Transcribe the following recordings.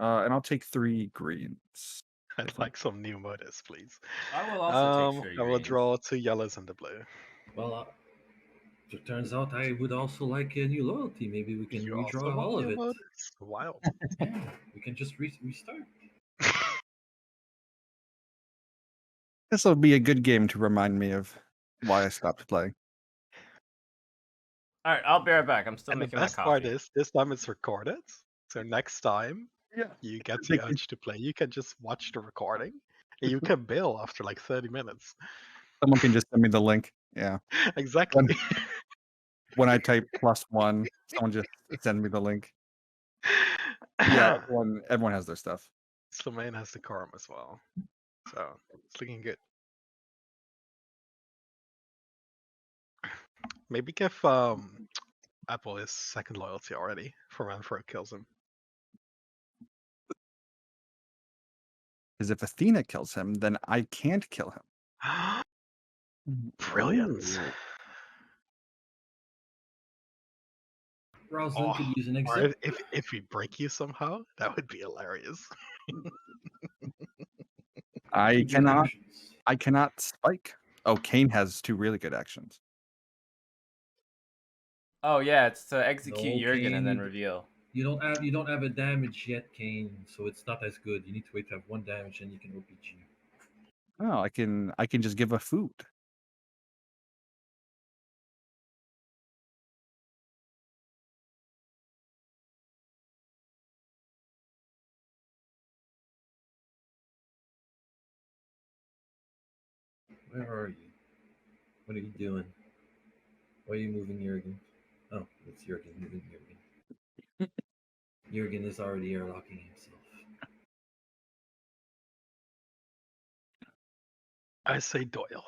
And I'll take 3 greens. I'd like some new modus, please. I will also take 3 I will greens. draw 2 yellows and the blue. Well, it turns out I would also like a new loyalty. Maybe we can You redraw also want all of new it. modus? Wow. Yeah, we can just restart. This will be a good game to remind me of why I stopped playing. All right, I'll be right back. I'm still And the making my best part coffee. is, this time it's recorded. So next time Yeah. you get They the can- urge to play, you can just watch the recording. And you can bail after like 30 minutes. Someone can just send me the link. Yeah. Exactly. When I type +1, someone just send me the link. Yeah, everyone has their stuff. Slomain has the Corum as well. So it's looking good. Maybe give Apple his second loyalty already for when Fro kills him. Because if Athena kills him, then I can't kill him. Brilliant. Oh. Rosalind could use an Or exit. if we break you somehow, that would be hilarious. I Two good actions. cannot spike. Oh, Kane has 2 really good actions. Oh yeah, it's to execute No, Jurgen and then Kane. reveal. You don't have a damage yet, Kane, so it's not as good. You need to wait to have 1 damage and you can OPG. Oh, I can just give a food. Where are you? What are you doing? Why are you moving Jurgen? Oh, it's Jurgen moving Jurgen. Jurgen is already airlocking himself. I say Doyle.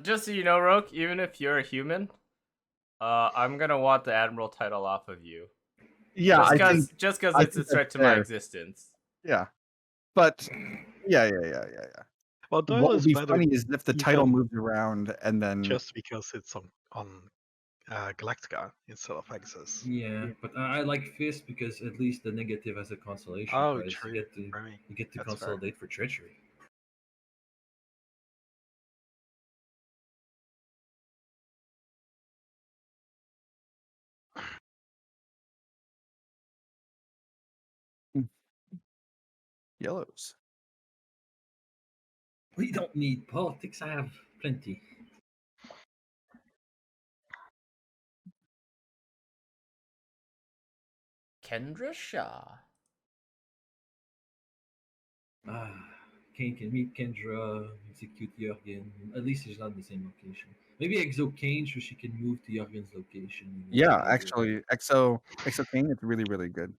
Just so you know, Roke, even if you're a human, I'm gonna want the admiral title off of you. Yeah, Just because I it's a think threat that's to my fair. existence. Yeah. But yeah. Well, Doyle What would is be better funny is if the title even moved around and then just because it's on Galactica instead of Exodus. Yeah, but I like Fist because at least the negative has a consolation Oh, prize. true. You get to That's consolidate for treachery. yellows. We don't need politics. I have plenty. Kendra Shaw. Kane can meet Kendra, execute Jurgen. At least he's not in the same location. Maybe Exo Kane, so she can move to Jurgen's location. Yeah, actually, Exo Kane is really, really good.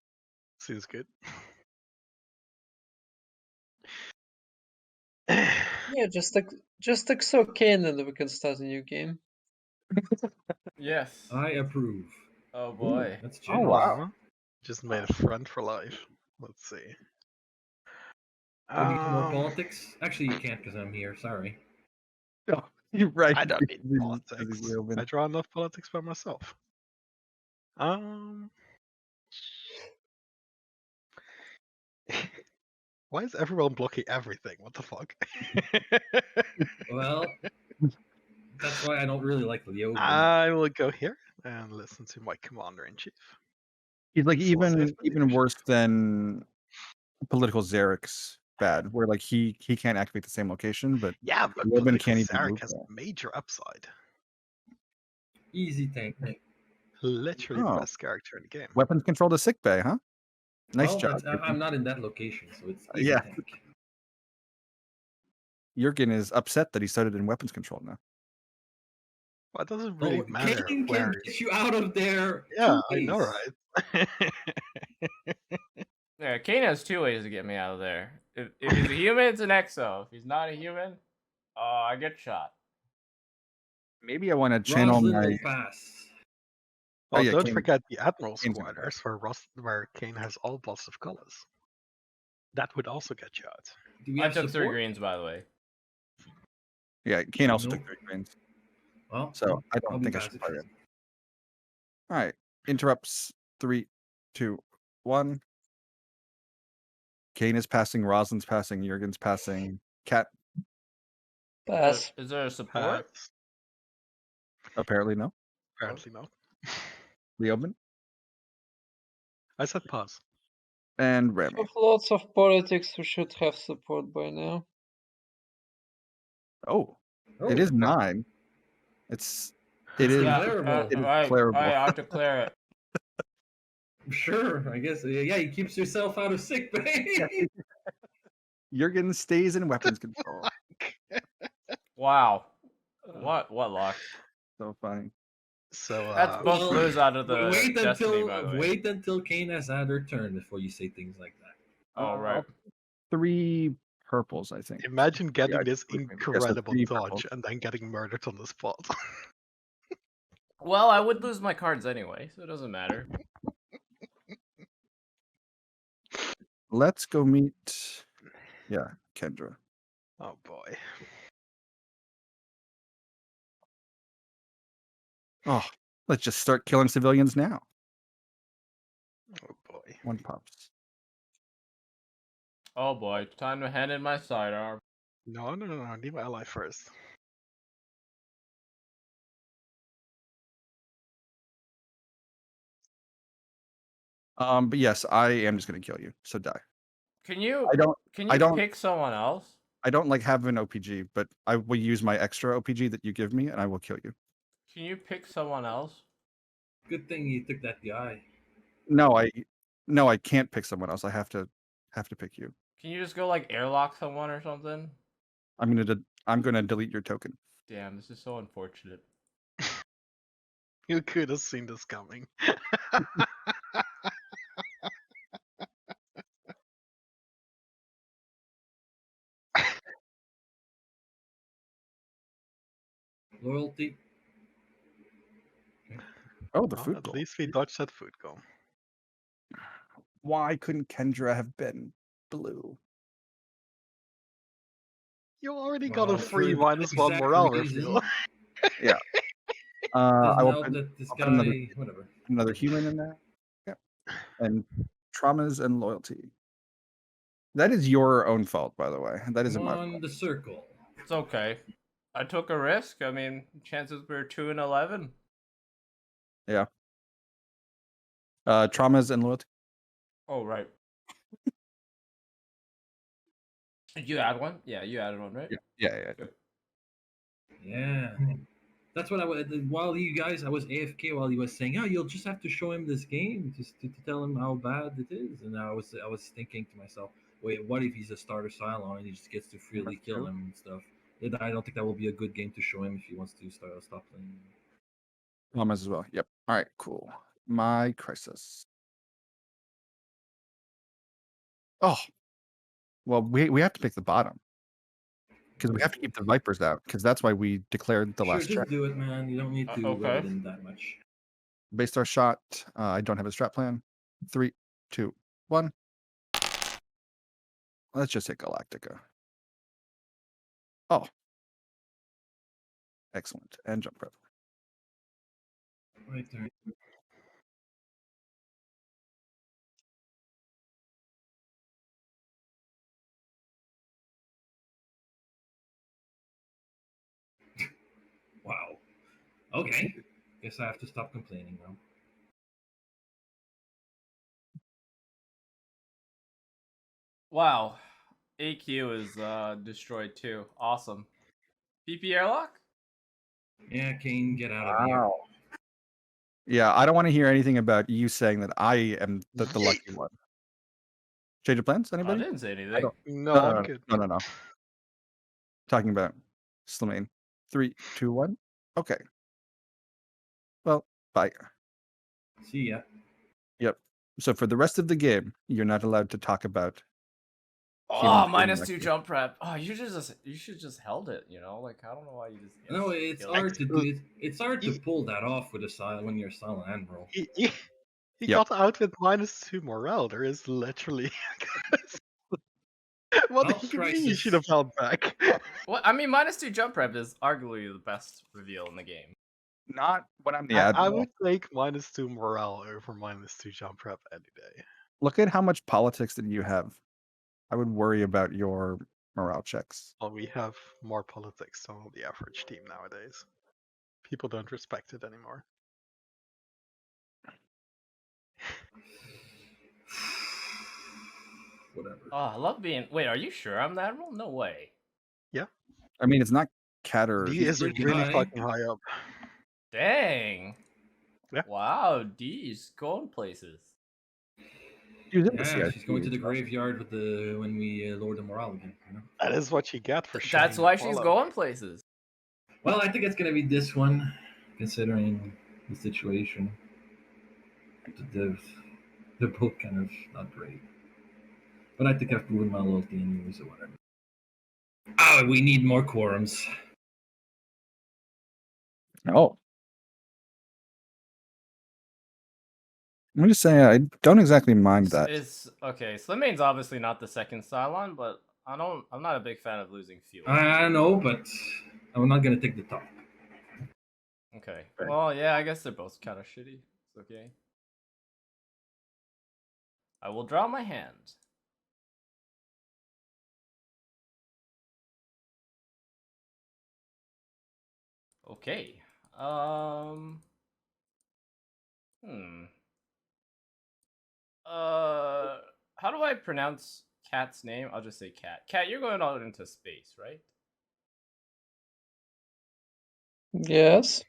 Seems good. Yeah, just Exo Kane and then we can start a new game. Yes. I approve. Oh boy. Ooh, that's Oh, generous. wow. Just made a friend for life. Let's see. Can you get more politics? Actually, you can't because I'm here. Sorry. No, you're right. I don't need This is politics. reopened. I draw enough politics by myself. Why is everyone blocking everything? What the fuck? Well, that's why I don't really like Leo. I will go here and listen to my commander-in-chief. He's like This will save even the even leadership. worse than political Zarek's bad, where like he can't activate the same location, but Yeah, but Robin political can't even Zarek move has there. major upside. Easy tank. Literally the Oh. best character in the game. Weapons control the sick bay, huh? Nice Well, job. I'm not in that location, so it's easy Yeah. tank. Jurgen is upset that he started in weapons control now. Well, it doesn't really Oh, matter Kane where. can get you out of there. Yeah, two I know, ways. right? Yeah, Kane has 2 ways to get me out of there. If he's a human, it's an exo. If he's not a human, I get shot. Maybe I want to channel Roslyn my. will pass. Well, yeah, don't Kane- forget the Admiral Kane's gonna squatters, where Kane has all positive colors. That would also get you out. Do we I have took 3 support? greens, by the way. Yeah, Kane also No. took 3 greens. Well, So I I'll don't be think I should passive. play it. All right. Interrupts 3, 2, 1. Kane is passing, Rosalind's passing, Jurgen's passing. Cat Pass. Is there a support? Pass. apparently no. Apparently not. Leoben I said pass. and Remy. With lots of politics, we should have support by now. Oh, it is mine. It is Yeah, declarable. It is I declarable. declare it. Sure, I guess. Yeah, he keeps yourself out of sick bay. Jurgen stays in weapons control. Wow. What luck. So funny. So That's both well, blues out of the wait destiny, until by the way. wait until Kane has had her turn before you say things like that. Oh right. 3 purples, I think. imagine getting Yeah, this yes, so incredible 3 dodge purples. and then getting murdered on the spot. Well, I would lose my cards anyway, so it doesn't matter. Let's go meet. Yeah, Kendra. Oh boy. Oh, let's just start killing civilians now. Oh boy. 1 pops. Oh boy, time to hand in my sidearm. No. Leave my ally first. But yes, I am just gonna kill you. So die. Can you I don't pick someone else? I don't like have an OPG, but I will use my extra OPG that you give me, and I will kill you. Can you pick someone else? Good thing you took that guy. No, I can't pick someone else. I have to pick you. Can you just go like airlock someone or something? I'm gonna delete your token. Damn, this is so unfortunate. You could have seen this coming. Loyalty. Oh, the Well, food at goal. least we dodged that food goal. Why couldn't Kendra have been blue? You already got a Well, free for that -1 exact morale reason, reveal. Yeah. doesn't I will help put that this I'll put guy, whatever. another human in there. Yeah. And traumas and loyalty. That is your own fault, by the way. That isn't Come my on fault. the circle. It's okay. I took a risk. I mean, chances were 2 in 11. Yeah. Traumas and loyalty. Oh right. Did you add one? Yeah, you added one, right? Yeah. Good. Yeah. That's what I was. While you guys, I was AFK while he was saying, "Oh, you'll just have to show him this game just to tell him how bad it is." And I was thinking to myself, "Wait, what if he's a starter Cylon and he just gets to freely That's kill true. him and stuff?" I don't think that will be a good game to show him if he wants to stop playing. Traumas as well. Yep. All right. Cool. My crisis. Oh. Well, we have to pick the bottom because we have to keep the Vipers out because that's why we declared the Sure, last just check. do it, man. You don't need to Okay. rub it in that much. Base star shot. I don't have a strat plan. 3, 2, 1. Let's just hit Galactica. Oh. Excellent. And jump prep. My turn. Wow. Okay. Guess I have to stop complaining now. Wow. AQ is destroyed too. Awesome. PP airlock? Yeah, Kane, get out of here. Yeah, I don't want to hear anything about you saying that I am the lucky one. Change of plans? I Anybody? didn't say anything. don't- No, No, I'm good. No. Talking about Slimane. 3, 2, 1. Okay. Well, bye. See ya. Yep. So for the rest of the game, you're not allowed to talk about. Oh, Human minus being 2 lucky. jump prep. Oh, you should just held it. You know, like I don't know why you just. No, it's killed it. hard to do. It's hard to pull that off with a silent when you're silent admiral. He Yep. got out with -2 morale. There is literally. What Health do you mean you crisis. should have held back? Well, I mean, minus 2 jump prep is arguably the best reveal in the game. Not when I'm the I admiral. would take -2 morale over -2 jump prep any day. Look at how much politics that you have. I would worry about your morale checks. Well, we have more politics than the average team nowadays. People don't respect it anymore. Whatever. Oh, I love being. Wait, are you sure I'm the admiral? No way. I mean, it's not Cat or D He's is pretty really high. fucking high up. Dang. Yeah. Wow, D's going places. she was in the Yeah, she's going to the CIP, graveyard with when we lower the morale again. You know? That is what you get for That's showing why Apollo. she's going places. Well, I think it's gonna be this one, considering the situation. They're both kind of not great. But I think I've proven my loyalty anyways, or whatever. Oh, we need more quorums. Oh. I'm just saying, I don't exactly mind that. It's okay. Slimmane's obviously not the second Cylon, but I'm not a big fan of losing fuel. I know, but I'm not gonna take the top. Okay. Right. Well, yeah, I guess they're both kind of shitty. It's okay. I will draw my hand. Okay. How do I pronounce Cat's name? I'll just say Cat. Cat, you're going out into space, right? Yes.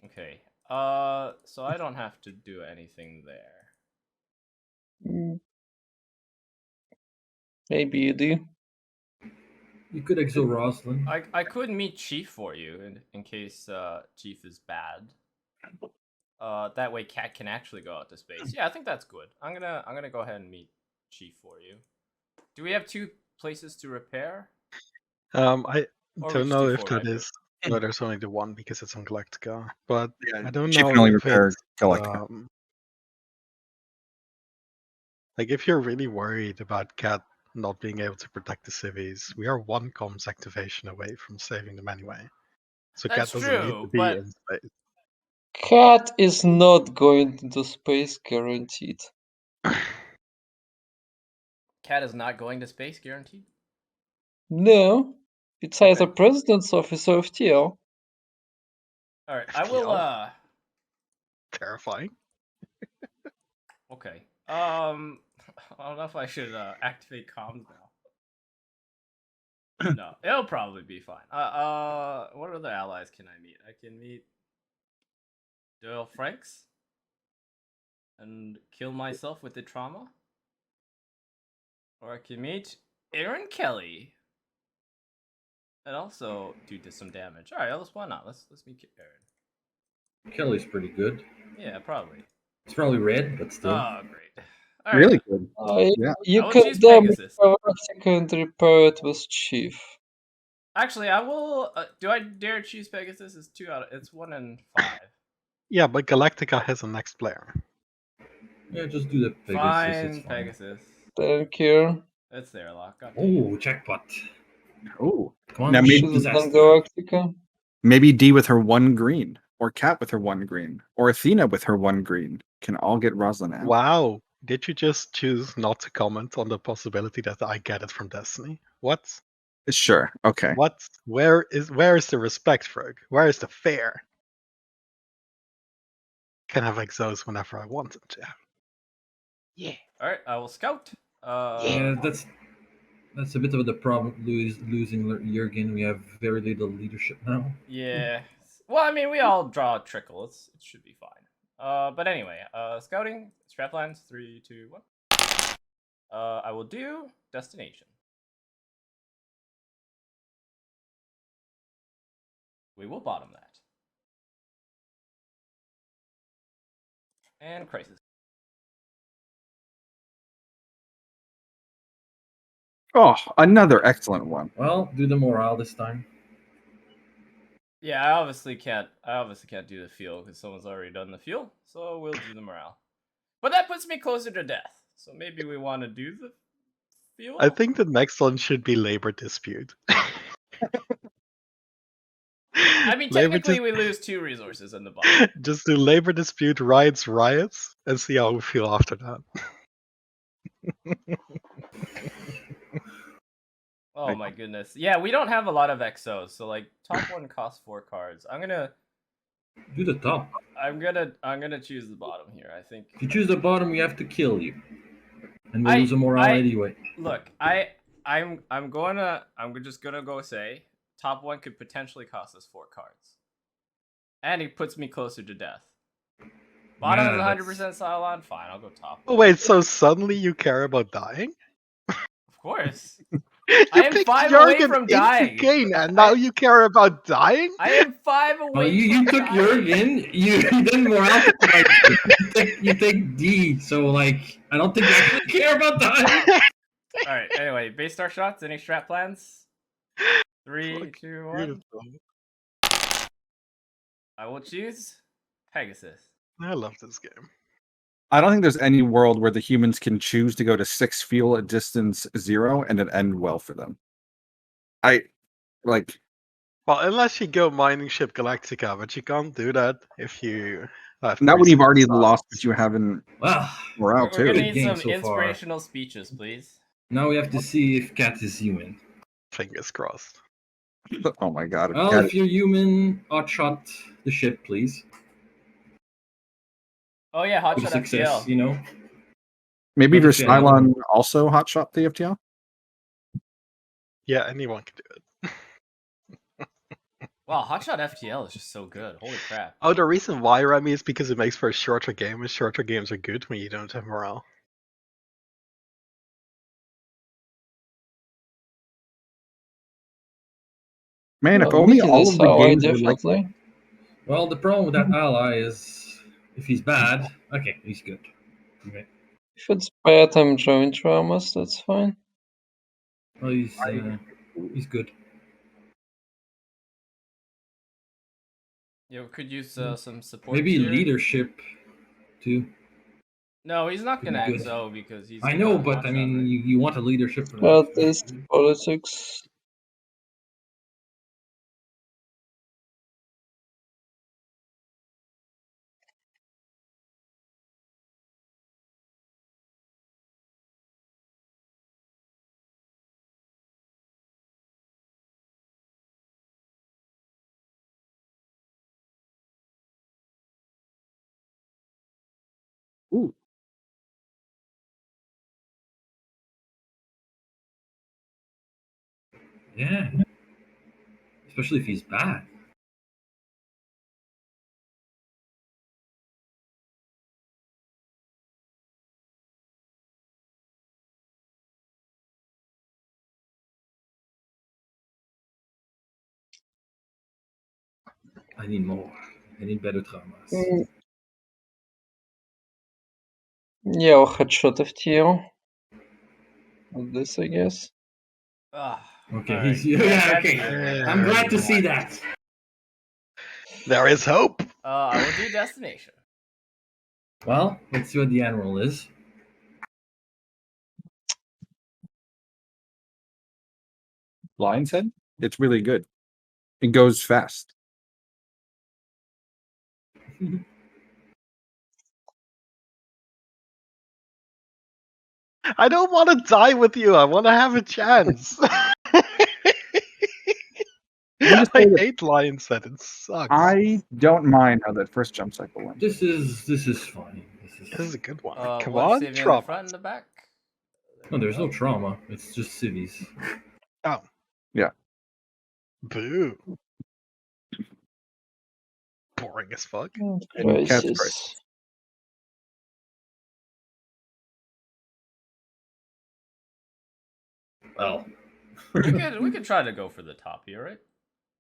Okay. So I don't have to do anything there. Mm. Maybe you do. You could exile Roslyn. I could meet Chief for you in case Chief is bad. That way Cat can actually go out to space. Yeah, I think that's good. I'm gonna go ahead and meet Chief for you. Do we have 2 places to repair? I Or we don't just know do if 4 that record? is. No, there's only the one because it's on Galactica. But Yeah, I don't Chief know can only if repair it's Galactica. like if you're really worried about Cat not being able to protect the civvies, we are 1 comms activation away from saving them anyway. So That's Cat doesn't need true, to be but in space. Cat is not going into space, guaranteed. Cat is not going to space, guaranteed. No, it's Okay. either President's Office or FTL. All right, I will. FTL? Terrifying. Okay. I don't know if I should activate comms now. No, it'll probably be fine. What other allies can I meet? I can meet Doyle Franks and kill myself with the trauma, or I can meet Aaron Kelly and also do some damage. All right, why not? Let's meet Aaron. Kelly's pretty good. Yeah, probably. It's probably red, but still. Oh, great. All right. Really good. Yeah. You I will can choose damage Pegasus. Galactica and repair it with Chief. Actually, I will. Do I dare choose Pegasus? It's 1 in 5. Yeah, but Galactica has a next player. Yeah, just do the Pegasus. Fine, It's fine. Pegasus. Thank you. It's there, Lock. Oh, jackpot. Oh. Come on, Now maybe- Should have done disaster. Galactica. Maybe D with her 1 green, or Cat with her 1 green, or Athena with her 1 green can all get Roslyn out. Wow. Did you just choose not to comment on the possibility that I get it from Destiny? What? Sure. Okay. What? Where is the respect, Frog? Where is the fair? Can have exos whenever I want them to. Yeah. All right, I will scout. Yeah, that's a bit of the problem. Losing Jurgen, we have very little leadership now. Yeah. Well, I mean, we all draw a trickle. It should be fine. But anyway, scouting straplines 3, 2, 1. I will do destination. We will bottom that. And crisis. Oh, another excellent one. Well, do the morale this time. Yeah, I obviously can't do the fuel because someone's already done the fuel. So we'll do the morale. But that puts me closer to death. So maybe we want to do the fuel. I think the next one should be labor dispute. I mean, Labor technically, we lose 2 resources in the bottom. Just do labor dispute, riots, and see how we feel after that. Oh Like- my goodness. Yeah, we don't have a lot of XOs, so like top one costs 4 cards. I'm gonna Do the top. choose the bottom here. I think. If you choose the bottom, we have to kill you, and we'll I- lose a morale I- anyway. Look, I'm just gonna go say top one could potentially cost us 4 cards, and it puts me closer to death. Bottom is Yeah, 100% Cylon. Fine, I'll go top. Oh wait, so suddenly you care about dying? Of course. You I am picked 5 away Jurgen from into dying. Kane, and now you care about dying? I am 5 away. Well, you from took dying. Jurgen, you then morale like you take D, so like I don't think you actually care about that. All right. Anyway, base star shots. Any strat plans? 3, Fuck, 2, 1. Beautiful. I will choose Pegasus. I love this game. I don't think there's any world where the humans can choose to go to 6 fuel at distance 0 and it end well for them. I like Well, unless you go mining ship Galactica, but you can't do that if you have not when you've 36 already slots. lost, but you haven't Well, morale We're too. gonna Good need game some so far. inspirational speeches, please. now we have to see if Cat is human. Fingers crossed. Oh my god! Well, Cat- if you're human, hotshot the ship, please. Oh yeah, With Hotshot success, FTL. you know. Maybe if you're Okay, another Cylon, also hotshot the FTL. Yeah, anyone can do it. Wow, Hotshot FTL is just so good. Holy crap. Oh, the reason why, Remy, is because it makes for a shorter game, and shorter games are good when you don't have morale. Man, if Well, only Mickey all is of the ally, games were like definitely. Well, the problem with that ally is if he's bad, okay, he's good. Okay. If it's bad, I'm join traumas, that's fine. Well, he's good. Yeah, we could use some support. Maybe here. leadership too. No, he's not Could be gonna good. XO because he's. I know, got but I Hotshot, mean, right? you want a leadership for That that. is politics. Ooh. Yeah. Especially if he's bad. I need more. I need better traumas. Mm. Yeah, or headshot FTL. With this, I guess. Ah, Okay, alright. he's yeah. Okay, Yeah. I'm glad to see that. There is hope! I will do destination. Well, let's see what the animal is. Lion's Head. It's really good. It goes fast. I don't want to die with you, I want to have a chance! just I say that hate Lion's Head, it sucks. I don't mind how that first jump cycle went. This is fine. This is a good one. Come One on, civvy in the Trump. front and the back. No, there's no trauma. It's just cities. Oh. Yeah. Boo. Boring as fuck. And And Cat's crisis. Crisis. Well, We could try to go for the top here, right?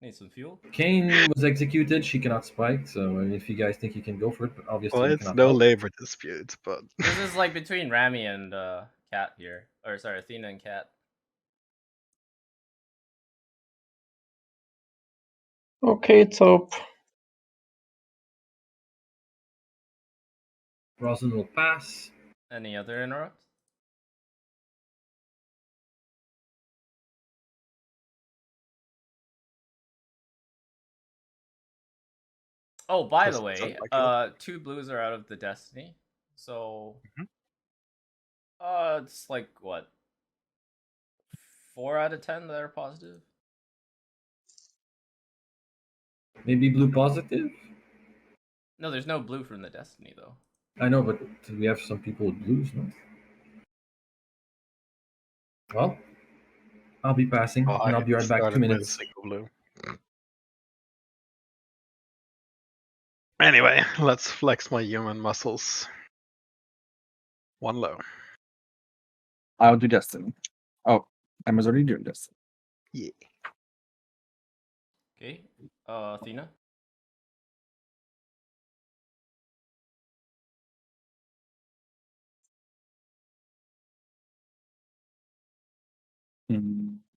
Need some fuel. Kane was executed. She cannot spike. So if you guys think you can go for it, but obviously Well, you it's cannot no help. labor dispute, but This is like between Rami and Cat here, or sorry, Athena and Cat. Okay, top. Rosin will pass. Any other interrupts? Oh, by the Doesn't way, sound like it. 2 blues are out of the Destiny, so Mhm. it's like what, 4 out of 10 that are positive. Maybe blue positive. No, there's no blue from the Destiny though. I know, but we have some people with blues, no? Well, I'll be passing, Well, and I I'll be right back. 2 started with minutes. single blue. Anyway, let's flex my human muscles. 1 low. I'll do Destiny. Oh, Emma's already doing Destiny. Yeah. Okay. Athena.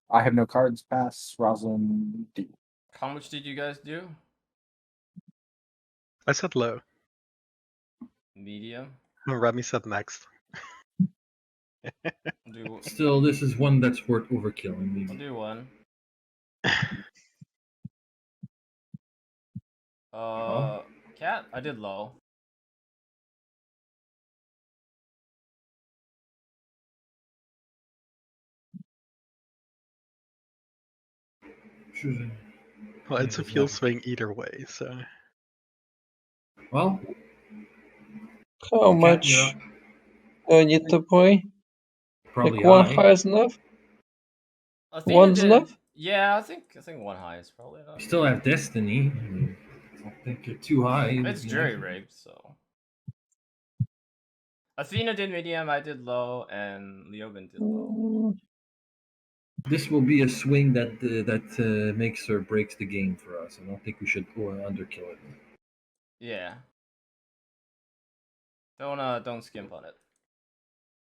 I have no cards. Pass. Rosalind D. How much did you guys do? I said low. Medium. Remy said next. I'll do. Still, this is one that's worth overkilling. I'll Maybe. do 1. Cat. I did low. Well, it's a fuel swing either way, so. Well, How Cat, much you're up. do I need to play? Probably Like one high. high is enough? Athena One's did. enough? Yeah, I think 1 high is probably enough. You still have Destiny. I don't think you're too high. It's jury rigged, so. Athena did medium, I did low, and Leoben did low. Mm, This will be a swing that makes or breaks the game for us. I don't think we should go underkill it. Yeah. Don't skimp on it.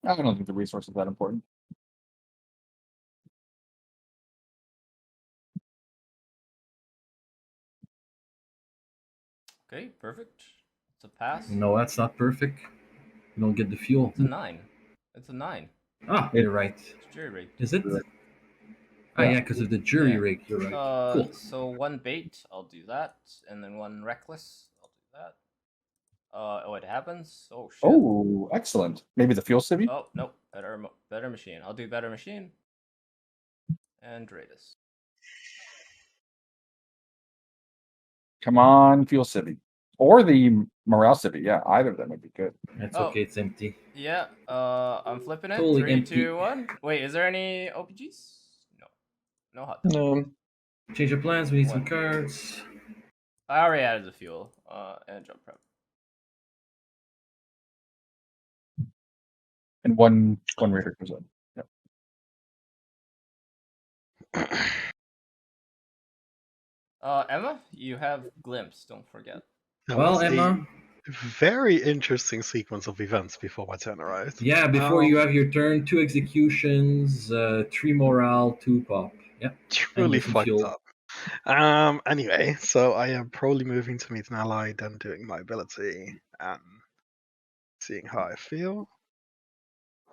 I don't think the resource is that important. Okay, perfect. It's a pass. No, that's not perfect. You don't get the fuel. It's a 9. It's a 9. Ah, you're right. It's jury rigged. Is it? Right. Ah, Yeah. yeah, because of the jury Yeah. rig. You're right. Cool. So 1 bait, I'll do that, and then 1 reckless, I'll do that. Oh, it happens. Oh shit. Oh, excellent. Maybe the fuel civvy? Oh nope. Better machine. I'll do better machine. And Dratus. Come on, fuel civvy. Or the morale civvy. Yeah, either of them would be good. That's Oh. okay. It's empty. Yeah. I'm flipping it. Totally 3, empty. 2, 1. Wait, is there any OPGs? No. No hot dog. no. Change of plans. We need some One. cards. I already added the fuel. And jump prep. And one raider goes in. Yep. Emma, you have glimpse. Don't forget. That Well, was a Emma. very interesting sequence of events before my turn arrived. Yeah, before you have your turn, 2 executions, 3 morale, 2 pop. Yeah. Truly some fucked fuel. up. Anyway, so I am probably moving to meet an ally, then doing my ability and seeing how I feel.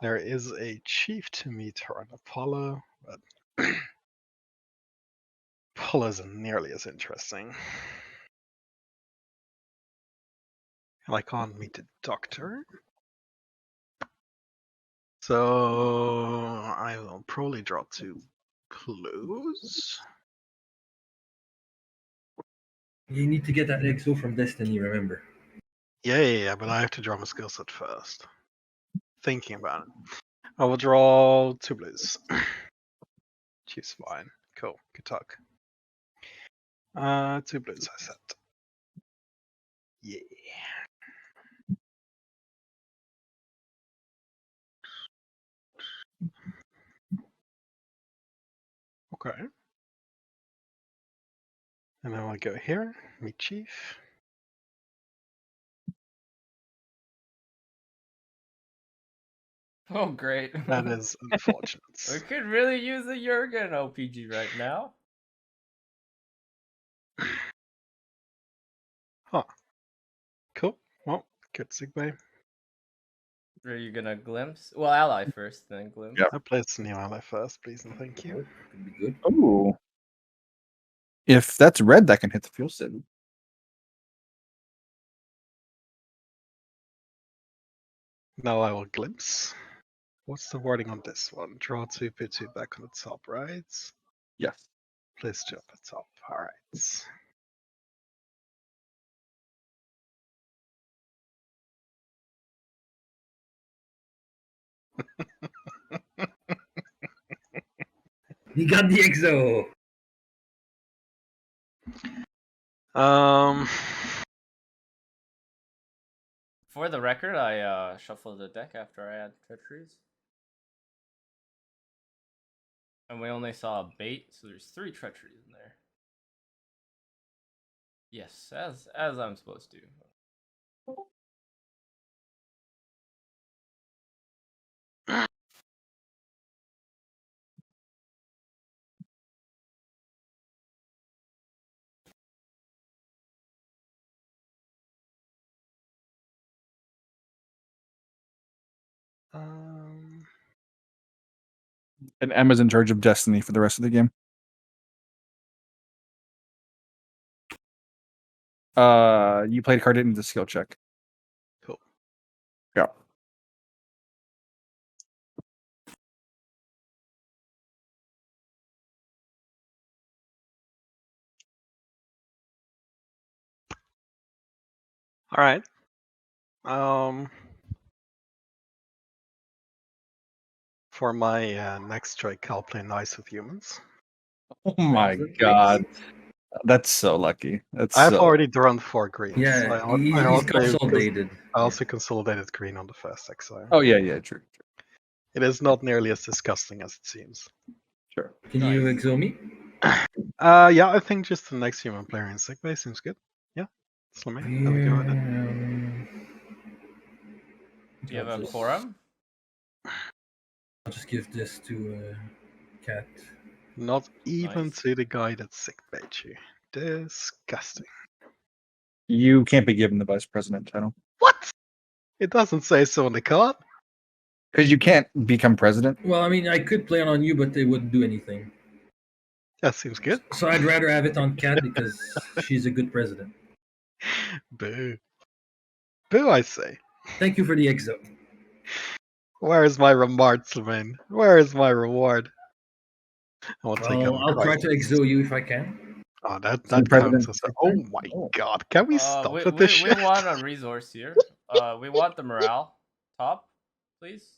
There is a chief to meet her on Apollo, but Apollo isn't nearly as interesting. And I can't meet the doctor. So I will probably draw 2 clues. You need to get that exo from Destiny, remember. Yeah, but I have to draw my skill set first. Thinking about it. I will draw 2 blues. Chief's fine. Cool. Good talk. 2 blues, I said. Yeah. Okay. And then I'll go here, meet Chief. Oh great. That is unfortunate. We could really use a Jurgen OPG right now. Huh. Cool. Well, good segue. Are you gonna glimpse? Well, ally first, then glimpse. Yep. I place the new ally first, please and thank you. Could be good. Oh. If that's red, that can hit the fuel civvy. Now I will glimpse. What's the wording on this one? Draw 2, put 2 back on the top, right? Yes. Place 2 up the top. Alright. He got the exo. For the record, I shuffled the deck after I had treacheries. And we only saw a bait, so there's 3 treacheries in there. Yes, as I'm supposed to. And Emma's in charge of Destiny for the rest of the game. You played a card into the skill check. Cool. Yeah. Alright. For my next strike, I'll play nice with humans. Oh my That's god. That's so lucky. That's I've so already drawn 4 greens. Yeah, I he's also, consolidated. I also consolidated green on the first exile. Oh yeah, true. It is not nearly as disgusting as it seems. Sure. Can you exo me? Yeah, I think just the next human player in sick bay seems good. Yeah, let me have a go at it. Do you have a just- quorum? I'll just give this to Cat. Not even Nice. to the guy that sick bayed you. Disgusting. You can't be given the vice president title. What? It doesn't say so on the card. Because you can't become president. Well, I mean, I could play it on you, but they wouldn't do anything. That seems good. So I'd rather have it on Cat because she's a good president. Boo. Boo, I say. Thank you for the exo. Where is my reward, Sylvain? Where is my reward? I want to take out I'll try to exo you if I can. Oh, that the president counts as a... Oh my god, can we stop with this we shit? want a resource here. We want the morale top, please.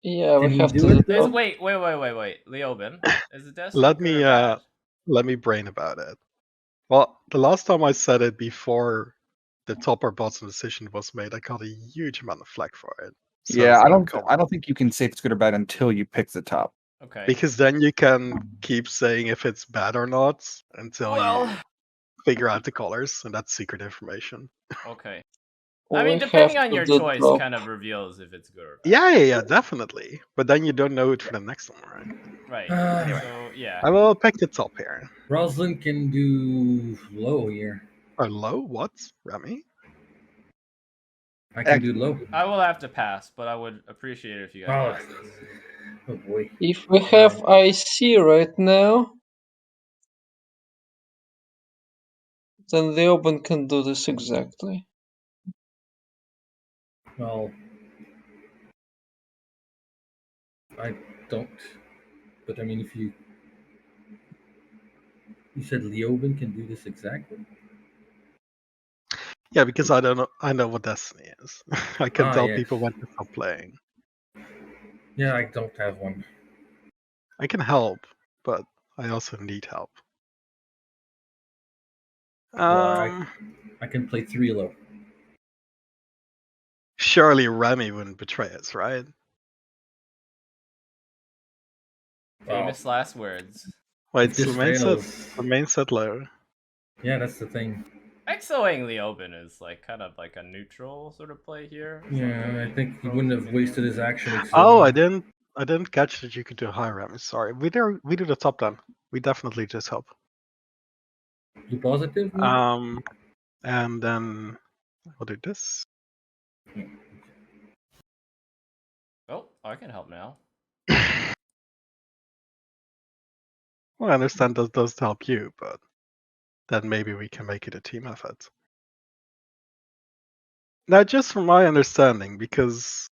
Yeah, Can we he have do to. it, though? Wait. Leoben, is it Destiny Let good me or bad? let me brain about it. Well, the last time I said it before the top or bottom decision was made, I got a huge amount of flack for it. So Yeah, it's I no don't. comment. I don't think you can say if it's good or bad until you pick the top. Okay. Because then you can keep saying if it's bad or not until Well, you figure out the colors, and that's secret information. okay. We I mean, have depending on to your do choice, drop. kind of reveals if it's good or bad. Yeah, definitely. But then you don't know it for the next one, right? Right. Anyway. So yeah. I will pick the top here. Roslyn can do low here. Or low? What? Remy? I can do low. I will have to pass, but I would appreciate it if you guys Oh, passed this. oh boy. If we have IC right now, then the open can do this exactly. Well, I don't. But I mean, if you said Leoben can do this exactly. Yeah, because I don't know. I know what Destiny is. I can tell yes. people when to stop playing. Yeah, I don't have one. I can help, but I also need help. Well, I can play 3 low. Surely Remy wouldn't betray us, right? Famous last words. Wait, If this Sylvain said low. Yeah, that's the thing. Exoing Leoben is like kind of like a neutral sort of play here. Yeah, I think he wouldn't have wasted his action. Oh, I didn't catch that you could do high Remy. Sorry. We do the top then. We definitely just help. Do positive? And then we'll do this. Oh, I can help now. Well, I understand that does help you, but then maybe we can make it a team effort. Now, just from my understanding, because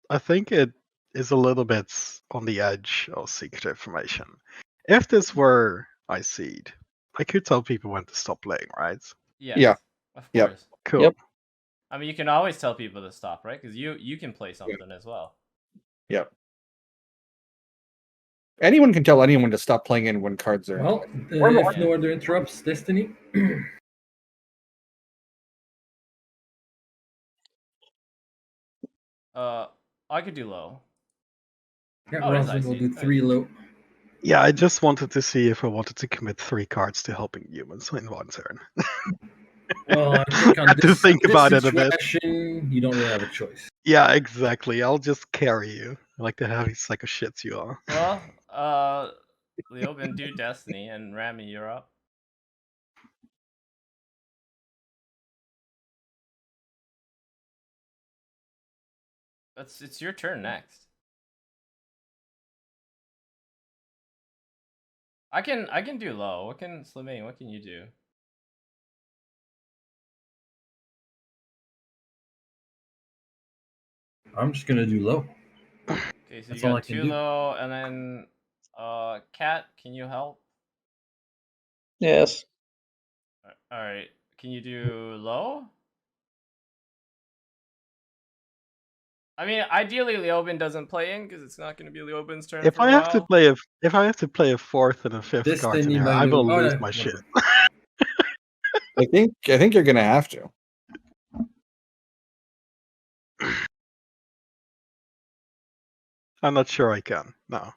I think it is a little bit on the edge of secret information. If this were I seed, I could tell people when to stop playing, right? Yes. Yeah. Of Yep. course. Cool. Yep. I mean, you can always tell people to stop, right? Because you can play something as well. Yep. Anyone can tell anyone to stop playing in when cards are. Well, Or- if no other interrupts, Destiny. I could do low. Yeah, Oh, it is Rosalind will icy. do 3 low. Yeah, I just wanted to see if I wanted to commit 3 cards to helping humans in one turn. Well, I think on Had to this, think on this about it a bit. situation, you don't really have a choice. Yeah, exactly. I'll just carry you like the heavy sack of shits you are. Well, Leoben, do Destiny, and Rami, you're up. It's your turn next. I can do low. What can Slimane? What can you do? I'm just gonna do low. Okay, so That's you all I got can 2 do. low, and then Cat, can you help? Yes. All right, can you do low? I mean, ideally Leoben doesn't play in because it's not going to be Leoben's turn If for I a have to while. play if I have to play a 4th and a 5th card in Destiny here, by I will new. lose my shit. I think you're gonna have to. I'm not sure I can. No.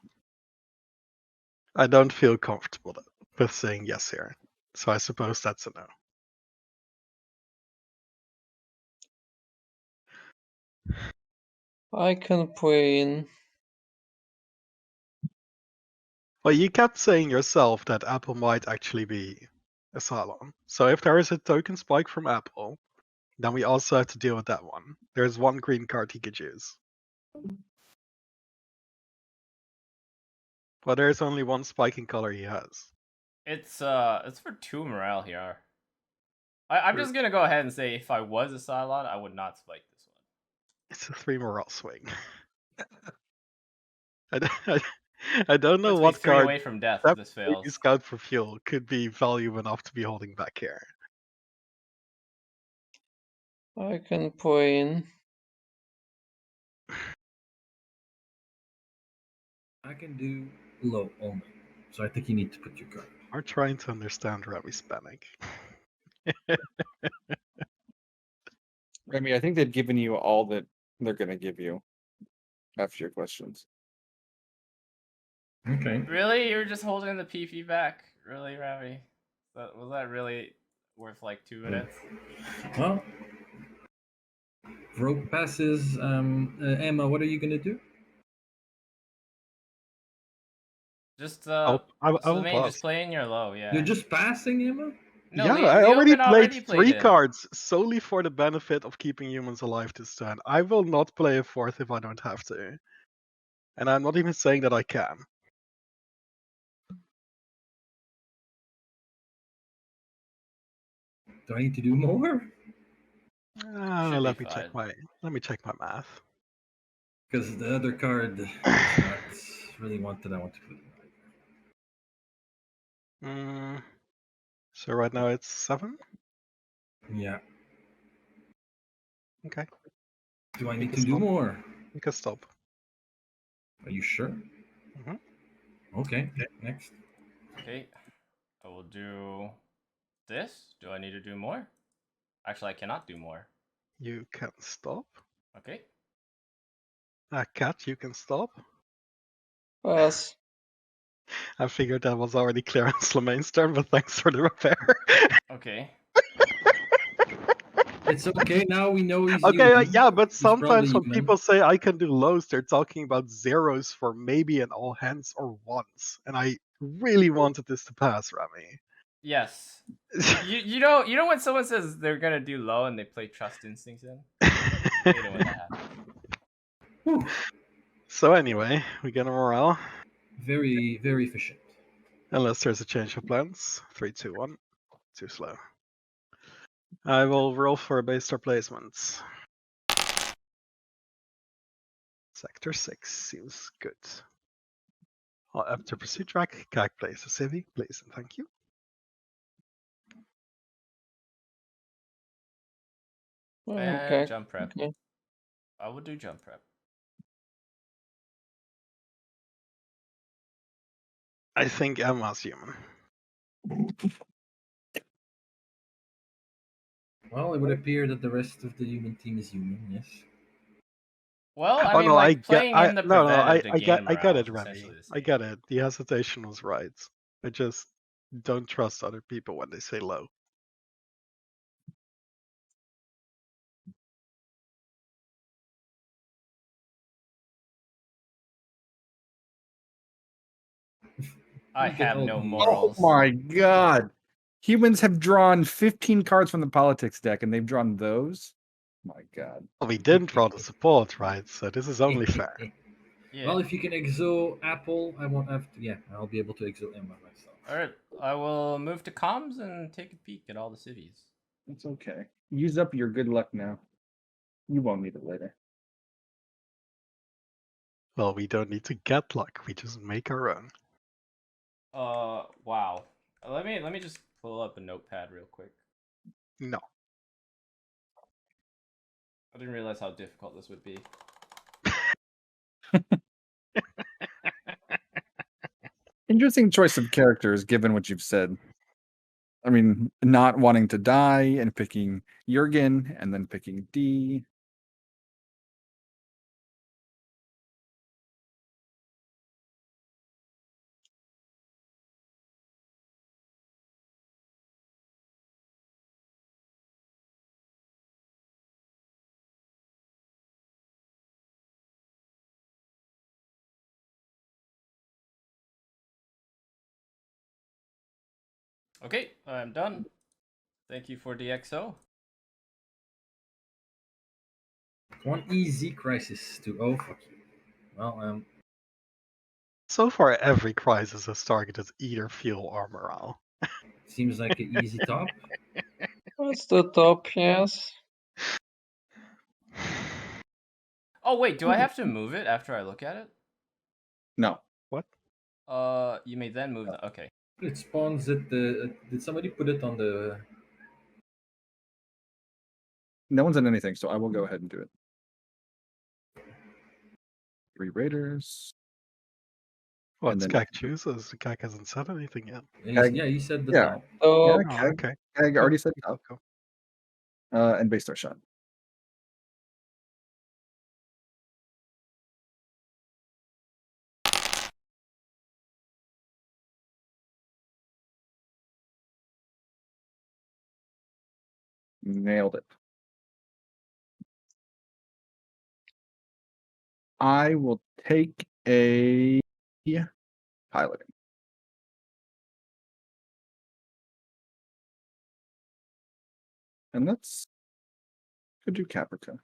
I don't feel comfortable with saying yes here. So I suppose that's a no. I can play in. Well, you kept saying yourself that Apple might actually be Asylum. So if there is a token spike from Apple, then we also have to deal with that one. There's one green card he could use. But there's only one spiking color he has. It's for 2 morale here. I'm just gonna go ahead and say if I was a Cylon, I would not spike this one. It's a 3 morale swing. I don't know Puts me what 3 card away from death if this except fails. Scout for Fuel could be value enough to be holding back here. I can play in. I can do low only. So I think you need to put your card. I'm trying to understand Rami's panic. I mean, I think they've given you all that they're gonna give you after your questions. Okay. Really, you're just holding the PP back? Really, Rami? Was that really worth like 2 minutes? Well, Rogue passes. Emma, what are you gonna do? Just I will Slimane, pass. just play in your low, yeah. You're just passing, Emma? No, Yeah, I already Leoben played 3 in. cards solely for the benefit of keeping humans alive this turn. I will not play a 4th if I don't have to. And I'm not even saying that I can. Do I need to do more? Should Let be me check fine. my math. Because the other card is not really one that I want to put in. So right now it's 7? Yeah. Okay. Do I You need can to do stop. more? You can stop. Are you sure? Mhm. Okay. Next. Okay, I will do this. Do I need to do more? Actually, I cannot do more. You can stop. Okay. Cat, you can stop. Pass. I figured that was already clear on Slamane's turn, but thanks for the repair. Okay. It's okay. Now we know he's Okay, human. yeah, but He's probably sometimes when human. people say I can do lows, they're talking about zeros for maybe an all hands or ones, and I really wanted this to pass, Rami. Yes. You know when someone says they're gonna do low and they play Trust Instincts in? I hate it when that happens. Whew. So anyway, we get a morale. Very, very efficient. Unless there's a change of plans. 3, 2, 1. Too slow. I will roll for a base star placement. Sector 6 seems good. After pursuit track, Kak plays a civvy, please and thank you. And Okay. jump prep. Okay. I would do jump prep. I think Emma's human. Well, it would appear that the rest of the human team is human. Yes. Well, I Oh mean, no, like I get, playing in the preventive to I gain get morale it, is Remy. essentially the I same. get it. The hesitation was right. I just don't trust other people when they say low. I You get have all no the- morals. Oh my god. Humans have drawn 15 cards from the politics deck and they've drawn those. My god. Well, we didn't draw the support, right? So this is only fair. Yeah. Well, if you can exo Apple, I won't have to. Yeah, I'll be able to exo Emma myself. All right, I will move to comms and take a peek at all the cities. It's okay. Use up your good luck now. You won't need it later. Well, we don't need to get luck. We just make our own. Wow. Let me just pull up a notepad real quick. No. I didn't realize how difficult this would be. Interesting choice of characters given what you've said. I mean, not wanting to die and picking Jurgen and then picking D. Okay, I'm done. Thank you for DXO. One easy crisis to. Oh fuck you. Well, So far, every crisis has targeted either fuel or morale. seems like an easy top. That's the top, yes. Oh wait, do I have to move it after I look at it? No. What? You may then move the. Okay. It spawns at the. Did somebody put it on the? No one's done anything, so I will go ahead and do it. 3 raiders. Well, And it's then- Kak chooses. Kak hasn't said anything yet. Yeah, he said the Yeah. top. Top. Yeah, Oh, okay. I already said Cool, top. cool. And base star shot. Nailed it. I will take a piloting. And let's go do Caprica.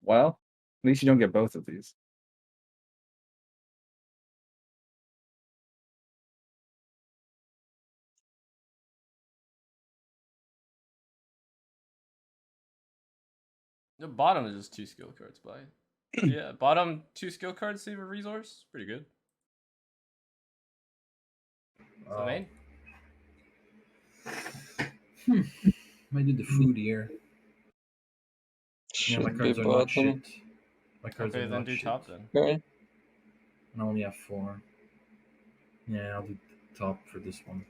Well, at least you don't get both of these. The bottom is just 2 skill cards, by. Yeah, bottom 2 skill cards save a resource. Pretty good. So main. Might do the food here. Yeah, my Should be cards are not bottom. shit. My cards Okay, are then not do shit. top then. Okay. And I only have 4. Yeah, I'll do top for this one.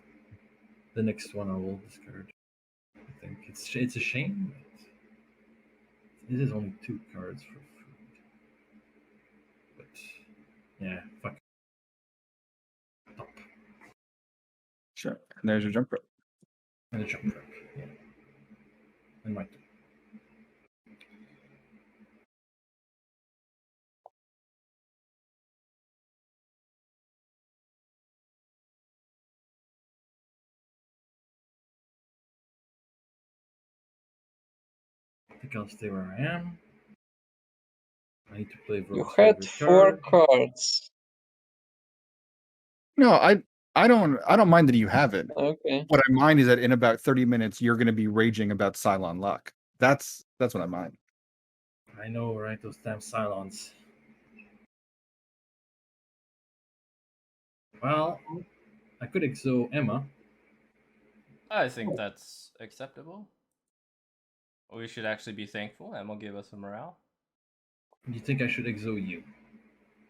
The next one I will discard. I think it's a shame. But this is only 2 cards for food. But yeah, fuck. Top. Sure. And there's your jump rope. And a jump prep. Yeah. And my turn. I think I'll stay where I am. I need to play You Rogue's had favorite 4 card. cards. No, I I don't mind that you have it. Okay. What I mind is that in about 30 minutes you're going to be raging about Cylon luck. That's what I mind. I know, right? Those damn Cylons. Well, I could exo Emma. I think that's acceptable. We should actually be thankful, and will give us a morale. You think I should exo you?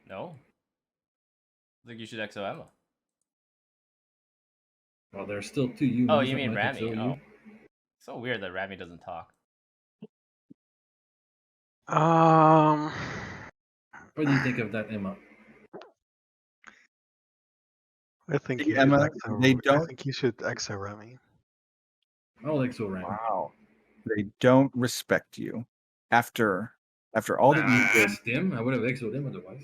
No. I think you should exo Emma. Well, there are still 2 humans. Oh, you that mean might Rami? exo you. Oh. So weird that Rami doesn't talk. What do you think of that, Emma? I think See, you Emma, should they exo. I don't. think you should exo Remy. I'll exo Rami. Wow. They don't respect you after all that you I did. asked him. I would have exoed him otherwise.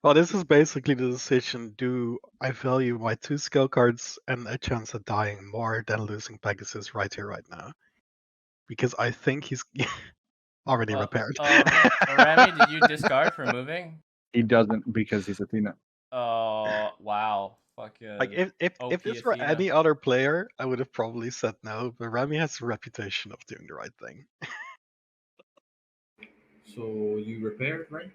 Well, this is basically the decision: do I value my 2 skill cards and a chance of dying more than losing Pegasus right here, right now? Because I think he's already repaired. Rami, did you discard for moving? He doesn't because he's Athena. Oh, wow. Fucking Like if OP this were Athena. any other player, I would have probably said no. But Remy has a reputation of doing the right thing. So you repaired, right?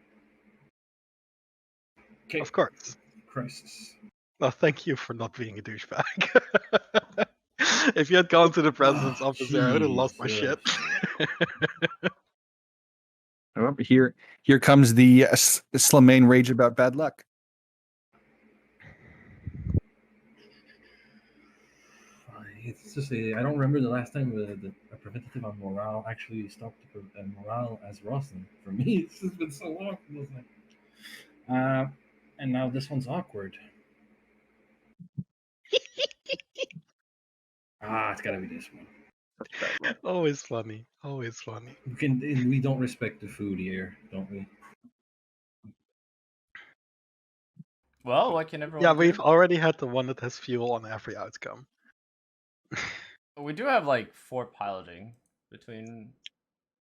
Okay. Of course. Crisis. Well, thank you for not being a douchebag. If you had gone to the president's office there, I would have lost my shit. Oh, here comes the Slimane rage about bad luck. It's just I don't remember the last time a preventative on morale actually stopped morale as Roslyn. For me, it's just been so long. And now this one's awkward. It's gotta be this one. Always funny. Always funny. We don't respect the food here, don't we? Well, what can everyone Yeah, do? we've already had the one that has fuel on every outcome. We do have like 4 piloting between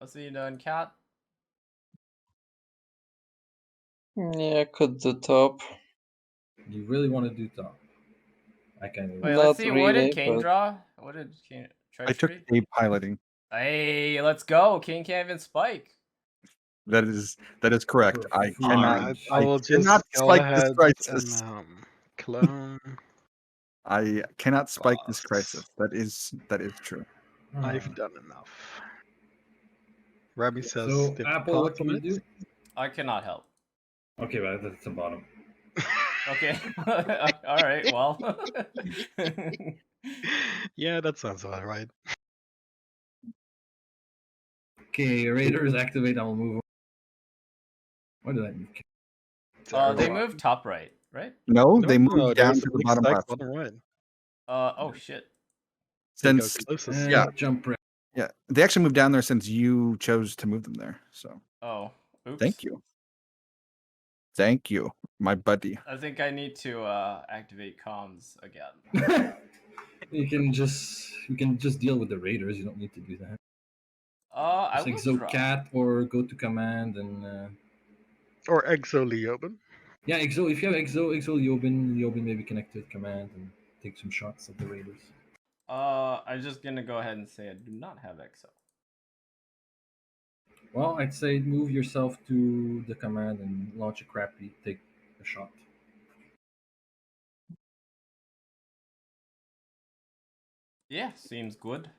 Athena and Cat. Yeah, cut the top. You really want to do top? I can. Wait, Not let's see. What really, did Kane but- draw? What did Kane? I took Treachery? a piloting. Hey, let's go. Kane can't even spike. That is correct. For I food. cannot. I will just cannot go spike ahead this crisis. and clone. I cannot spike this Boss. crisis. That is true. I've done enough. Remy says. So "Did Apple, what can you compliment?" do? I cannot help. Okay, but that's the bottom. Okay. All right. Well. Yeah, that sounds about right. Okay, Raiders activate. I'll move. Why did I move? They moved top right, right? No, they moved no, down there's to a the big bottom stack left. bottom right. Oh shit. They go Since closest. yeah. Jump right. yeah, they actually moved down there since you chose to move them there. So Oh, oops. thank you, my buddy. I think I need to activate comms again. You can just deal with the Raiders. You don't need to do that. I Just will exo try. cat or go to command and Or exo Leoben. yeah, exo. If you have exo Leoben maybe connect with command and take some shots at the Raiders. I'm just gonna go ahead and say I do not have EXO. Well, I'd say move yourself to the command and launch a crappy, take a shot. Yeah, seems good.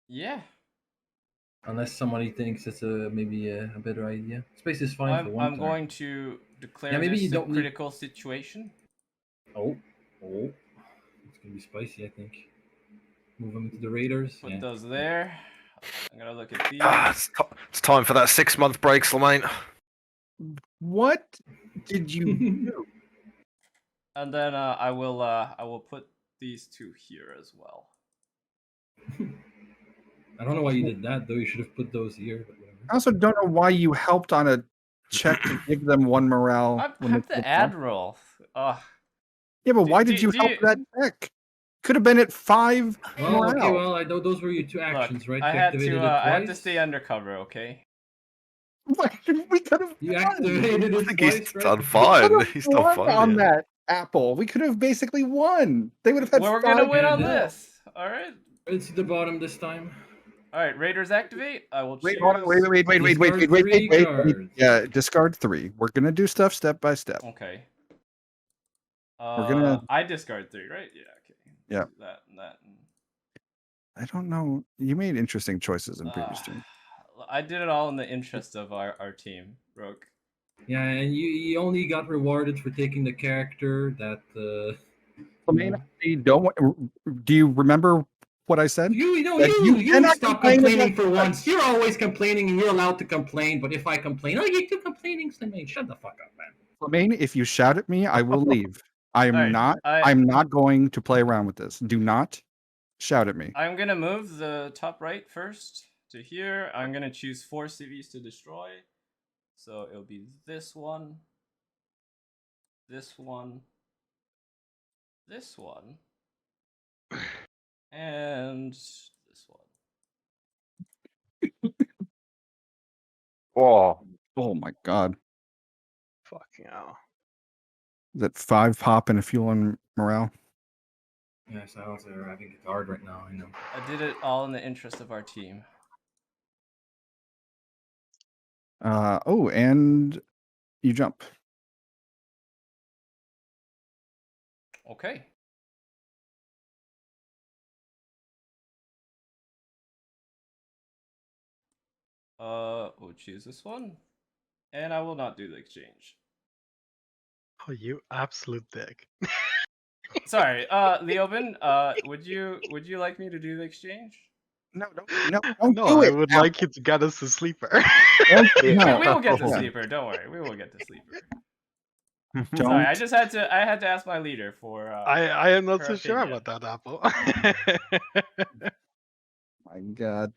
Yeah. Unless somebody thinks it's maybe a better idea. Space is fine for one I'm turn. going to declare Yeah, maybe this you a don't need- critical situation. Oh, it's gonna be spicy. I think. Move them into the Raiders. Put Yeah. those there. I'm gonna look at these. It's time for that 6-month break, Slimane. What did you do? And then I will put these 2 here as well. I don't know why you did that though. You should have put those here. But whatever. I also don't know why you helped on a check to give them 1 morale. I'm the admiral. Yeah, but why did you help that check? Could have been at 5 Well, morale. okay. Well, I know those were your 2 actions, Look, right? I You had activated to it I had to twice. stay undercover, okay? We could have You won. activated I it think twice, he's right? done We fine. could have He's done won fine. on Yeah. that apple. We could have basically won. They would have had We're 5 gonna win on Yeah, this. All right. It's the bottom this time. All right. Raiders activate. I will choose. Wait, hold on. Wait. Cards. Yeah, discard 3. We're gonna do stuff step by step. Okay. We're gonna. I discard 3, right? Yeah. Okay. Yeah. That and that. I don't know. You made interesting choices in previous turns. I did it all in the interest of our team, Rook. Yeah, and you only got rewarded for taking the character that. Do you remember what I said? You cannot stop complain complaining about for the once. You're always complaining, and you're allowed to complain. But if I complain, you keep complaining, Slemaine. Shut the fuck up, man. Flamaine, if you shout at me, I will leave. I'm Alright, I'm not going to play around with this. Do not shout at me. I'm gonna move the top right first to here. I'm gonna choose 4 CVs to destroy. So it'll be this one, this one, this one, and this one. Oh, Oh my god. Fucking hell. Is that 5 pop and a fuel and morale? Yeah, Silence are having it hard right now. I know. I did it all in the interest of our team. Oh, and you jump. Okay. We'll choose this one, and I will not do the exchange. Oh, you absolute dick. Sorry, Leoben, would you like me to do the exchange? No, don't No, do I it. would Al. like you to get us a sleeper. We No. will get the Yeah. sleeper. Don't worry, we will get the sleeper. Don't. Sorry, I had to ask my leader for. I am not her so sure opinion. about that, Apple. My god.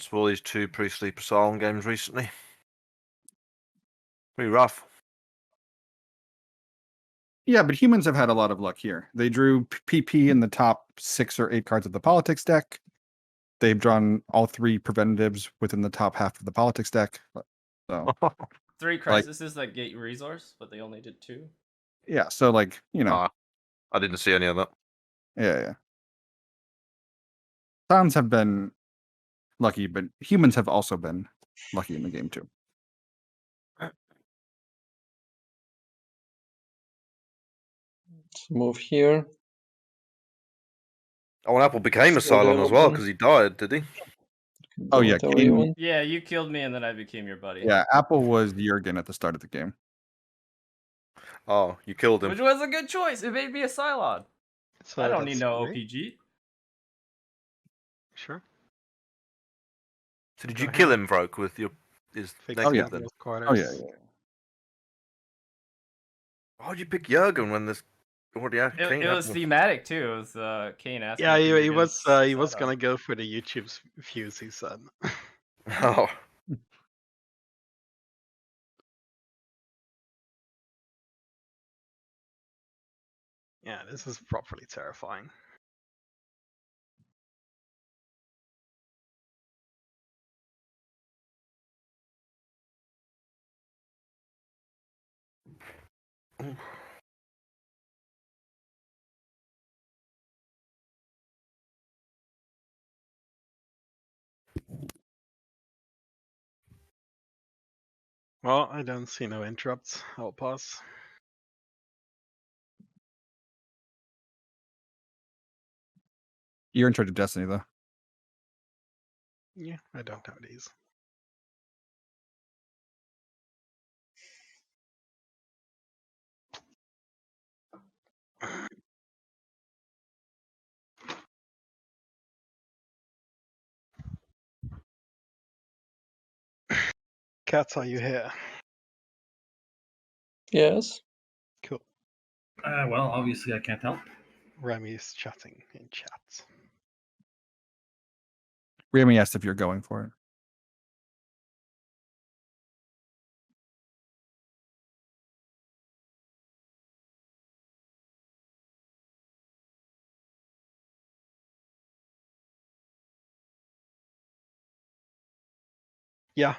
what's with all these 2 pre-sleep asylum games recently? Pretty rough. Yeah, but humans have had a lot of luck here. They drew PP in the top 6 or 8 cards of the politics deck. They've drawn all 3 preventatives within the top half of the politics deck. So 3 crises that get you resource, but they only did 2. yeah, so like, you know. I didn't see any of that. Yeah. Sounds have been lucky, but humans have also been lucky in the game too. Let's move here. Oh, and Apple became a Still Cylon as well open. because he died, did he? Oh, yeah, Don't King- even. Yeah, you killed me, and then I became your buddy. Yeah, Apple was Jurgen at the start of the game. Oh, you killed him. Which was a good choice. It made me a Cylon. So I don't need that's no me. OPG. Sure. So did Go you ahead. kill him, Vroke, with your his Fix Oh, yeah. negative then? those quarters. Oh yeah. Why'd you pick Jurgen when this already had It Kane was happened? thematic too. It was Kane asking. Yeah, if you were he was gonna he was Cylon. gonna go for the YouTube views, he said. Oh, Yeah, this is properly terrifying. Well, I don't see no interrupts. I'll pass. You're in charge of Destiny though. Yeah, I don't have these. Cats, are you here? Yes. Cool. Well, obviously I can't help. Remy is chatting in chat. Remy asked if you're going for it. Yeah,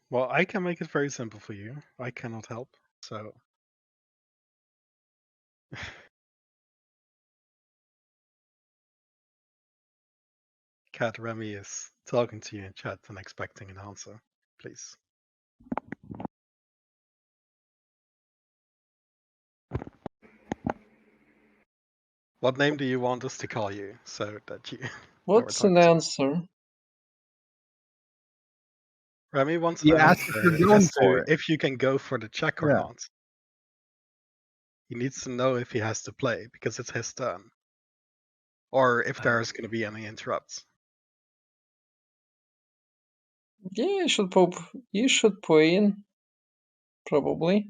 well, I can make it very simple for you. I cannot help, so. Cat Remy is talking to you in chat and expecting an answer, please. What name do you want us to call you so that you know we're What's talking an to you? answer? Remy wants He an asked if you're answer going as for to it. if you can go for the check or Yeah. not. He needs to know if he has to play because it's his turn. Or if there's going to be any interrupts. Yeah, you should play in. Probably.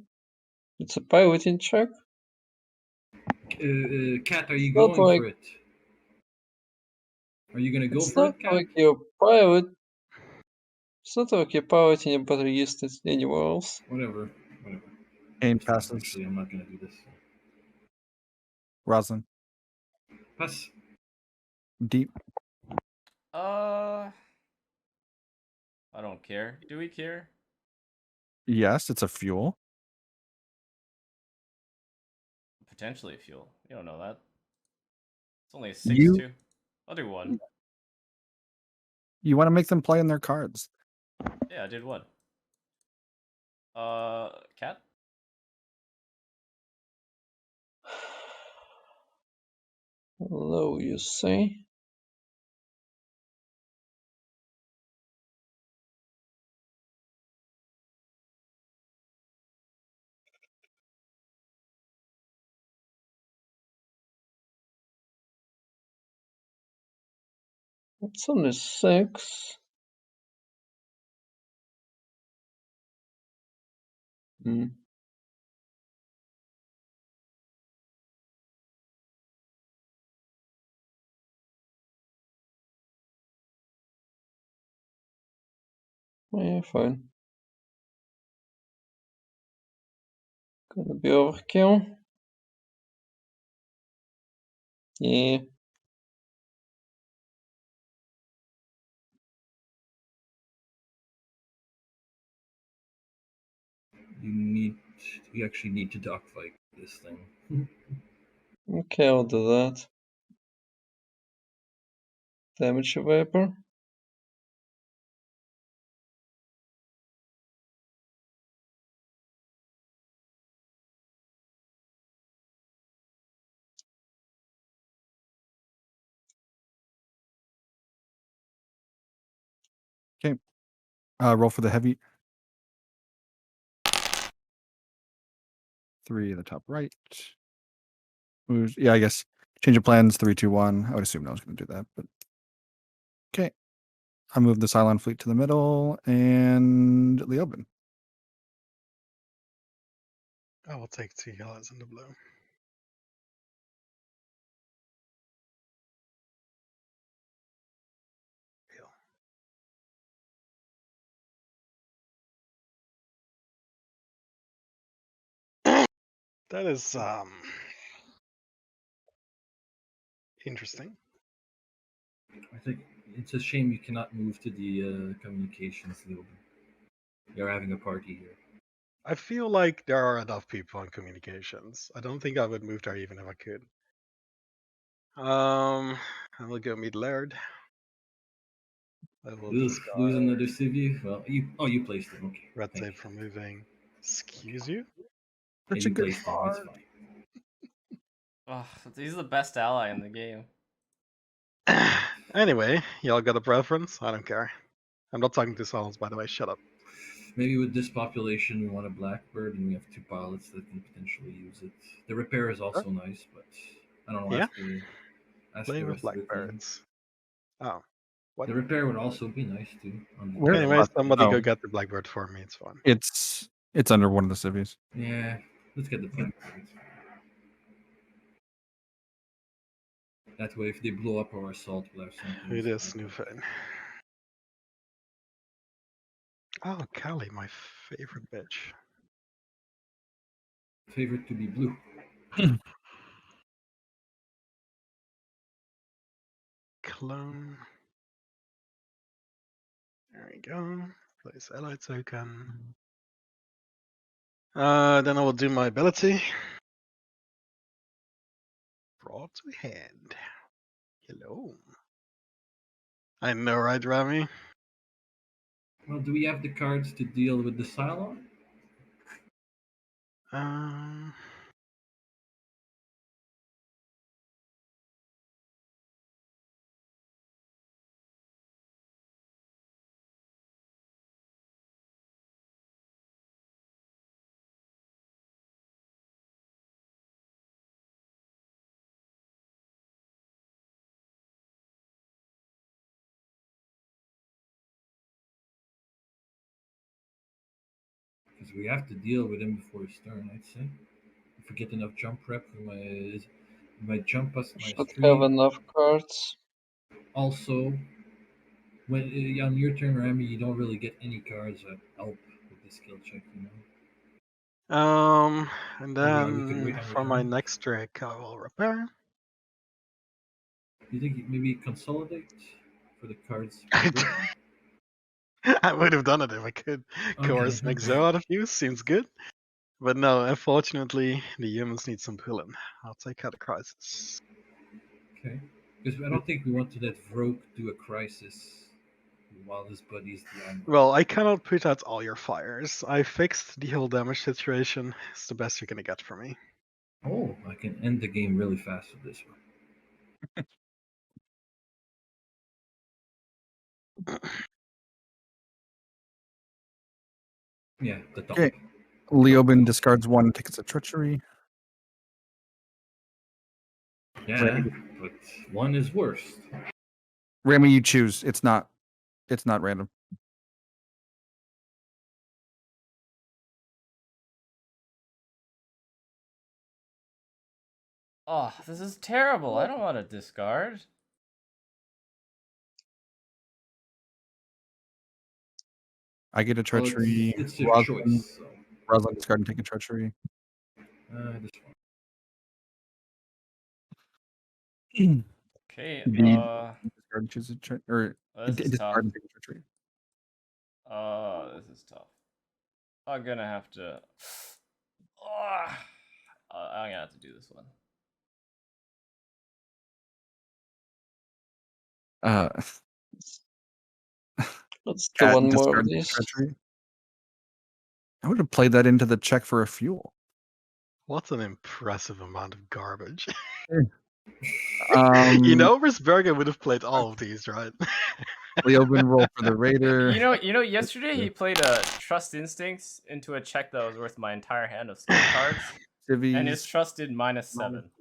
It's a piloting check. Cat, are you Not going like for it? Are you gonna go it's for not it, Cat? like you're pilot. It's not like you're piloting a battlist anywhere else. Whatever. Kane Just, passes. actually, I'm not gonna do this. Roslyn. Pass. Deep. I don't care. Do we care? Yes, it's a fuel. Potentially fuel. You don't know that. It's only a You- 6-2. I'll do one. You want to make them play in their cards. Yeah, I did one. Cat? Hello, you say? It's only 6. Hmm. Yeah, fine. Gonna be overkill. Yeah. You actually need to dogfight this thing. Okay, I'll do that. Damage a Viper. Okay. Roll for the heavy. 3 in the top right. Moves. Yeah, I guess. Change of plans. 3, 2, 1. I would assume no one's going to do that, but okay. I move the Cylon fleet to the middle and Leoben. I will take 2 yellows and the blue. That is interesting. I think it's a shame you cannot move to the communications field. You're having a party here. I feel like there are enough people on communications. I don't think I would move there even if I could. I will go meet Laird. I will Ugh, discard lose another civvy. Well, you placed him. Okay. red Thank tape you. from moving. Excuse you? Yeah, Such a you good placed him. It's card. fine. Ugh, he's the best ally in the game. Anyway, y'all got a preference? I don't care. I'm not talking to Silence, by the way. Shut up. Maybe with this population, we want a Blackbird, and we have 2 pilots that can potentially use it. The repair is also nice, but I don't know. Yeah. Ask Play the with rest of the team. Blackbirds. Oh. What? The repair would also be nice too. Where- Anyway, somebody Oh. go get the Blackbird for me. It's fine. It's under one of the civvies. Yeah, let's get the Blackbird. That way, if they blow up our assault, we'll have something. It is Newfane. Oh, Callie, my favorite bitch. Favorite to be blue. Clone. There we go. Place ally token. Then I will do my ability. Draw to hand. Hello. I know, right, Rami? Well, do we have the cards to deal with the Cylon? Um, Because we have to deal with him before his turn, I'd say. If we get enough jump prep, we might jump us Should -3. have enough cards. Also, when on your turn, Rami, you don't really get any cards that help with the skill check, you know. and we could wait then on your for my turn. next trick, I will repair. You think maybe consolidate for the cards? I would have done it if I could. Coerce, make Zoe out of you, seems good. But no, unfortunately, the humans need some pulling. I'll take out a crisis. Okay. Because I don't think we want to let Vroke do a crisis while his buddy's the Well, I cannot put out all your fires. I fixed the whole damage situation. It's the best you're gonna get from me. Oh, I can end the game really fast with this one. Yeah, the top. Okay. Leoben discards 1 tickets of treachery. Yeah, Rami, but 1 is worse. Rami, you choose. It's not random. Oh, this is terrible. I don't want to discard. I get a treachery. It's your choice. So. Rosalind discard and take a treachery. This one. Okay. Discard and choose a or this is tough. discard and take a treachery. This is tough. I'm gonna have to. I'm gonna have to do this one. Let's do one more of these. Treachery. I would have played that into the check for a fuel. What an impressive amount of garbage. You Risberger would have played all of these, right? Leoben roll for the Raider. You know, yesterday he played a Trust Instincts into a check that was worth my entire hand of skill cards. Civies. And his trust did -7.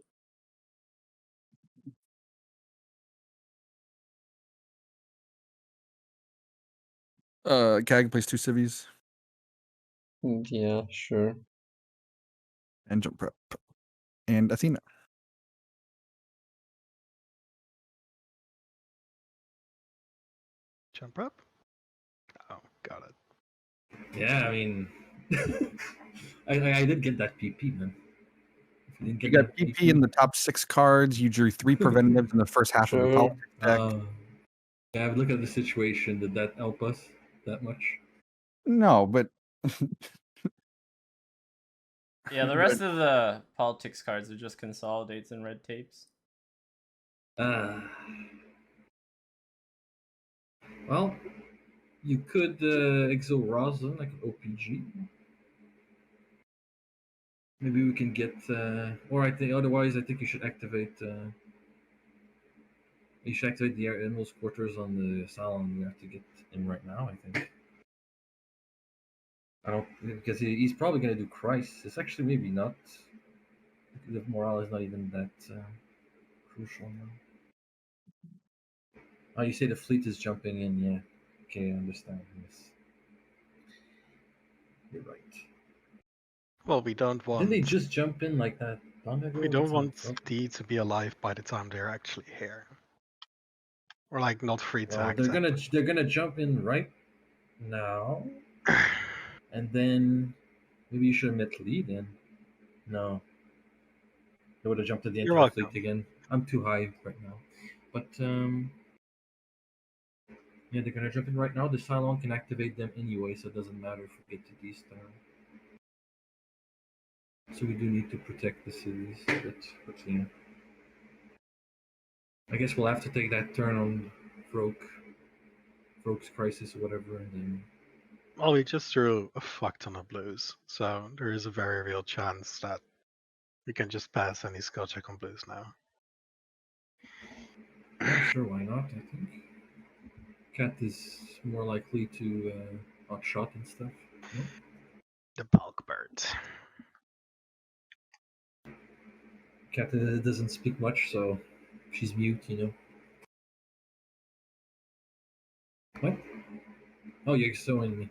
Kag plays 2 civies. Yeah, sure. And jump prep. And Athena. Jump up? Oh, got it. Yeah, I mean, I did get that PP, man. You got PP in the top 6 cards. You drew 3 preventatives in the first half of the politics deck. Yeah, but look at the situation. Did that help us that much? No, but yeah, the rest of the politics cards are just consolidates and red tapes. Well, you could exile Roslyn like an OPG. Maybe we can get, or I think otherwise I think you should activate. You should activate the Animals Quarters on the Salon. We have to get in right now, I think. I don't, because he's probably going to do Crisis. Actually, maybe not. The morale is not even that crucial now. Oh, you say the fleet is jumping in, yeah. Okay, I understand. Yes. You're right. Well, we don't want. Didn't they just jump in like that long ago? We don't want D to be alive by the time they're actually here. Or like not free to act. They're gonna jump in right now. And then maybe you should have met Lee then. No. They would have jumped to the You're entire fleet welcome. again. I'm too high right now. But yeah, they're gonna jump in right now. The Cylon can activate them anyway, so it doesn't matter if we get to D-Star. So we do need to protect the cities, but yeah. I guess we'll have to take that turn on Vroke's Crisis or whatever, and then Well, we just drew a fuck ton of blues, so there is a very real chance that we can just pass any skill check on blues now. yeah, sure, why not? I think Cat is more likely to outshot and stuff. No? The bulk bird. Cat doesn't speak much, so she's mute, you know. What? Oh, you're showing me.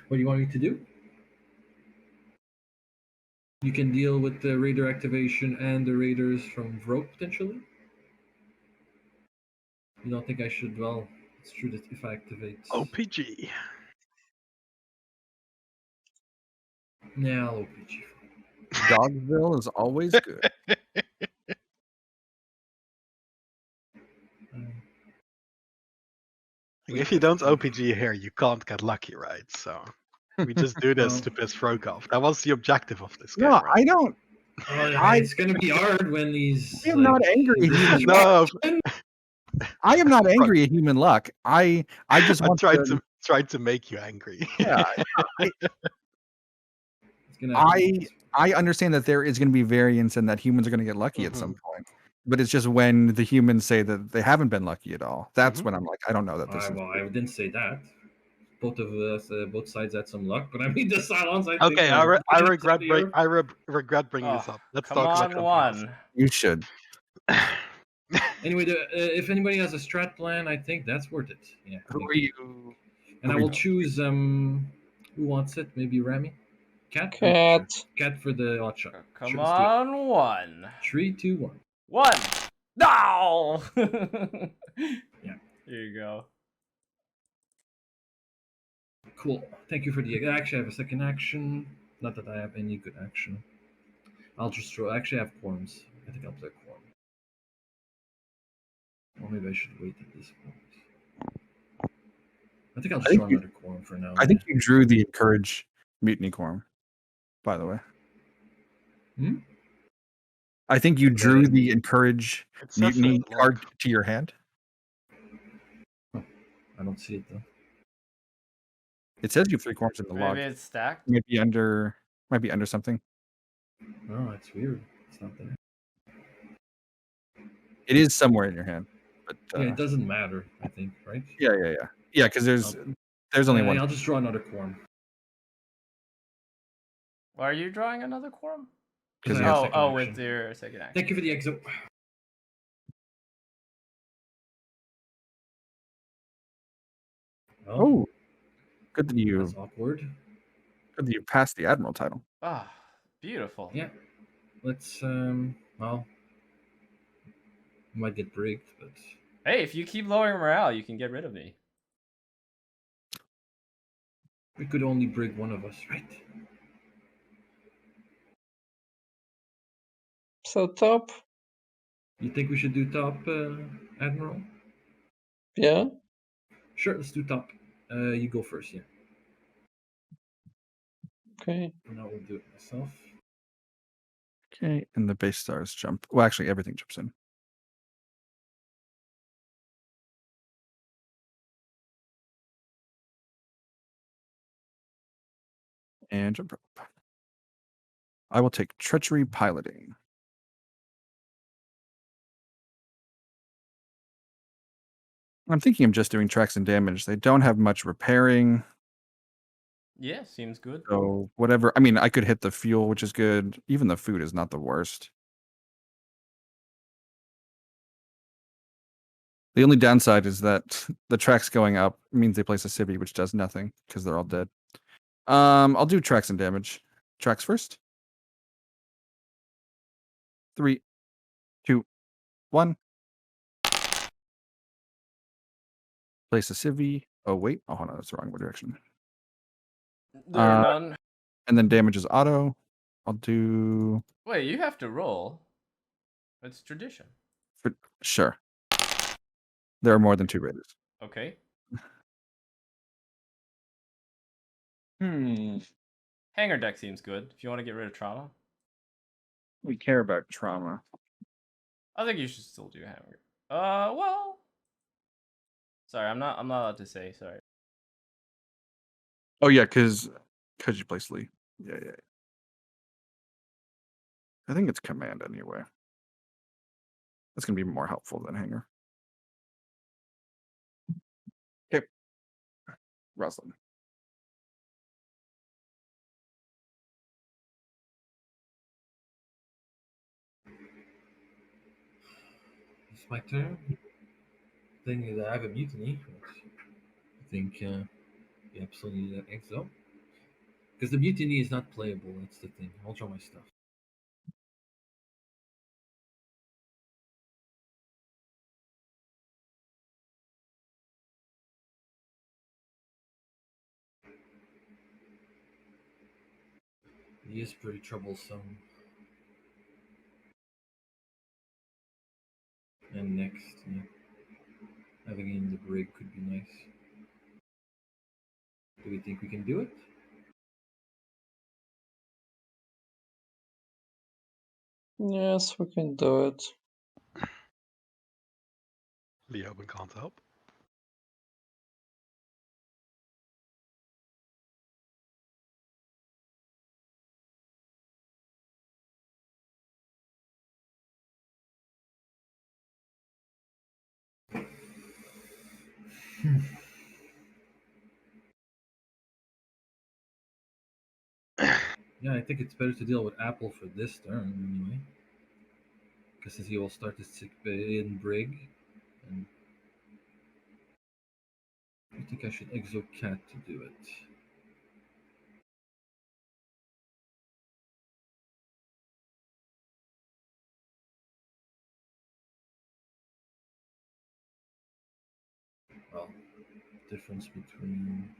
What do you want me to do? You can deal with the Raider activation and the Raiders from Vroke, potentially? You don't think I should? Well, it's true that if I activate... OPG. Yeah, I'll OPG. Dogville is always good. If you don't OPG here, you can't get lucky, right? So we just do this to piss Vroke off. That was the objective of this game, No, right? I don't. It's gonna be hard when he's. I am not angry. No, I am not angry at human luck. I just I want tried to make you angry. Yeah, I understand that there is going to be variance and that humans are going to get lucky at some point. But it's just when the humans say that they haven't been lucky at all. That's when I'm like, I don't know that this is. Well, I didn't say that. Both of us, both sides had some luck, but I mean the Cylons. I think. Okay, I regret bringing Oh, this up. Let's come talk about on, something one. You should. else. Anyway, if anybody has a strat plan, I think that's worth it. Yeah. Who are you? And I will choose. Who wants it? Maybe Rami. Cat. Cat. Cat for the hot shot. Come Sure, let's do it. on, one. 3, 2, 1. One. No. Yeah. Here you go. Cool. Thank you for the. Actually, I have a second action. Not that I have any good action. I'll just throw. Actually, I have quorums. I think I'll play quorum. Or maybe I should wait at this point. I think I'll just draw another quorum for now. I think you drew the encourage mutiny quorum, by the way. I think you drew the encourage mutiny card to your hand. I don't see it though. It says you have 3 quorums in the log. Maybe it's stacked. Might be under something. Oh, that's weird. It's not there. It is somewhere in your hand, but yeah, it doesn't matter. I think, right? Yeah. Because there's only one. I'll just draw another quorum. Why are you drawing another quorum? Because with your second action. Thank you for the exo. Oh, good that you. That's awkward. Good that you passed the admiral title. Ah, beautiful. Yeah. Let's well, might get bricked, but hey, if you keep lowering morale, you can get rid of me. we could only brick one of us, right? So top. You think we should do top, Admiral? Yeah. Sure, let's do top. You go first, yeah. Okay. And I will do it myself. Okay, and the base stars jump. Well, actually, everything jumps in. And jump up. I will take treachery piloting. I'm thinking of just doing tracks and damage. They don't have much repairing. Yeah, seems good. So whatever. I mean, I could hit the fuel, which is good. Even the food is not the worst. The only downside is that the tracks going up means they place a civvy, which does nothing because they're all dead. I'll do tracks and damage. Tracks first. 3, 2, 1. Place a civvy. Oh wait. Oh, hold on. That's the wrong direction. There are Uh, none. And then damage is auto. I'll do Wait, you have to roll. It's tradition. sure. There are more than 2 raiders. Okay. Hanger deck seems good. If you want to get rid of trauma, We care about trauma. I think you should still do hanger. Well. Sorry, I'm not allowed to say. Sorry. Oh yeah, because you play sleep. Yeah. I think it's command anyway. That's gonna be more helpful than hanger. Okay. Roslyn. It's my turn. Thing that I have a mutiny. I think you absolutely need an exo. Because the mutiny is not playable, that's the thing. I'll draw my stuff. He is pretty troublesome. And next, yeah. Having in the brig could be nice. Do we think we can do it? Yes, we can do it. Leoben can't help. Yeah, I think it's better to deal with Apple for this turn anyway. Because he will start his sick bay in brig. And I think I should exo cat to do it. Well, difference between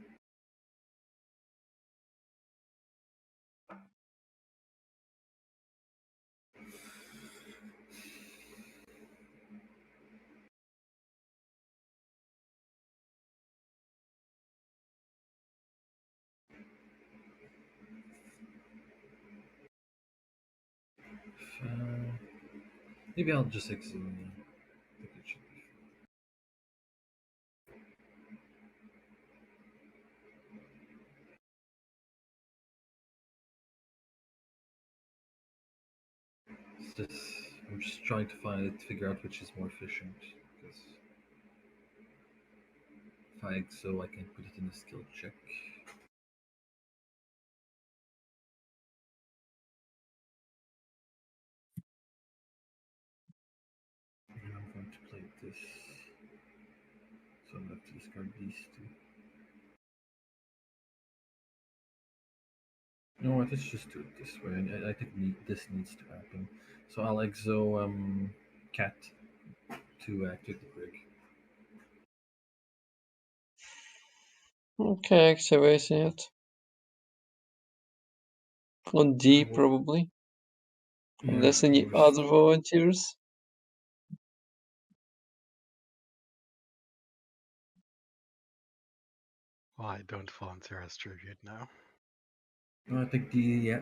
maybe I'll just exo. I think it should be I'm just trying to figure out which is more efficient. Because if I exo, I can put it in a skill check. And I'm going to play this. So I'm going to have to discard these two. You know what? Let's just do it this way. I think this needs to happen. So I'll exo cat to activate the brig. Okay, activating it. On D, Well, probably. yeah, Unless any we'll other volunteers. Why don't volunteer as tribute now? No, I think D, yeah.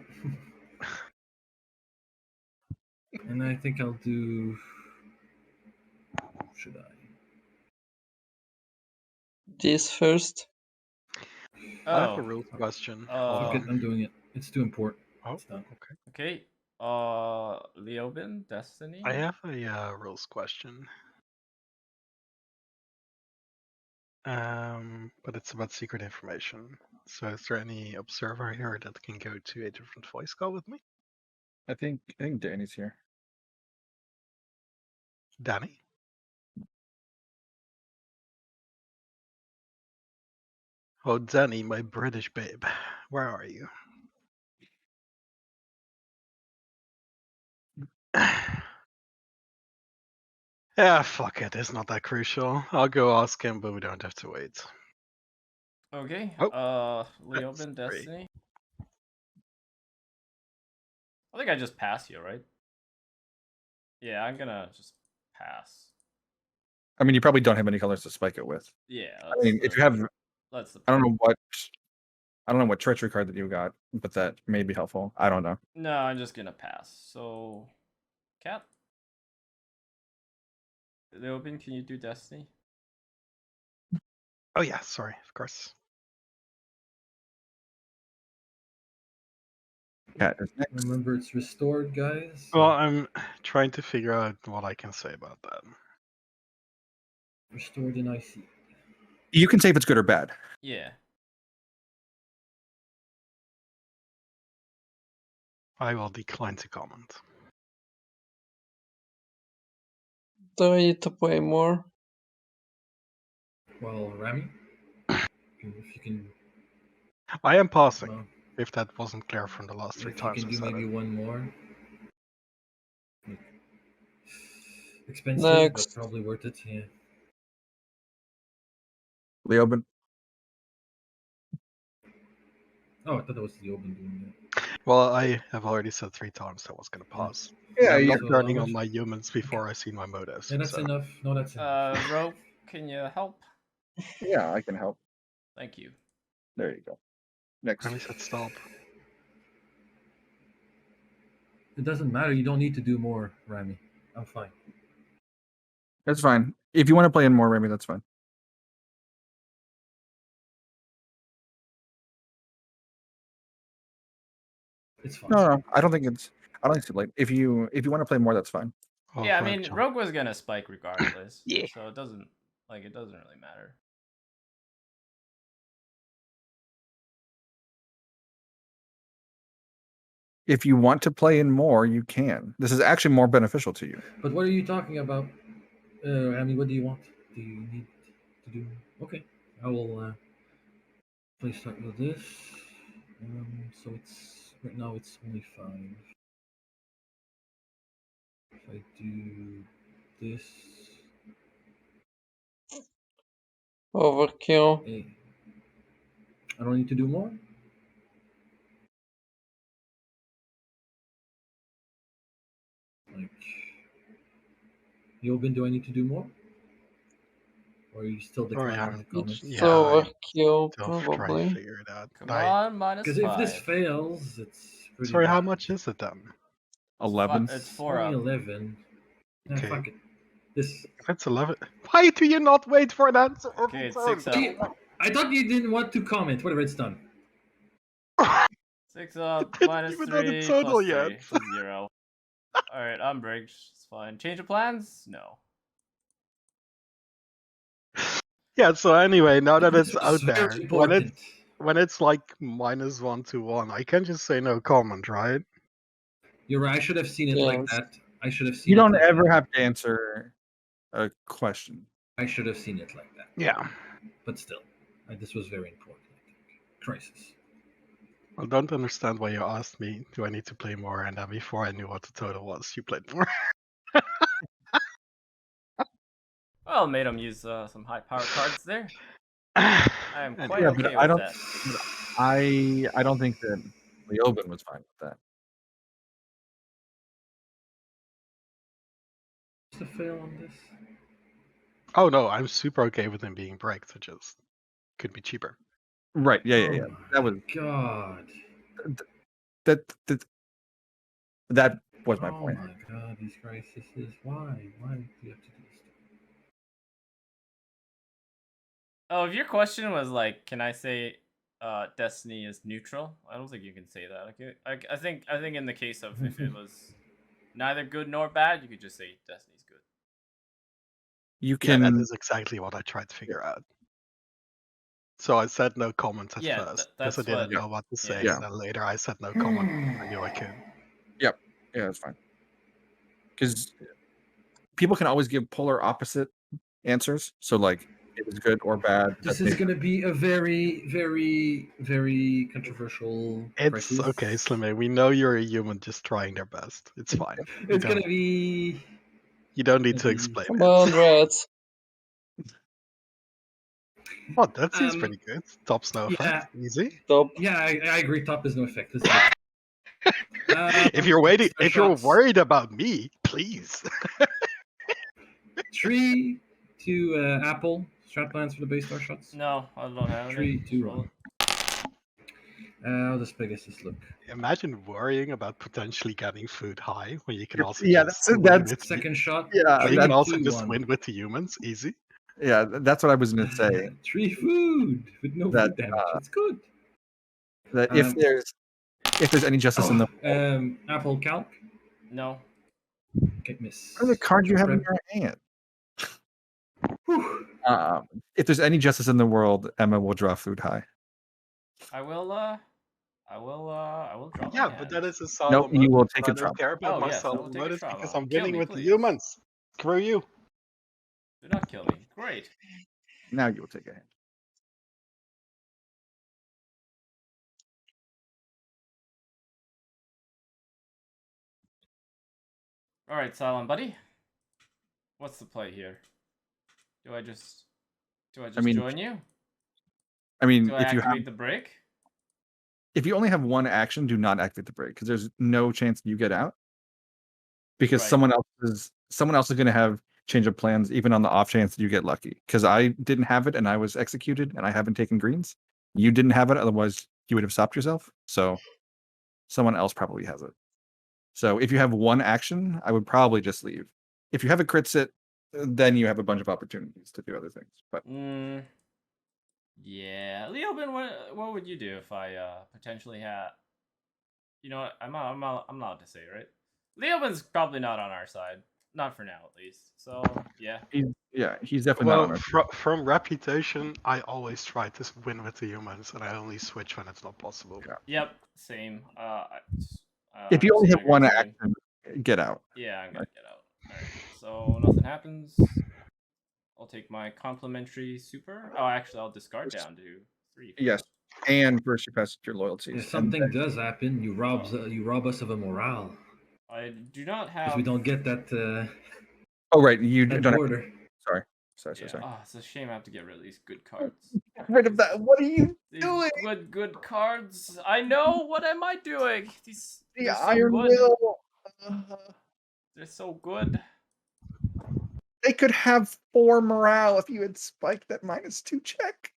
And I think I'll do. Should I? This first. I have a Oh. rules question. Fuck it, I'm doing it. It's too important. Oh, It's done. okay. Okay. Leoben, Destiny. I have a rules question. But it's about secret information. So is there any observer here that can go to a different voice call with me? I think Danny's here. Danny? Oh, Danny, my British babe. Where are you? Yeah, fuck it. It's not that crucial. I'll go ask him, but we don't have to wait. Okay. Oh, Leoben, that's three. Destiny. I think I just pass you, right? Yeah, I'm gonna just pass. I mean, you probably don't have any colors to spike it with. Yeah. I mean, if you have, That's the. I don't know what treachery card that you got, but that may be helpful. I don't know. No, I'm just gonna pass. So, Cat. Leoben, can you do Destiny? Oh yeah, sorry, of course. Cat is next. Remember, it's restored, guys. Well, I'm trying to figure out what I can say about that. Restored in IC. You can say if it's good or bad. Yeah. I will decline to comment. Do I need to play more? Well, Rami, if you can, I am passing. well, If that wasn't clear from the last 3 if you times can I do said maybe it. one more. Expensive, Next. but probably worth it. Yeah. Leoben. Oh, I thought that was the open doing that. Well, I have already said 3 times I was gonna pass. Yeah, I'm you- not So turning how on much- my humans before I see my motives. Yeah, that's so. enough. No, that's enough. Rogue, can you help? Yeah, I can help. Thank you. There you go. Next. Let me set stop. It doesn't matter. You don't need to do more, Rami. I'm fine. That's fine. If you want to play in more, Remy, that's fine. It's fine. No, I don't think it's too late. If you want to play more, that's fine. Oh, Yeah, I right, mean, John. Rogue was gonna spike regardless. Yeah. So it doesn't really matter. If you want to play in more, you can. This is actually more beneficial to you. But what are you talking about, Rami? What do you want? Do you need to do? Okay, I will play start with this. So it's right now it's only 5. If I do this, Overkill. hey, I don't need to do more. Like, Yobin, do I need to do more? Or are you still Sorry, declining the comments? It's Yeah, I overkill, still trying to probably. figure it out. Come on, minus Because if this 5. fails, it's pretty Sorry, how bad. much is it then? 11. It's 4 Only up. 11. Nah, Okay. fuck it. This. If it's 11, why do you not wait for an answer every Okay, it's turn? 6 up. Gee, I thought you didn't want to comment. Whatever, it's done. 6 up, Didn't minus even know the 3, total plus 3. yet. It's 0. Alright, I'm bridged. It's fine. Change of plans? No. Yeah, so anyway, now that This it's was out very there, important. when it's like -1 to 1, I can just say no comment, right? You're right. I should have seen it like Yes. that. I should have seen You it don't like ever that. have to answer a question. I should have seen it like that. Yeah. But still, this was very important. I think. Crisis. I don't understand why you asked me, do I need to play more? And then before I knew what the total was, you played more. Well, made him use some high power cards there. I am quite Yeah, okay but with I don't. that. I don't think that Leoben was fine with that. What's the fail on this? Oh no, I'm super okay with him being bricked. It just could be cheaper. Right? Yeah. Oh That my was God. that. That was my point. Oh my God, these crises. Why? Why do you have to do this? Oh, if your question was like, can I say Destiny is neutral? I don't think you can say that. Okay, I think in the case of if it was neither good nor bad, you could just say Destiny's good. You Yeah, can. that is exactly what I tried to figure out. So I said no comments at Yeah, first because I that's didn't what. know what to say, Yeah. and then later I said no comment. I knew I could. Yeah, that's fine. Because people can always give polar opposite answers. So like, it is good or bad. This is going to be a very, very, very controversial It's crisis. okay, Slimmy. We know you're a human just trying their best. It's fine. It's going to be. You don't need to Maybe- explain Come it. on, rats. Oh, that seems Um, pretty good. Top's no effect. Easy. Top. Yeah, I agree. Top is no effect. This is If you're waiting, Star if you're shots. worried about me, please. 3 to Apple. Strat plans for the base star shots. No, I don't have any. 3, 2, Roll 1. it. How does Pegasus look? Imagine worrying about potentially getting food high when you can also Yeah, just that's- win that's- with Second shot. Yeah, when you that's- can also 2, just 1. win with the humans. Easy. Yeah, that's what I was going to say. 3 food with no That, food damage. It's good. That if Um, there's any justice in the Apple calc. No. Okay, miss. what are the cards you have in Prep. your hand? Whew. If there's any justice in the world, Emma will draw food high. I will draw my Yeah, hand. but that is a solemn. Nope, you will take I a don't trauma. care about Oh, my yes, I will solemn take a motives trauma. because I'm Kill winning me, with the please. humans. Screw you. Do not kill me. Great. Now you will take a hand. All right, Silent Buddy. What's the play here? Do I just mean, join you? I mean, Do I if you activate the break? only have one action, do not activate the break because there's no chance you get out. Because Right. someone else is going to have change of plans, even on the off chance that you get lucky. Because I didn't have it and I was executed and I haven't taken greens. You didn't have it, otherwise you would have stopped yourself. So someone else probably has it. So if you have one action, I would probably just leave. If you have a crit sit, then you have a bunch of opportunities to do other things. But Yeah, Leoben, what would you do if I potentially had? You know what? I'm not allowed to say, right? Leoben's probably not on our side, not for now at least. So yeah. He's definitely not on Well, our from reputation, I always try to win with the humans, and I only switch when it's not possible. Yeah. Yep, same. If you I'm only just have gonna one continue. action, get out. Yeah, I'm gonna get out. All right, so nothing happens. I'll take my complimentary super. Oh, actually, I'll discard down to 3. Yes, and first you pass your loyalties. If something does happen, you rob us of a morale I do not because have. we don't get that. Oh right, you that don't. border. Sorry. Yeah. Oh, it's a shame I have to get rid of these good cards. Get rid of that. What are you These doing? good cards. I know. What am I doing? The they're so Iron good. Will. They're so good. They could have 4 morale if you had spiked that -2 check.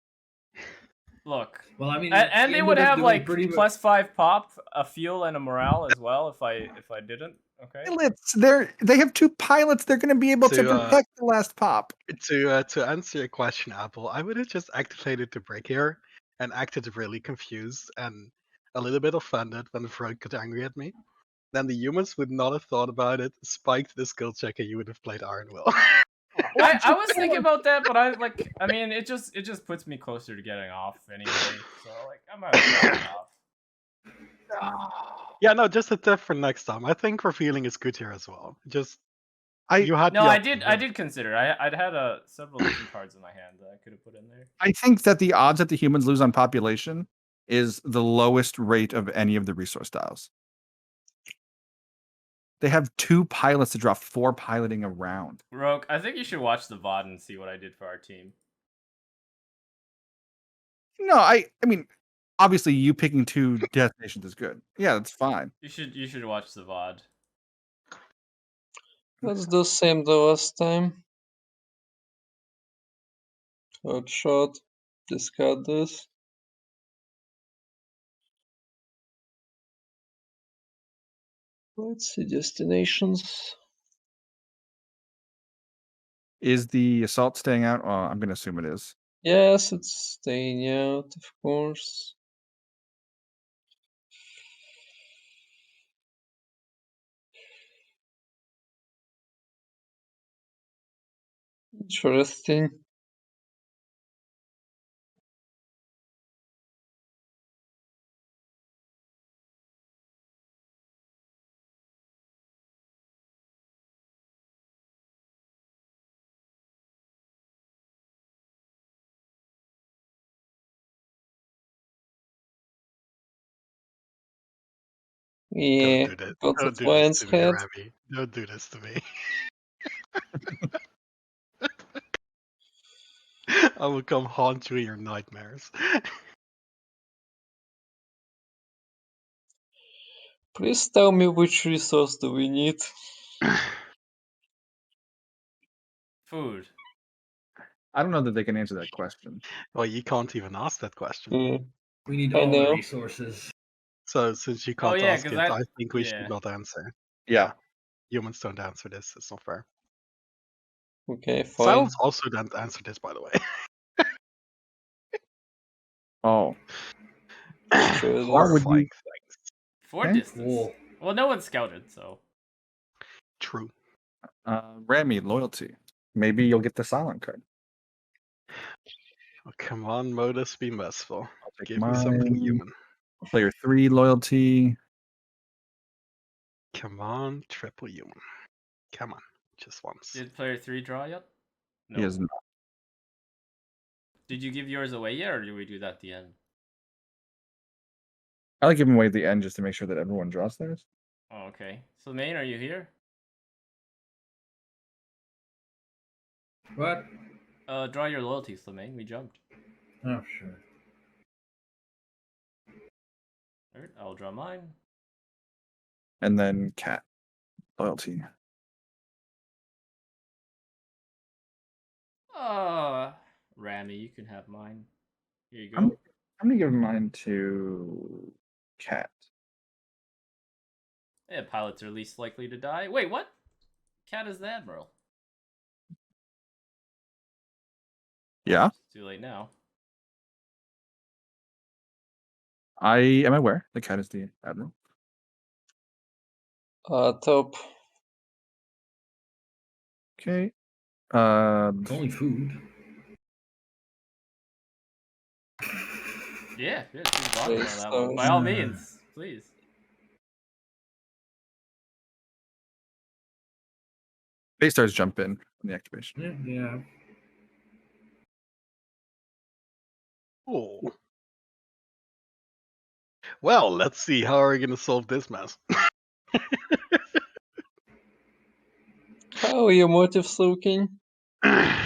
Look. Well, I mean, And they you would ended up have doing like pretty +5 pop, a fuel, and a morale as well if I didn't. Okay. Pilots, they have 2 pilots. They're going to be able to protect the last pop. To answer your question, Apple, I would have just activated the break here and acted really confused and a little bit offended when the frog got angry at me. Then the humans would not have thought about it, spiked the skill check, and you would have played Iron Will. I was thinking about that, but I mean, it just puts me closer to getting off anyway. So like, I might as well get off. Yeah, no, just a tip for next time. I think revealing is good here as well. I did consider. I'd had several different cards in my hand that I could have put in there. I think that the odds that the humans lose on population is the lowest rate of any of the resource styles. They have 2 pilots to draw 4 piloting a round. Rogue, I think you should watch the VOD and see what I did for our team. No, I mean, obviously you picking 2 destinations is good. Yeah, that's fine. You should watch the VOD. Let's do same the last time. Hot shot. Discard this. Let's see destinations. Is the assault staying out? Oh, I'm going to assume it is. Yes, it's staying out, of course. Interesting. Yeah, Don't do this. got Don't the do this Twins to me, head. Remy. Don't do this to me. I will come haunt you in your nightmares. Please tell me which resource do we need. Food. I don't know that they can answer that question. Well, you can't even ask that question. We need I all the know. resources. So since you Oh, can't yeah, ask 'cause it, that- I think we yeah. should not answer. Yeah. Humans don't answer this. It's not fair. Okay, fine. Silence also don't answer this, by the way. Oh. Sure. Horrifying things. For Okay. distance. Cool. Well, no one scouted, so. True. Rami, loyalty. Maybe you'll get the silent card. Oh, come on, Modus, be merciful. I'll take Give me something mine. human. Player 3, loyalty. Come on, triple human. Come on, just once. Did player 3 draw yet? No. He is not. Did you give yours away yet, or did we do that at the end? I like giving away at the end just to make sure that everyone draws theirs. Oh, okay. So, Main, are you here? What? Draw your loyalty, Slemaine. We jumped. Oh, sure. Alright, I'll draw mine. And then cat. Loyalty. Rami, you can have mine. Here you go. I'm gonna give mine to cat. Yeah, pilots are least likely to die. Wait, what? Cat is the admiral. Yeah, It's too late now. I am aware the cat is the admiral. Top. Okay. It's only food. Yeah, choose bottom Play on that one. By all means, please. Base stars jump in on the activation. Yeah. Oh. Well, let's see. How are we going to solve this mess? How are your motives looking? I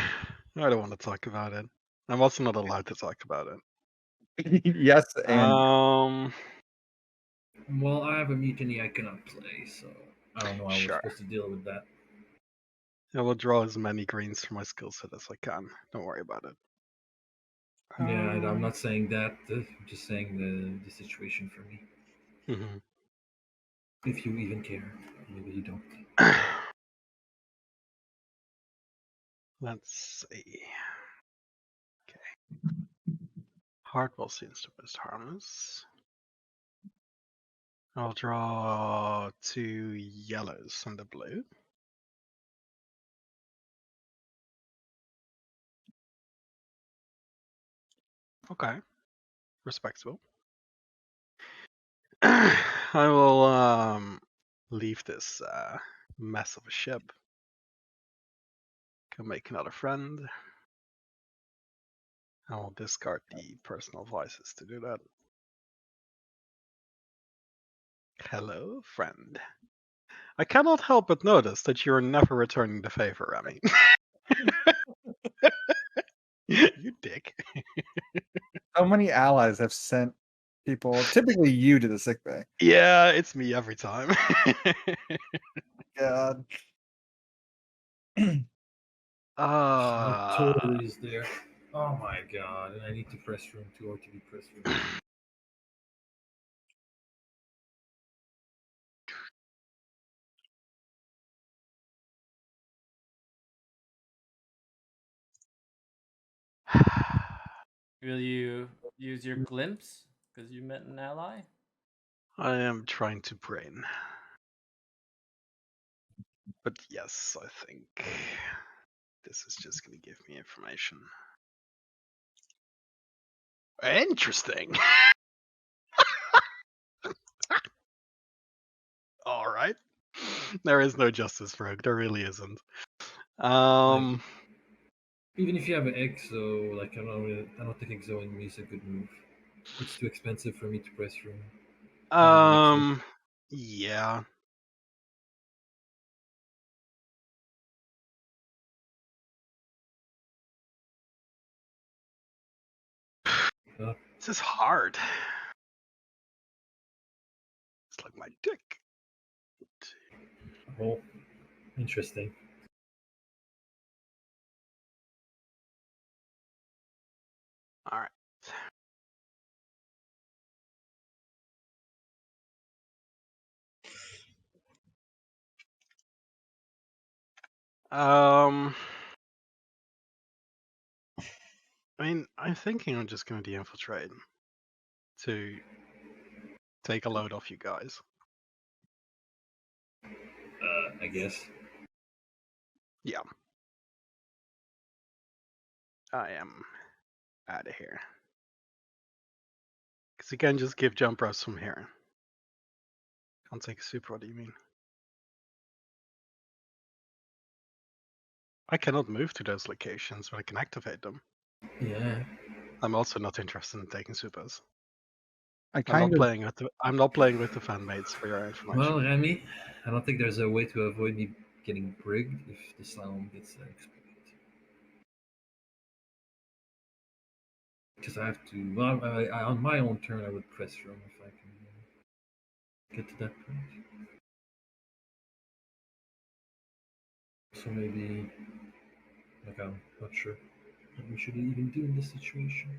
don't want to talk about it. I'm also not allowed to talk about it. Yes, and Well, I have a mutiny I cannot play, so I don't know how Sure. we're supposed to deal with that. I will draw as many greens for my skill set as I can. Don't worry about it. Yeah, I'm not saying that. I'm just saying the situation for me. Mhm. If you even care. Maybe you don't. Let's see. Okay. Hardball seems to be harmless. I'll draw 2 yellows and a blue. Okay. Respectable. I will leave this mess of a ship. Can make another friend. I will discard the personal vices to do that. Hello, friend. I cannot help but notice that you are never returning the favor, Remy. You dick. so many allies have sent people, typically you, to the sick bay. Yeah, it's me every time. God. Totally is there. Oh my god, and I need to press room 2 or to be press room 2. Will you use your glimpse because you met an ally? I am trying to brain. But yes, I think this is just going to give me information. Interesting. All right. There is no justice, Rogue. There really isn't. Even if you have an exo, like I don't think exoing me is a good move. It's too expensive for me to press room. Yeah. This is hard. It's like my dick. Oh, interesting. All right. I mean, I'm thinking I'm just going to de-infiltrate to take a load off you guys. I guess. Yeah. I am out of here. Because you can just give jump ropes from here. Can't take a super, what do you mean? I cannot move to those locations, but I can activate them. Yeah. I'm also not interested in taking supers. I I'm kind not of playing with the fan mates for your information. Well, Remy, I don't think there's a way to avoid me getting brigged if the slalom gets exploited. Because I have to. Well, on my own turn, I would press room if I can get to that point. So maybe, like, I'm not sure what we should even do in this situation.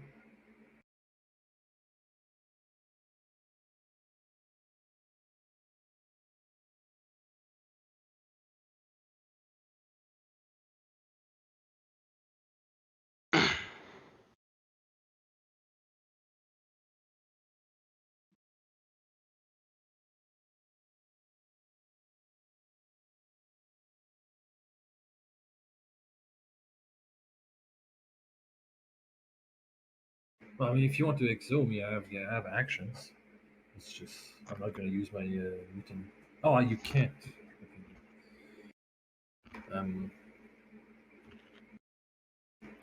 Well, I mean, if you want to exo me, I have actions. It's just I'm not going to use my mutant. Oh, you can't. Can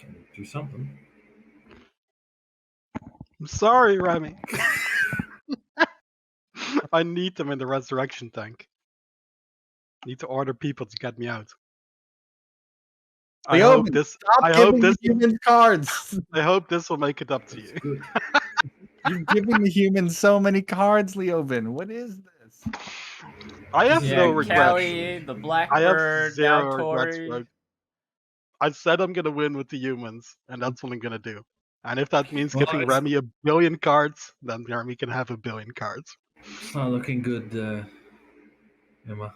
you do something? I'm sorry, Remy. I need them in the resurrection tank. Need to order people to get me out. I hope Leoben, this. stop I hope giving this. the humans cards. I hope this will make it up to That's you. good. You're giving the humans so many cards, Leoben. What is this? I have Yeah, no Yeah, regrets. Kelly, the I have Blackbird, now zero regrets. Tori. Bro. I said I'm gonna win with the humans, and that's what I'm gonna do. And if that means Well, giving it's- Remy 1 billion cards, then Remy can have 1 billion cards. It's not looking good, Emma.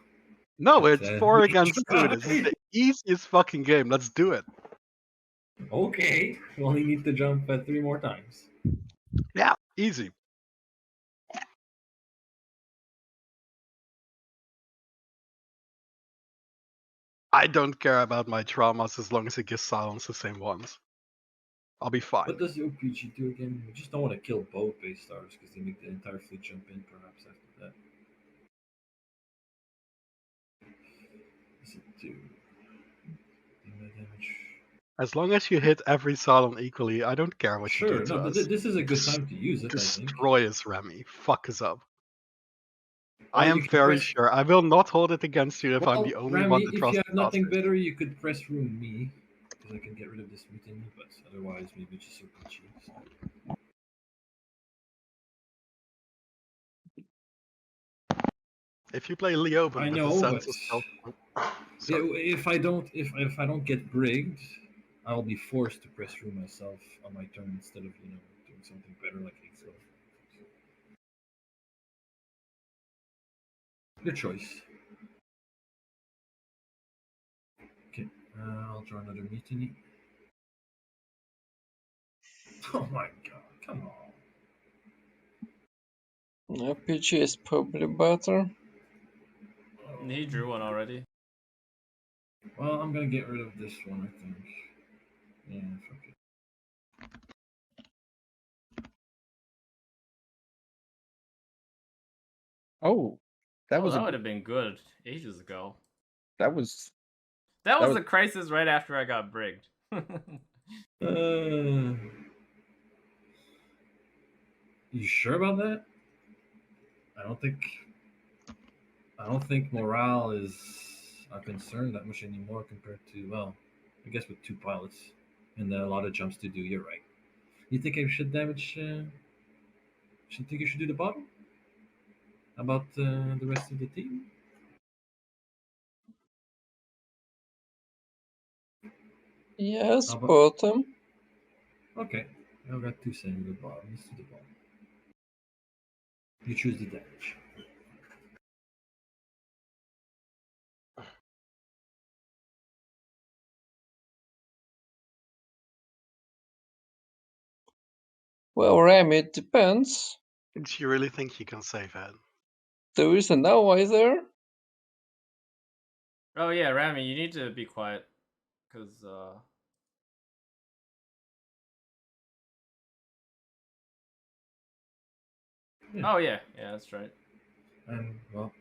No, But, it's 4 against 2. This is the easiest fucking game. Let's do it. Okay, we only need to jump 3 more times. Yeah, easy. I don't care about my traumas as long as it gives silence the same ones. I'll be fine. What does the OPG do again? We just don't want to kill both base stars because they make the entire fleet jump in. Perhaps after that. Does it do damage? As long as you hit every Salon equally, I don't care what you Sure. do to No, us. this is a good time to use it. I think. Destroy us, Remy. Fuck us up. Or I you am can very press- sure. I will not hold it against you if I'm Well, the only Remy, one that if trusts you have nothing bastards. better, you could press ruin me because I can get rid of this mutiny. But otherwise, maybe just OPG. So. If you play Leoben I with know, the but sense of self, if I don't get brigged, I'll be forced to press through myself on my turn instead of doing something better like Exo. Your choice. Okay, I'll draw another mutiny. Oh my god! Come on. RPG is probably better. He drew one already. Well, I'm gonna get rid of this one, I think. Yeah, fuck it. Oh, that Oh, was that would have been good ages ago. that was That That was was- the crisis right after I got brigged. You sure about that? I don't think morale is a concern that much anymore compared to I guess with 2 pilots and a lot of jumps to do. You're right. You think I should damage? Should think you should do the bottom? How about the rest of the team? Yes, How about- bottom. Okay, I got 2 saying the bottom. Let's do the bottom. You choose the damage. Well, Ram, it depends. Do you really think you can save it? There is an ally there. Oh yeah, Rami, you need to be quiet, cause Yeah. oh yeah, that's right. And well,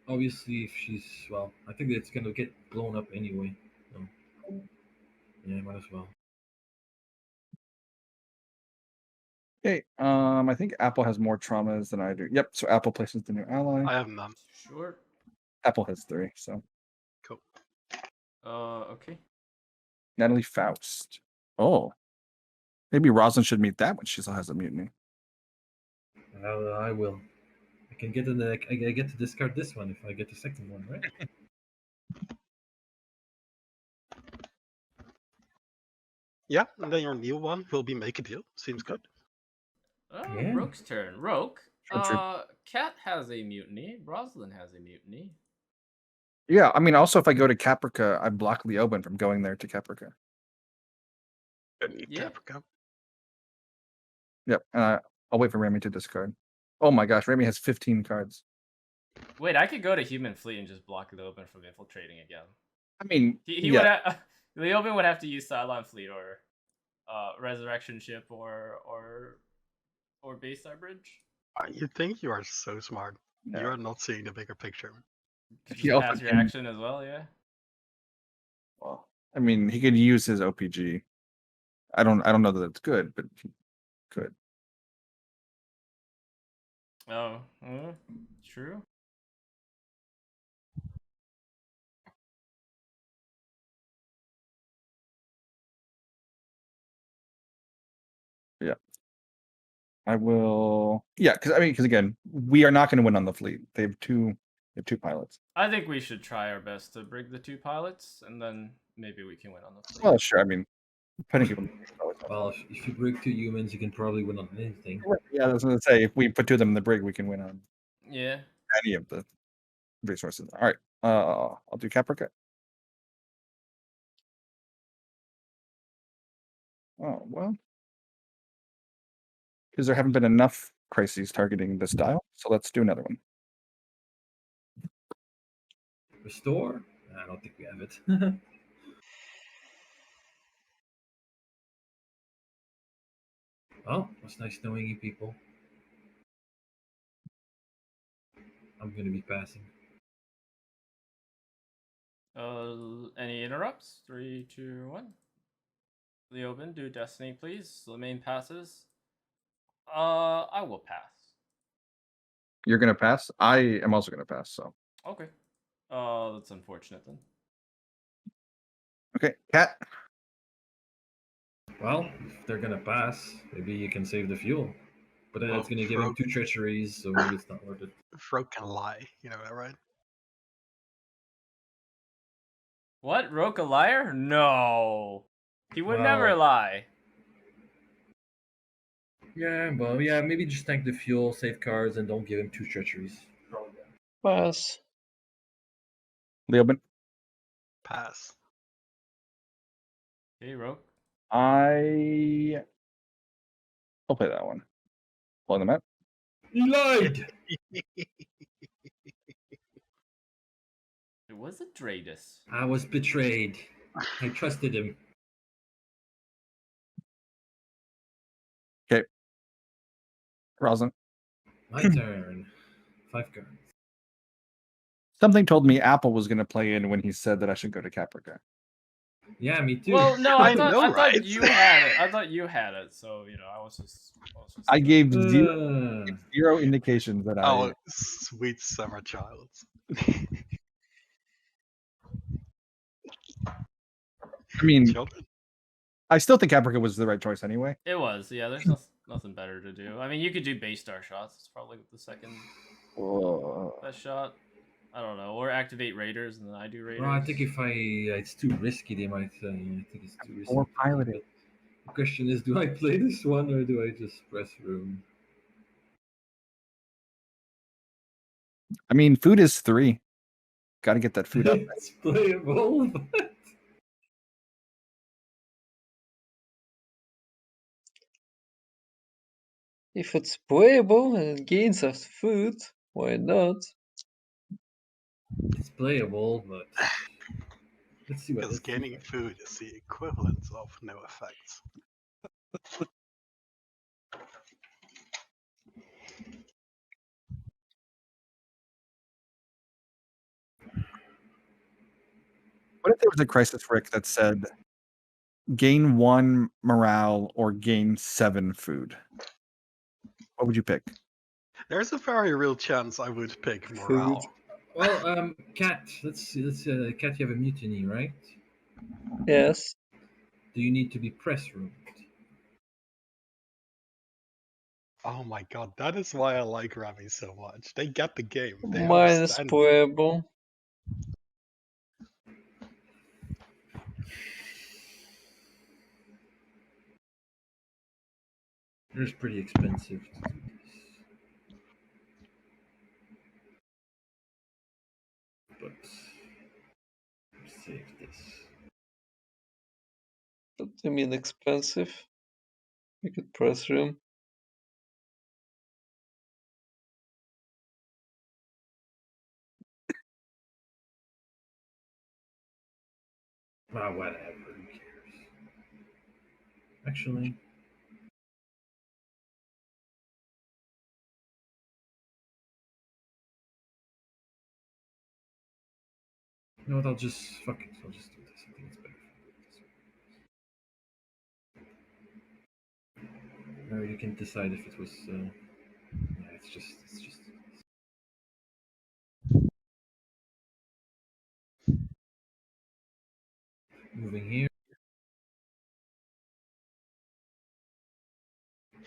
obviously, if she's I think it's gonna get blown up anyway. So, yeah, might as well. Okay. I think Apple has more traumas than I do. Yep. So Apple places the new ally. I have none. Sure. Apple has 3. So Cool. Okay. Natalie Faust. Oh. Maybe Rosalind should meet that when she still has a mutiny. I will. I can get I get to discard this one if I get the second one, right? Yeah, and then your new one will be make a deal. Seems good. Yeah. Roke's turn. Roke. Sure. Cat has a mutiny. Rosalind has a mutiny. Yeah. I mean, also, if I go to Caprica, I block Leoben from going there to Caprica. Yeah. Caprica. Yep. And I'll wait for Remy to discard. Oh my gosh. Remy has 15 cards. Wait, I could go to Human Fleet and just block Leoben from infiltrating again. I mean, He yeah. would have, Leoben would have to use Cylon Fleet or Resurrection Ship or Bayside Bridge. You think you are so smart. Yeah. You are not seeing the bigger picture. He Just also pass your can- action as well, yeah. Well, I mean, he could use his OPG. I don't know that it's good, but he could. Oh, true. Yeah. I will. Yeah, because again, we are not going to win on the fleet. They have two pilots. I think we should try our best to brig the 2 pilots, and then maybe we can win on the fleet. Well, sure. I mean, depending on Well, if you break 2 humans, you can probably win on anything. yeah, I was going to say if we put 2 of them in the brig, we can win on Yeah. any of the resources. All right. I'll do Caprica. Oh well, because there haven't been enough crises targeting this dial, so let's do another one. Restore? I don't think we have it. Well, it's nice knowing you people. I'm gonna be passing. Any interrupts? 3, 2, 1. Leoben, do Destiny, please. Lemaine passes. I will pass. You're gonna pass. I am also gonna pass. So Okay. That's unfortunate then. okay, Cat. Well, if they're gonna pass, maybe you can save the fuel. But then it's gonna give him 2 treacheries, so maybe it's not worth it. Frog can lie, you know that, right? What? Roke a liar? No. He would never Well- lie. Yeah, well, yeah, maybe just tank the fuel, save cards, and don't give him 2 treacheries. Pass. Leoben. Pass. Okay, Roke. I'll play that one. Blow them out. He lied! It was a Dradus. I was betrayed. I trusted him. Rosalind. My turn. 5 cards. Something told me Apple was gonna play in when he said that I should go to Caprica. Yeah, me too. Well, no, I I thought know, right? you had it. I thought you had it. So I was just. I gave zero Uh, indications that Oh, sweet summer child. I mean, Children? I still think Caprica was the right choice anyway. It was, yeah. There's nothing better to do. I mean, you could do base star shots. It's probably the second best shot. I don't know, or activate raiders and then I do raiders. Well, I think if it's too risky, they might. I think it's too risky. Or pilot it. The question is, do I play this one or do I just press room? I mean, food is 3. Got to get that food up. It's playable. If it's playable and it gains us food, why not? It's playable, but let's see what. Because gaining food is the equivalent of no effects. What if there was a crisis, Rick, that said gain 1 morale or gain 7 food? What would you pick? There's a very real chance I would pick morale. Well, Cat, let's Cat, you have a mutiny, right? Yes. Do you need to be press roomed? Oh my god, that is why I like Rami so much. They get the game. They Mine is understand. playable. It's pretty expensive to do this. But let's save this. What do you mean expensive? You could press room. Ah, whatever. Who cares? Actually, you know what? I'll just fuck it. I'll just do this. I think it's better. Or you can decide if it was. Yeah, it's just. Moving here.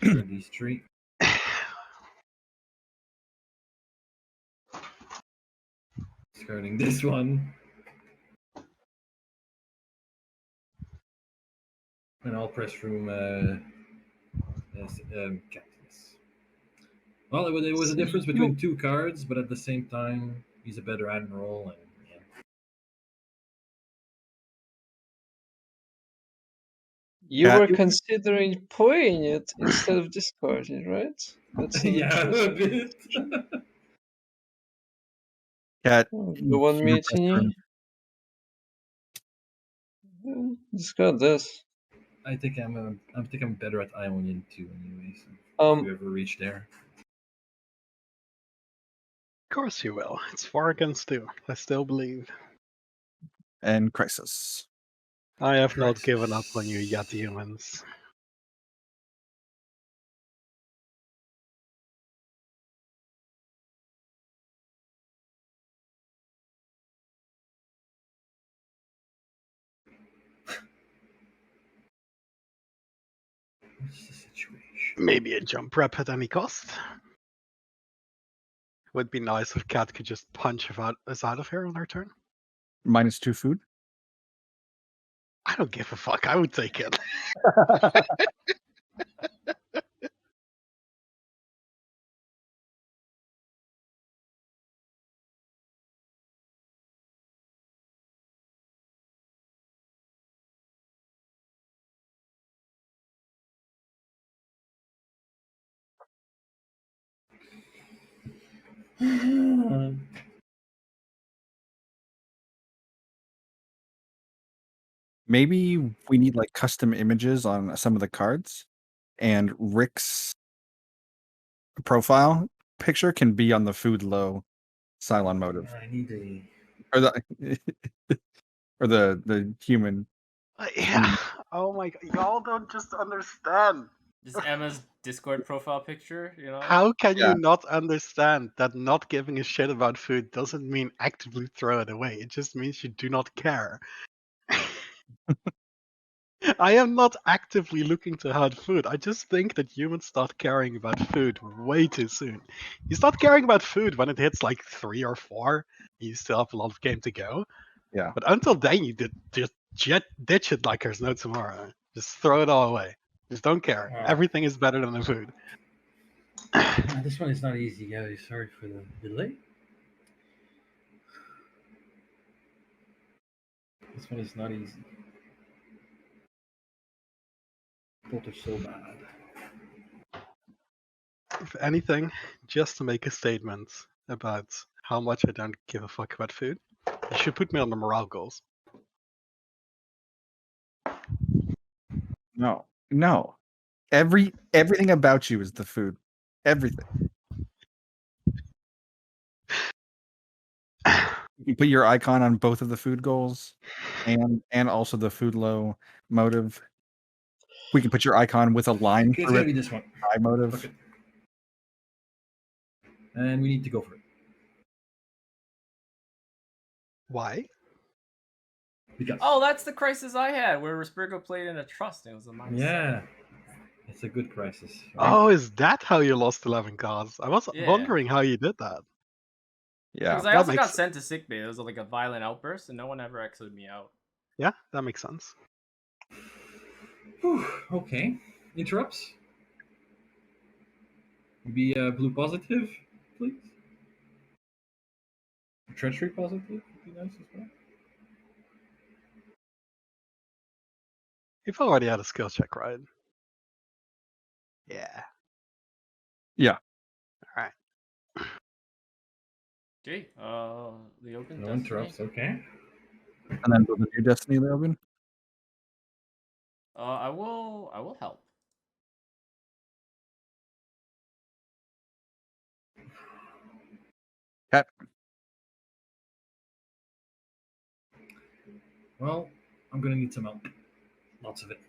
Sure, these 3. Discarding this one. And I'll press room captains. Well, there was a difference between 2 cards, but at the same time, he's a better admiral. And yeah. You were considering playing it instead of discarding, right? That's Yeah, a bit. Cat, The one mutiny. Discard this. I think I'm better at Ionian too, anyway. So if you ever reach there. Of course you will. It's 4 against 2. I still believe. And crisis. I have not given up on you yet, humans. What's the situation? Maybe a jump prep at any cost. Would be nice if Cat could just punch us out of here on her turn. -2 food. I don't give a fuck. I would take it. Maybe we need like custom images on some of the cards, and Rick's profile picture can be on the food low Cylon motive, I need a. or the or the human. Yeah. Oh my god. Y'all don't just understand. Just Emma's Discord profile picture, you know? How can you not understand that not giving a shit about food doesn't mean actively throw it away? It just means you do not care. I am not actively looking to hunt food. I just think that humans start caring about food way too soon. You start caring about food when it hits like 3 or 4. You still have a lot of game to go. Yeah. But until then, you just ditch it like there's no tomorrow. Just throw it all away. Just don't care. Wow. Everything is better than the food. This one is not easy, guys. Sorry for the delay. This one is not easy. Both are so bad. If anything, just to make a statement about how much I don't give a fuck about food, you should put me on the morale goals. No. Everything about you is the food. Everything. You put your icon on both of the food goals, and also the food low motive. We can put your icon with a line Okay, it's through gonna it. be this one. High motive. Okay. And we need to go for it. Why? Because Oh, that's the crisis I had where Respirgo played in a trust and it was a -7. yeah, it's a good crisis. Right? Oh, is that how you lost 11 cards? I was Yeah. wondering how you did that. Yeah. Because I that also makes got sent to sick bay. It was like a violent outburst, and no one ever exited me out. Yeah, that makes sense. Whew, okay. Interrupts. Be blue positive, please. Treachery positive would be nice as well. You've already had a skill check, right? Yeah. Yeah. Alright. Okay, the open No Destiny. interrupts. Okay. And then build a new Destiny, Leoben. I will help. Cat. Well, I'm gonna need some help. Lots of it.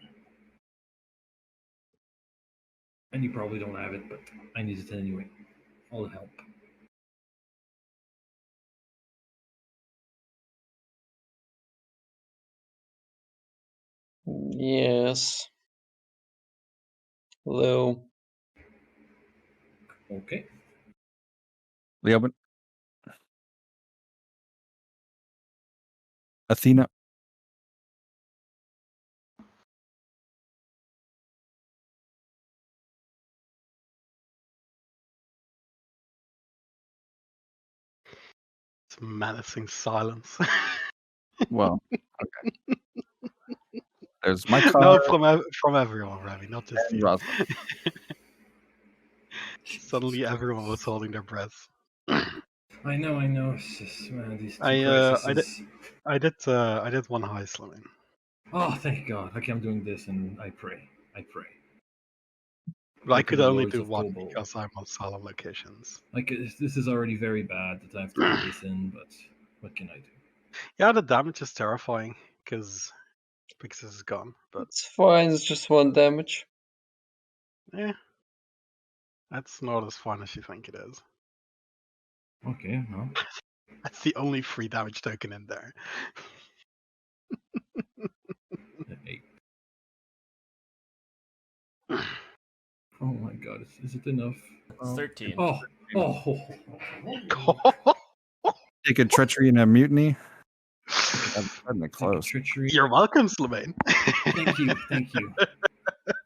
And you probably don't have it, but I need it anyway. All the help. Yes. Hello. Okay. Leoben. Athena. It's menacing silence. Well, okay. There's my card. No, from everyone, Remy, not just and you. Rosalind. Suddenly everyone was holding their breath. I know. It's just, man, these two I crises. I did one high slumming. Oh, thank God. Okay, I'm doing this and I pray. But I Look at could the only Lords do of one Kobold. because I'm on solo locations. Like, this is already very bad that I have to put this in, but what can I do? Yeah, the damage is terrifying because this is gone. But It's fine, it's just 1 damage. yeah, that's not as fun as you think it is. Okay, well. That's the only free damage token in there. 8. Oh my God, is it enough? It's 13. Oh. Take a treachery and a mutiny. That's pretty close. Treachery. You're welcome, Slemaine. Thank you.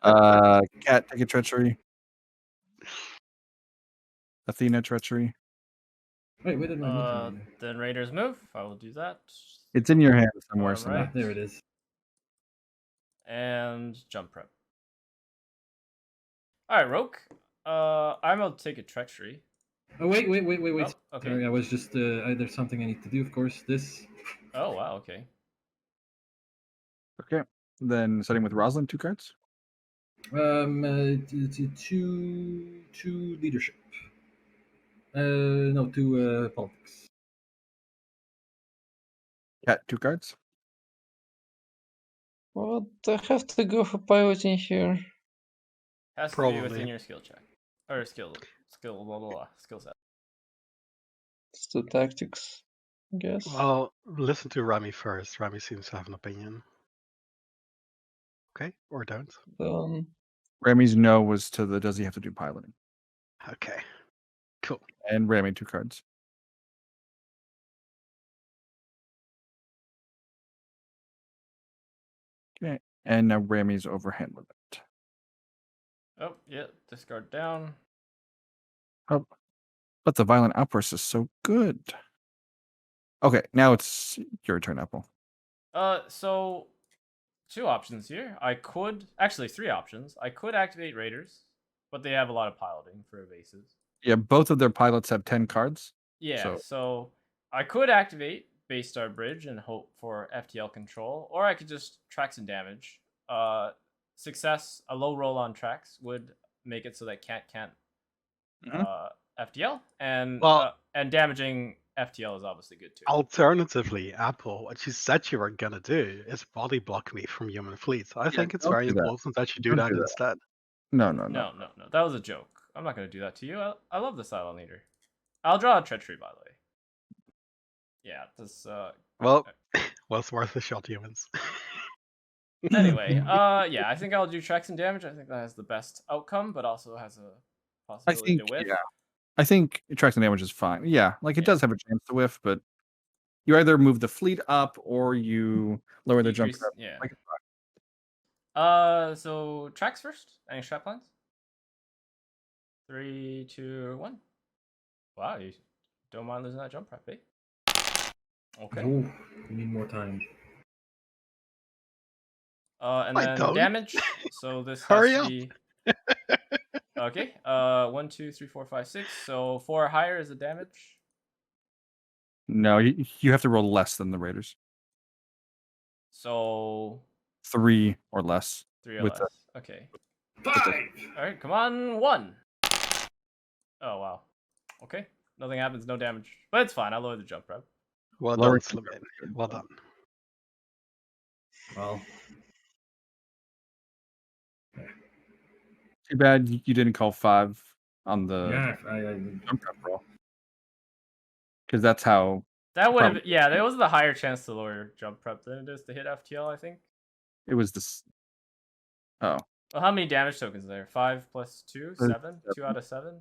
Cat, take a treachery. Athena, treachery. Wait, where did my meeting go? Then Raiders move. I will do that. It's in your hand somewhere. All right. There it is. And jump prep. All right, Roke. I'm gonna take a treachery. Oh, wait. Oh, okay. Sorry, I was just, there's something I need to do, of course. This. Oh wow. Okay. Okay. Then setting with Rosalind, 2 cards. Two leadership. No, 2 politics. Cat, 2 cards. What? I have to go for piloting here. Has to be Probably. within your skill check or skill skill set. It's the tactics, I guess. Well, listen to Rami first. Rami seems to have an opinion. Okay, or don't. Done. Ramy's no was to the does he have to do piloting? Okay, cool. And Ramy 2 cards. Okay, and now Ramy's overhand with it. Oh, yeah. Discard down. Oh, but the violent outburst is so good. Okay, now it's your turn, Apple. So 2 options here. I could actually 3 options. I could activate Raiders, but they have a lot of piloting for evasives. Yeah, both of their pilots have 10 cards. Yeah, So- so I could activate Base Star Bridge and hope for FTL control, or I could just track some damage. Success, a low roll on tracks would make it so that Cat can't FTL, and damaging FTL is obviously good too. Alternatively, Apple, what you said you were gonna do is body block me from human fleets. I think it's don't very do that. important that you do Don't that do that. instead. No. No. That was a joke. I'm not going to do that to you. I love the Silent Leader. I'll draw a treachery, by the way. Yeah, this. Well, was worth a shot, humans. Anyway, yeah, I think I'll do tracks and damage. I think that has the best outcome, but also has a I possibility think, to whiff. yeah. I think tracks and damage is fine. Yeah, like it Yeah. does have a chance to whiff, but you either move the fleet up or you lower the jump. Decrease- yeah. Like, So tracks first. Any strap lines? 3, 2, 1. Wow, you don't mind losing that jump prep, eh? Okay. Oh, we need more time. And I then don't. damage. So this Hurry has up. to be. Okay. 1, 2, 3, 4, 5, 6. So 4 or higher is the damage. no, you have to roll less than the Raiders. So 3 or less. 3 or with less. Okay. 5! All right, come on, 1. Oh wow. Okay. Nothing happens, no damage, but it's fine. I'll lower the jump prep. Well Lower done, jump Slimin. Well done. Well, Too bad you didn't call 5 on the yeah, I jump prep roll. Because that's how That would have, Probably. yeah, there was the higher chance to lower jump prep than it is to hit FTL, I think. it was this. Oh, Well, how many damage tokens are there? 5 plus 2? 7? 2 out of 7?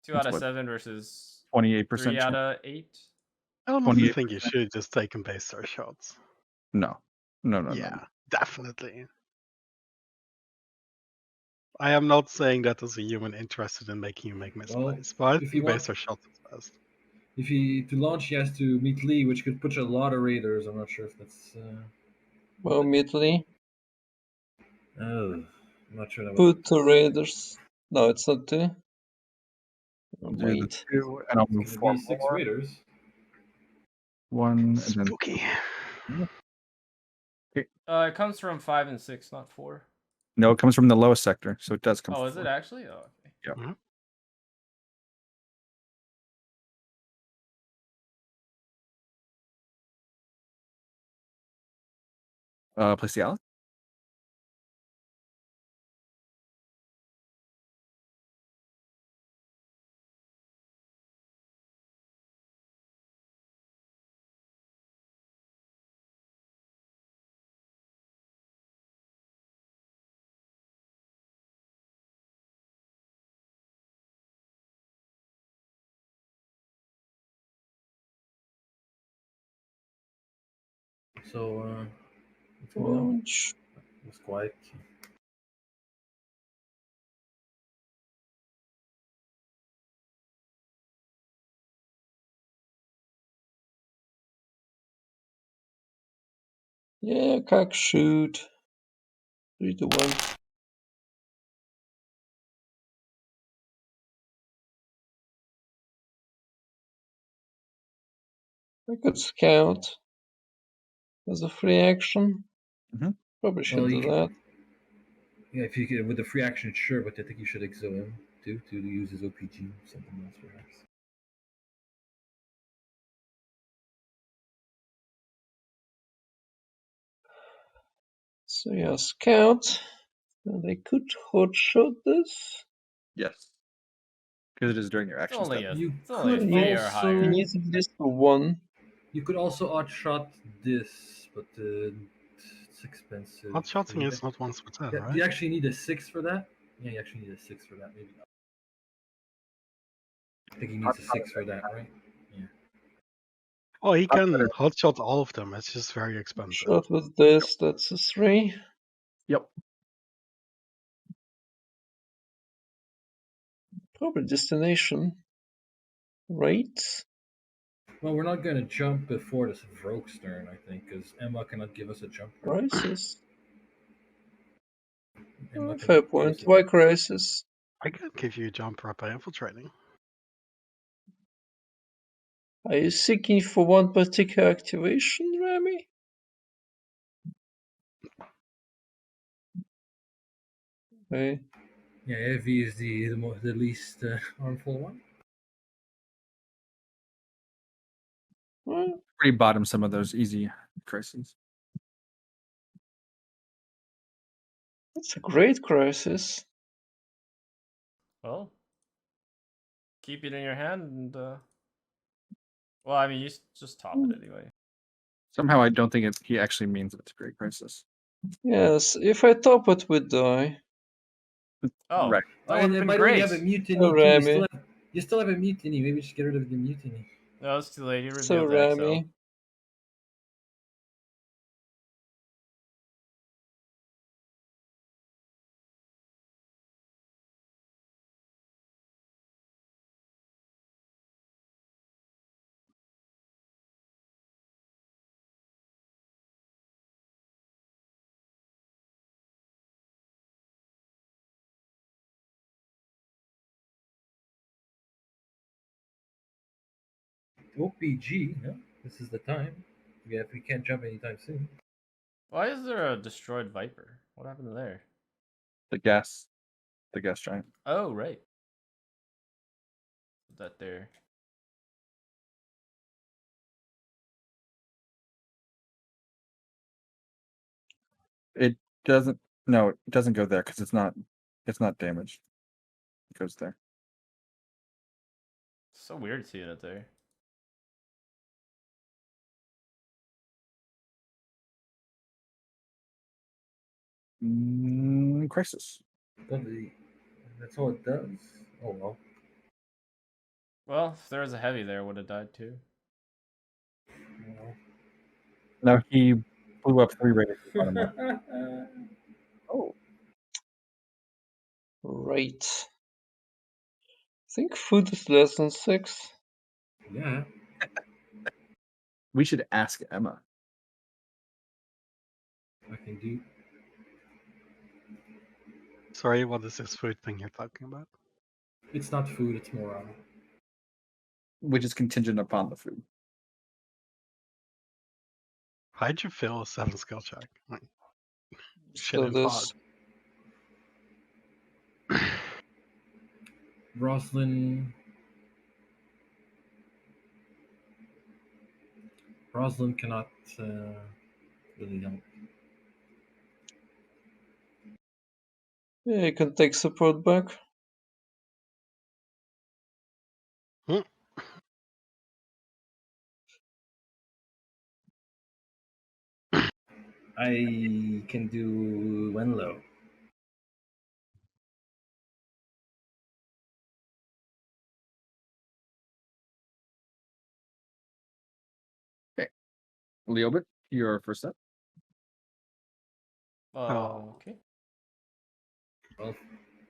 2 out That's of what, 7 versus 28% 3 out chance. of 8? I honestly 28%. think you should just take and base our shots. No. Yeah, definitely. I am not saying that as a human interested in making you make misplays, but I if you think want- base our shots is best. If he to launch, he has to meet Lee, which could push a lot of raiders. I'm not sure if that's. Well, immediately. Oh, I'm not sure that Put 2 raiders. No, it's not 2. Wait. 2, and I'll move It's 4 gonna be 6 more. raiders. 1, and then Spooky. It comes from 5 and 6, not 4. no, it comes from the lowest sector, so it does come. Oh, from is it 4. actually? Oh, okay. Yeah. Place the Alice. So, what's going on? Launch. It was quiet. Yeah, cock shoot. 3 to 1. I could scout as a free action. Mhm. Probably should Well, do you could- that. Yeah, if you could with the free action, sure, but I think you should exile him too to use his OPG or something else, perhaps. So yeah, scout. And they could hotshot this. Yes. Because it is during your It's action only step. a, You it's only a could 3 or also- higher. He needs at least 1. You could also outshot this, but it's It's expensive. Hot shotting You is not 1 for 10, yeah, right? do you actually need a 6 for that? Yeah, you actually need a 6 for that. Maybe not. I think he needs a 6 for that, right? Yeah. Oh, he can hot shot all of them. It's just very expensive. Shot with this, that's a 3. Yep. Probably destination. Right? Well, we're not going to jump before this Vroke's turn, I think, because Emma cannot give us a jump. Crisis. Emma cannot Fair give point. us a Why jump. crisis? I can give you a jump right by infiltrating. Are you seeking for one particular activation, Remy? Okay. Yeah, heavy is the least harmful one. Well, Pretty bottom some of those easy crises. that's a great crisis. Well, keep it in your hand and well, I mean, you just top it anyway. Somehow I don't think he actually means it's a great crisis. Yes, if I top it, we die. Oh, Right. that would have been by the way, you have a great. mutiny Oh, too. Remy. You still have a mutiny. Maybe just get rid of the mutiny. No, it's too late. You So, revealed the XL. Remy. OPG, no? This is the time. Yeah, if we can't jump anytime soon. Why is there a destroyed Viper? What happened there? The gas giant. Oh, right. That there. It doesn't. No, it doesn't go there because it's not damaged. It goes there. So weird seeing it there. Crisis. That's all it does. Oh well. Well, if there was a heavy there, would have died too. Well. No, he blew up 3 raiders. Bottom left. Oh, Right. I think food is less than 6. Yeah. we should ask Emma. I can do. Sorry, what is this food thing you're talking about? It's not food. It's morale. Which is contingent upon the food. How'd you fail a 7 skill check? Like, shit So is this. hard. Roslyn cannot really help. Yeah, you can take support back. I can do Wenlow. Leobit, your first step. Oh. Okay. Well,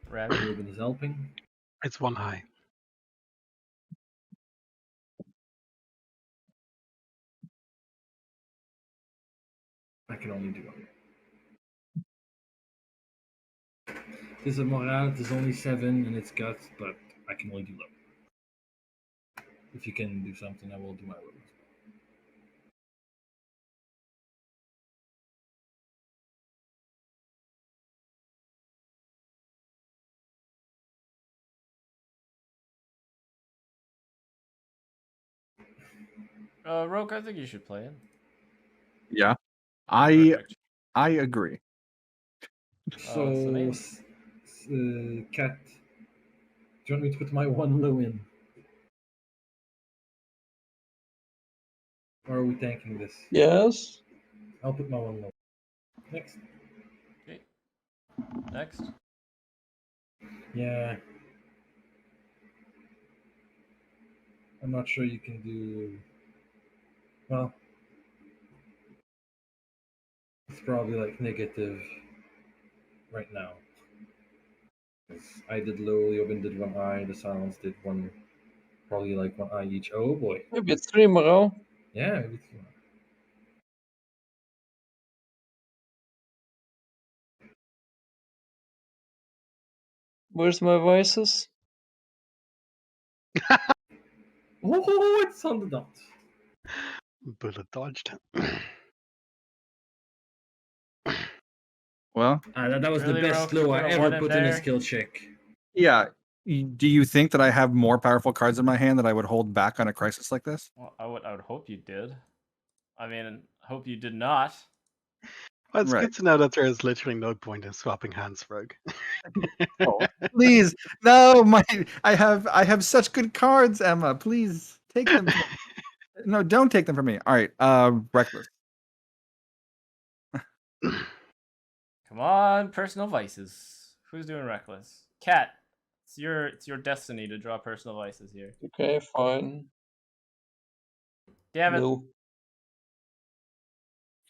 Rami? Ruben is helping. It's 1 high. I can only do one. This is morale. It is only 7 and it's guts, but I can only do low. If you can do something, I will do my low. Roke, I think you should play it. Yeah, Perfect. I agree. So, Samantha. Cat, do you want me to put my 1 low in? Or are we tanking this? Yes. I'll put my 1 low. Next. Okay. Next. Yeah. I'm not sure you can do. Well, it's probably like negative right now. 'Cause I did low, Leoben did 1 eye, the silence did one, probably like 1 eye each. Oh boy. Maybe it's 3 morale. Yeah, maybe it's, Where's my vices? oh, it's on the dot. Bullet dodged. Well, That was Really, the best Roke? You low I put a ever one in put in a there? skill check. yeah. Do you think that I have more powerful cards in my hand that I would hold back on a crisis like this? Well, I would hope you did. I mean, I hope you did not. Well, it's Right. good to know that there is literally no point in swapping hands, Rogue. Oh, please, no, I have such good cards, Emma. Please take them. No, don't take them from me. All right, reckless. Come on, personal vices. Who's doing reckless? Cat. It's your destiny to draw personal vices here. Okay, fine. Damn it. No.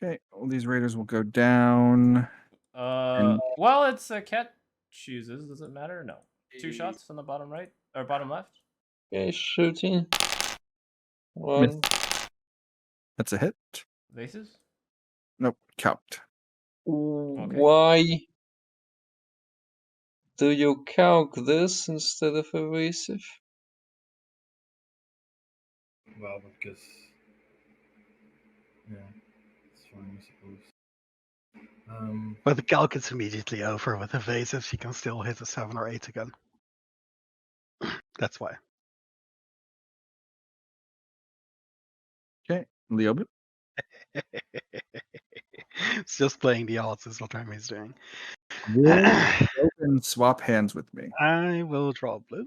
Okay, all these raiders will go down. Well, it's a cat chooses. Does it matter? No. 2 shots on the bottom right or bottom left. Okay, shooting. Miss. 1. That's a hit. Vases. Nope, count. Why do you calc this instead of evasive? Well, because. Yeah, it's fine, I suppose. But the calc is immediately over. With evasives, you can still hit a 7 or 8 again. That's why. Okay, Leoben. It's just playing the odds is what Remy's doing. Will Leoben swap hands with me? I will draw blue.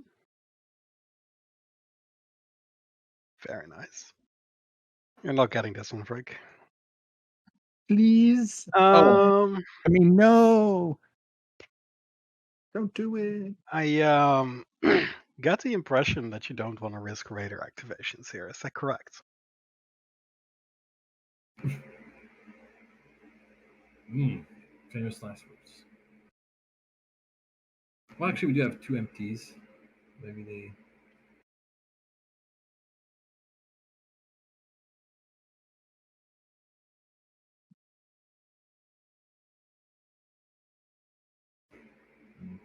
Very nice. You're not getting this one, Frick. Please. I mean, no. Don't do it. I got the impression that you don't want to risk raider activations here. Is that correct? Famous last words. Well, actually, we do have 2 empties. Maybe they.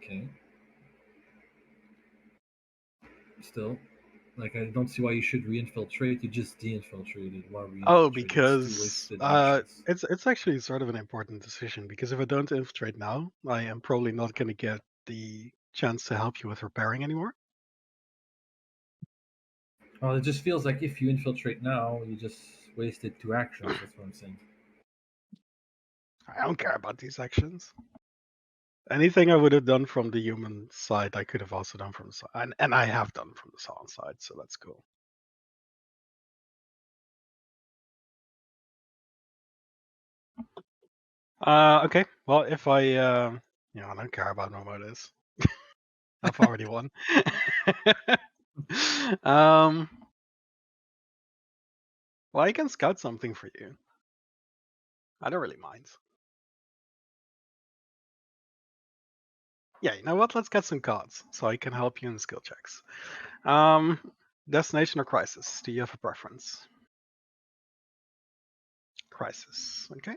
Okay. Still, like, I don't see why you should re-infiltrate. You just de-infiltrated. Why re-infiltrate? Oh, It's 2 because wasted actions. it's actually sort of an important decision. Because if I don't infiltrate now, I am probably not going to get the chance to help you with repairing anymore. Well, it just feels like if you infiltrate now, you just wasted 2 actions. That's what I'm saying. I don't care about these actions. Anything I would have done from the human side, I could have also done from the side, and I have done from the silent side, so that's cool. Okay. Well, if I I don't care about no more this. I've already won. Well, I can scout something for you. I don't really mind. Yeah, you know what? Let's get some cards so I can help you in skill checks. Destination or crisis? Do you have a preference? Crisis. Okay.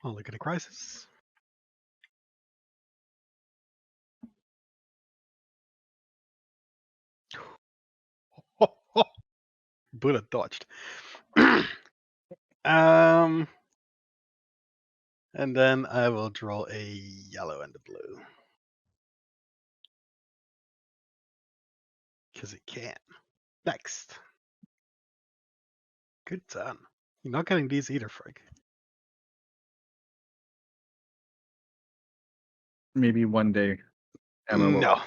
I'll look at a crisis. Bullet dodged. And then I will draw a yellow and a blue. Because it can. Next. Good turn. You're not getting these either, Frig. Maybe one day, Emma will. No.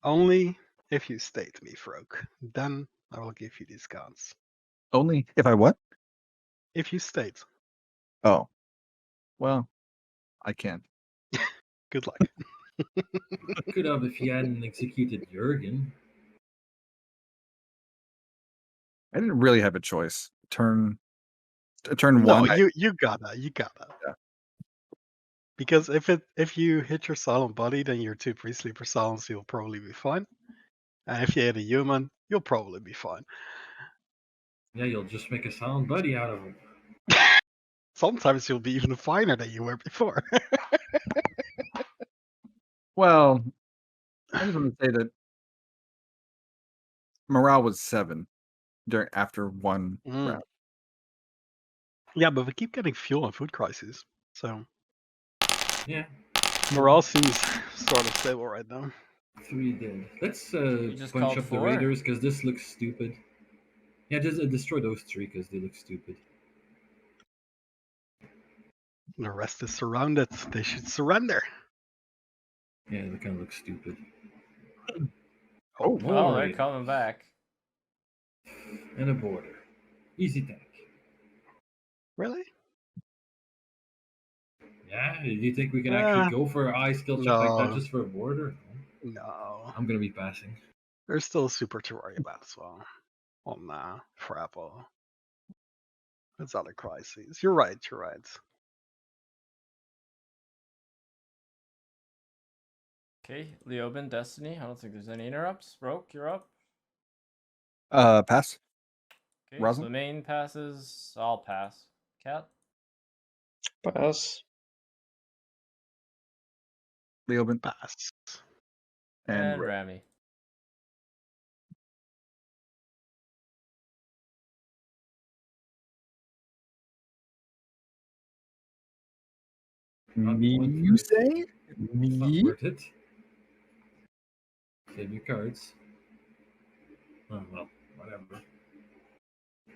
Only if you state me, Frog. Then I will give you these cards. Only if I what? If you state. Oh. Well, I can't. Good luck. Could have if you hadn't executed Jurgen. I didn't really have a choice. Turn No, one. you gotta. Yeah. Because if you hit your silent body, then your 2 priestly silence, you'll probably be fine. And if you hit a human, you'll probably be fine. Yeah, you'll just make a sound buddy out of him. Sometimes you'll be even finer than you were before. Well, I just want to say that morale was 7 after one round. Yeah, but we keep getting fuel and food crises, so Yeah, morale seems sort of stable right now. 3 dead. Let's just bunch called up the 4? raiders because this looks stupid. Yeah, just destroy those 3 because they look stupid. The rest is surrounded. They should surrender. Yeah, they kind of look stupid. Oh, More Oh, they're raiders. coming back. And a border. Easy tank. Really? Yeah, do you think we can actually go for a high skill check like that No. just for a border? No. I'm gonna be passing. There's still super to worry about as well. Oh, nah. Frapple. That's other crises. You're right. Okay, Leoben, Destiny. I don't think there's any interrupts. Roke, you're up. Pass. Okay, Rosin? so the main passes. I'll pass. Cat? Pass. Leoben. Pass. And Ray. Rami. You say? It's not worth it. Save your cards. Oh well, whatever.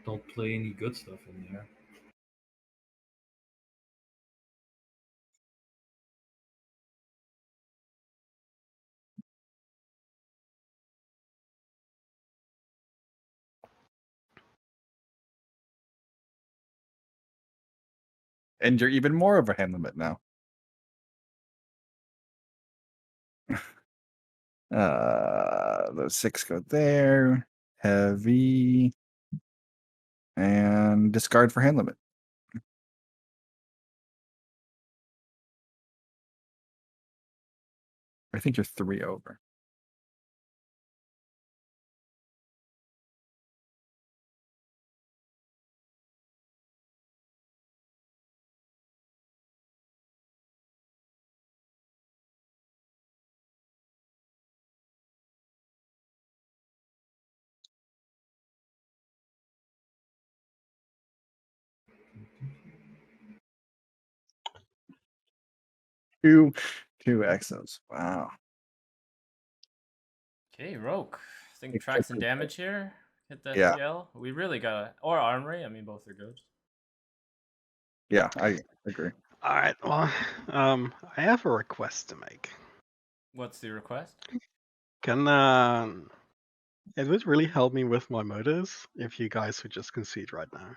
Don't play any good stuff in there. And you're even more of a hand limit now. Those 6 go there. Heavy. And discard for hand limit. I think you're 3 over. Two Exos. Wow. Okay, Roke. I think It's tracks and okay. damage here. Hit the Yeah. FTL. We really gotta. Or Armory. I mean, both are good. Yeah, I agree. All right. Well, I have a request to make. What's the request? Can it would really help me with my motives if you guys would just concede right now.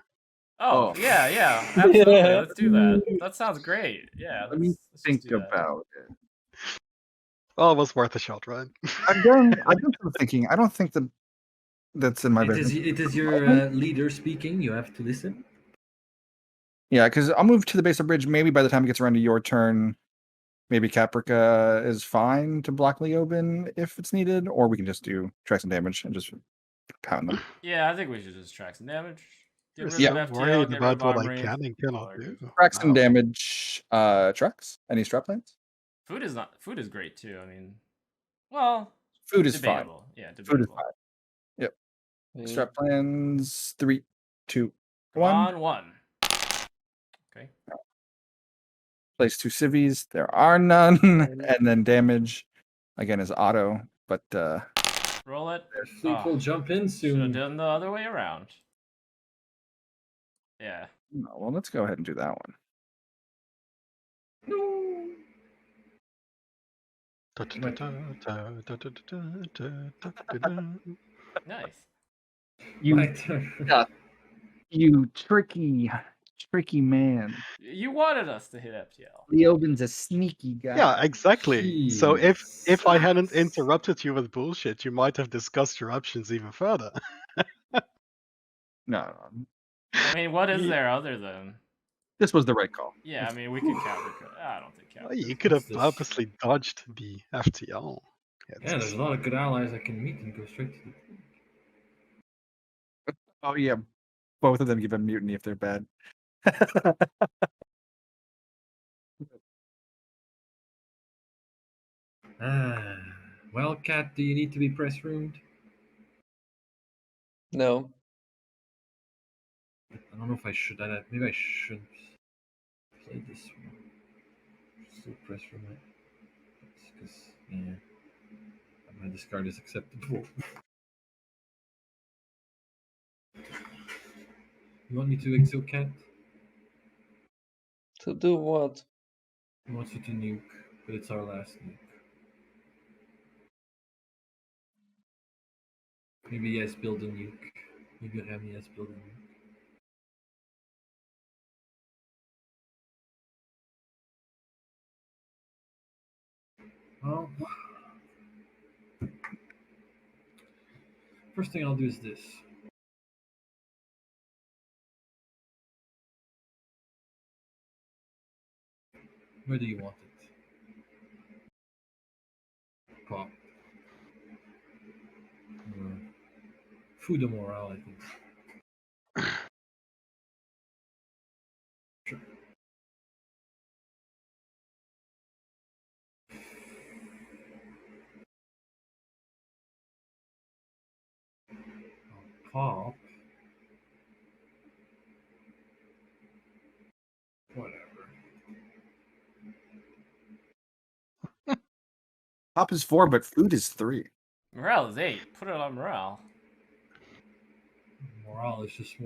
Oh, Oh. yeah, absolutely. Let's do that. That sounds great. Yeah, Let me let's just think do that. about it. Well, it was worth a shot, right? I've done some thinking. I don't think that's in my business. It is your leader speaking. You have to listen. Yeah, because I'll move to the base of bridge. Maybe by the time it gets around to your turn, maybe Caprica is fine to block Leoben if it's needed, or we can just do track some damage and just pound them. Yeah, I think we should just track some damage. Get You're rid Yeah. so of FTL, worried get rid of about what I Armory. can and cannot all are do. good. Track some Wow. damage. Trucks? Any strap plans? Food is great too. I mean, well, Food is fine. debatable. Yeah, Food is debatable. fine. Yep. Strap plans. 3, 2, Come 1. on, 1. Okay. Place 2 civvies. There are none. And then damage again is auto, but Roll it. Fleet will jump in Should have soon. done the other way around. Yeah. well, let's go ahead and do that one. No. Nice. You, My turn. you tricky Tricky man. You wanted us to hit FTL. Leoben's a sneaky guy. Yeah, exactly. So if I hadn't Jesus. interrupted you with bullshit, you might have discussed your options even further. No, I mean, what is Ye- there other than? this was the right call. Yeah, I mean, we could counter. I don't think Well, counter. you could have What's this? purposely dodged the FTL. Yeah, there's a lot of good allies I can meet and go straight to the Oh yeah, both of them give a mutiny if they're bad. Well, Cat, do you need to be press roomed? No. I don't know if I should. Maybe I should play this one. Still press room it. Because, yeah. My discard is acceptable. You want me to exo Cat? To do what? He wants you to nuke, but it's our last nuke. Maybe yes, build a nuke. Maybe have me yes, build a nuke. Well, first thing I'll do is this. Where do you want it? Pop. Food de morale, I think. Sure. Pop. Whatever. Pop is 4, but food is 3. Morale is 8. Put it on morale. Morale is just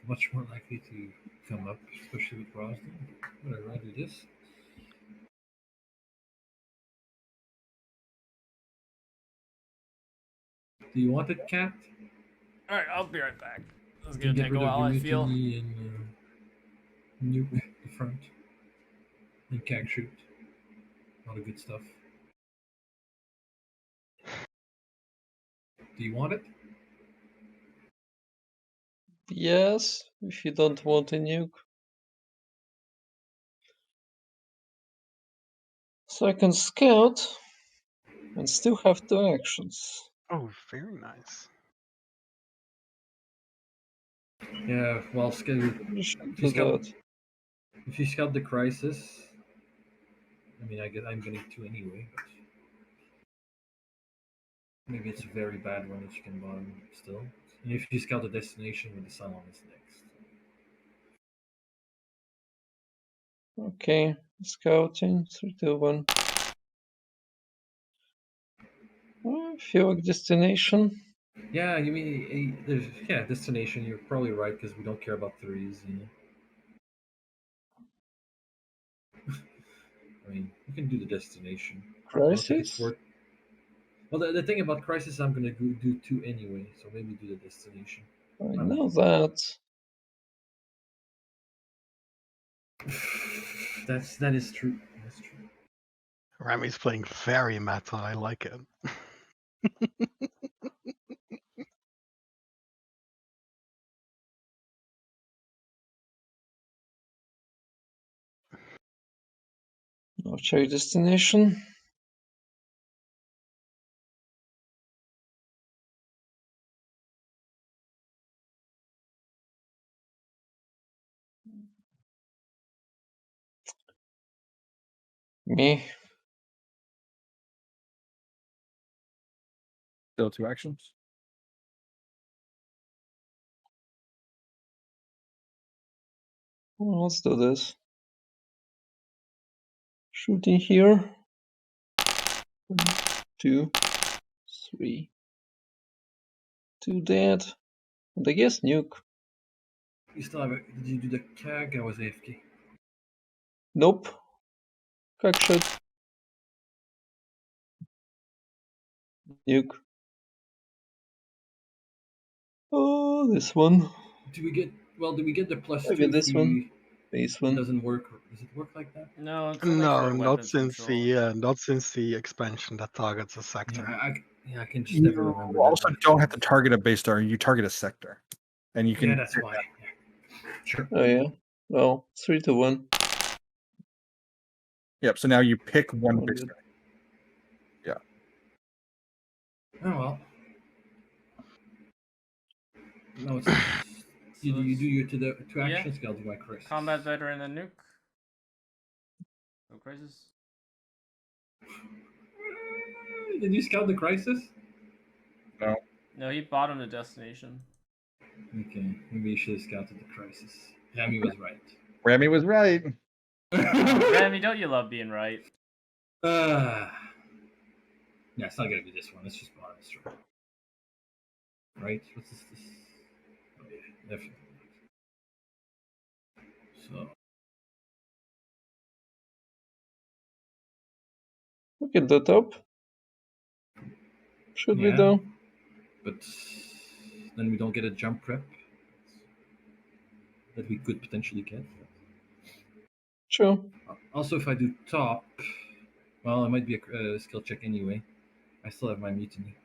much more likely to come up, especially with Rosden. Whatever, I'll do this. Do you want it, Cat? All right, I'll be right back. This is You gonna can take get a rid of while. your I feel. mutiny and nuke the front and cag shoot. A lot of good stuff. Do you want it? Yes, if you don't want a nuke. So I can scout and still have 2 actions. Oh, very nice. Yeah, well, You should if you do scout, that. if you scout the crisis, I mean, I guess I'm getting 2 anyway, but maybe it's a very bad one that you can bomb still. And if you scout the destination with the Salon is next. Okay, scouting, 3, 2, 1. Fuel destination. Yeah, you mean destination? You're probably right because we don't care about threes. You know? I mean, you can do the destination. I don't think it's Crisis? worth. Well, the thing about crisis, I'm gonna do 2 anyway, so maybe do the destination. I know that. That is true. That's true. Remy's playing very meta. I like it. Now check destination. Me. Still 2 actions. Well, let's do this. Shooting here. 1, 2, 3. 2 dead. And I guess nuke. You still have it. Did you do the CAG? I was AFK. Nope. Crack shot. Nuke. Oh, this one. Do we get? Well, do we get the plus I 2 get this if one. we Base It one. doesn't work. Does it work like that? No, it's only No, for not weapons since control. the expansion that targets a sector. I can just never You remember. also that don't have to target a base star. You target a sector, and you can. Yeah, that's why. Yeah. Sure. Oh yeah. Well, 3-1. Yep. So now you pick one Oh, base good. star. Oh well. No, it's So you do it's- your two yeah. action skills, my Chris. Combat veteran and nuke. No crisis. Did you scout the crisis? No, he bottomed the destination. Okay, maybe you should have scouted the crisis. Hammy was right. Rami was right. Remy, don't you love being right? Yeah, it's not gonna be this one. It's just bottom strike. Right? What's this? Oh yeah, definitely. So Look at the top. Should we Yeah. though? but then we don't get a jump prep that we could potentially get. Sure. Also, if I do top, well, it might be a skill check anyway. I still have my mutiny.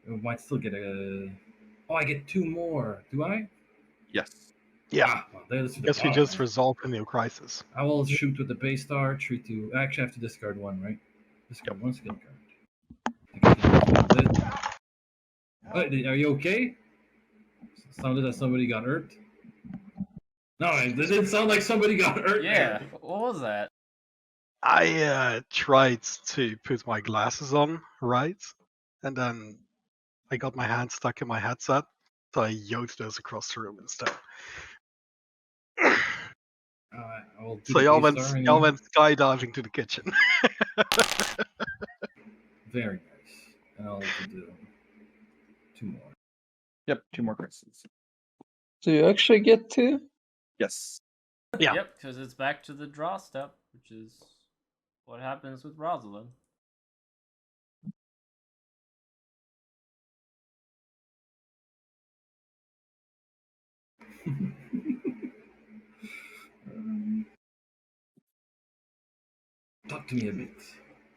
I might still get a. Oh, I get 2 more. Do I? Yes. Yeah. Well, there's the Guess we bottom, just right? resolved the new crisis. I will shoot with the base star. 3-2. I actually have to discard 1, right? Discard 1 skill card. I think I can use it. Oh, are you okay? Sounded like somebody got hurt. No, it didn't sound like somebody got hurt. Yeah. there. What was that? I tried to put my glasses on, right? And then I got my hand stuck in my headset, so I yoked those across the room instead. I will do So the y'all base went, star. y'all went skydiving to the kitchen. Very nice. And I'll do 2 more. Yep. 2 more crises. Do you actually get 2? Yes. Yeah. Yep, because it's back to the draw step, which is what happens with Rosalind. Talk to me a bit.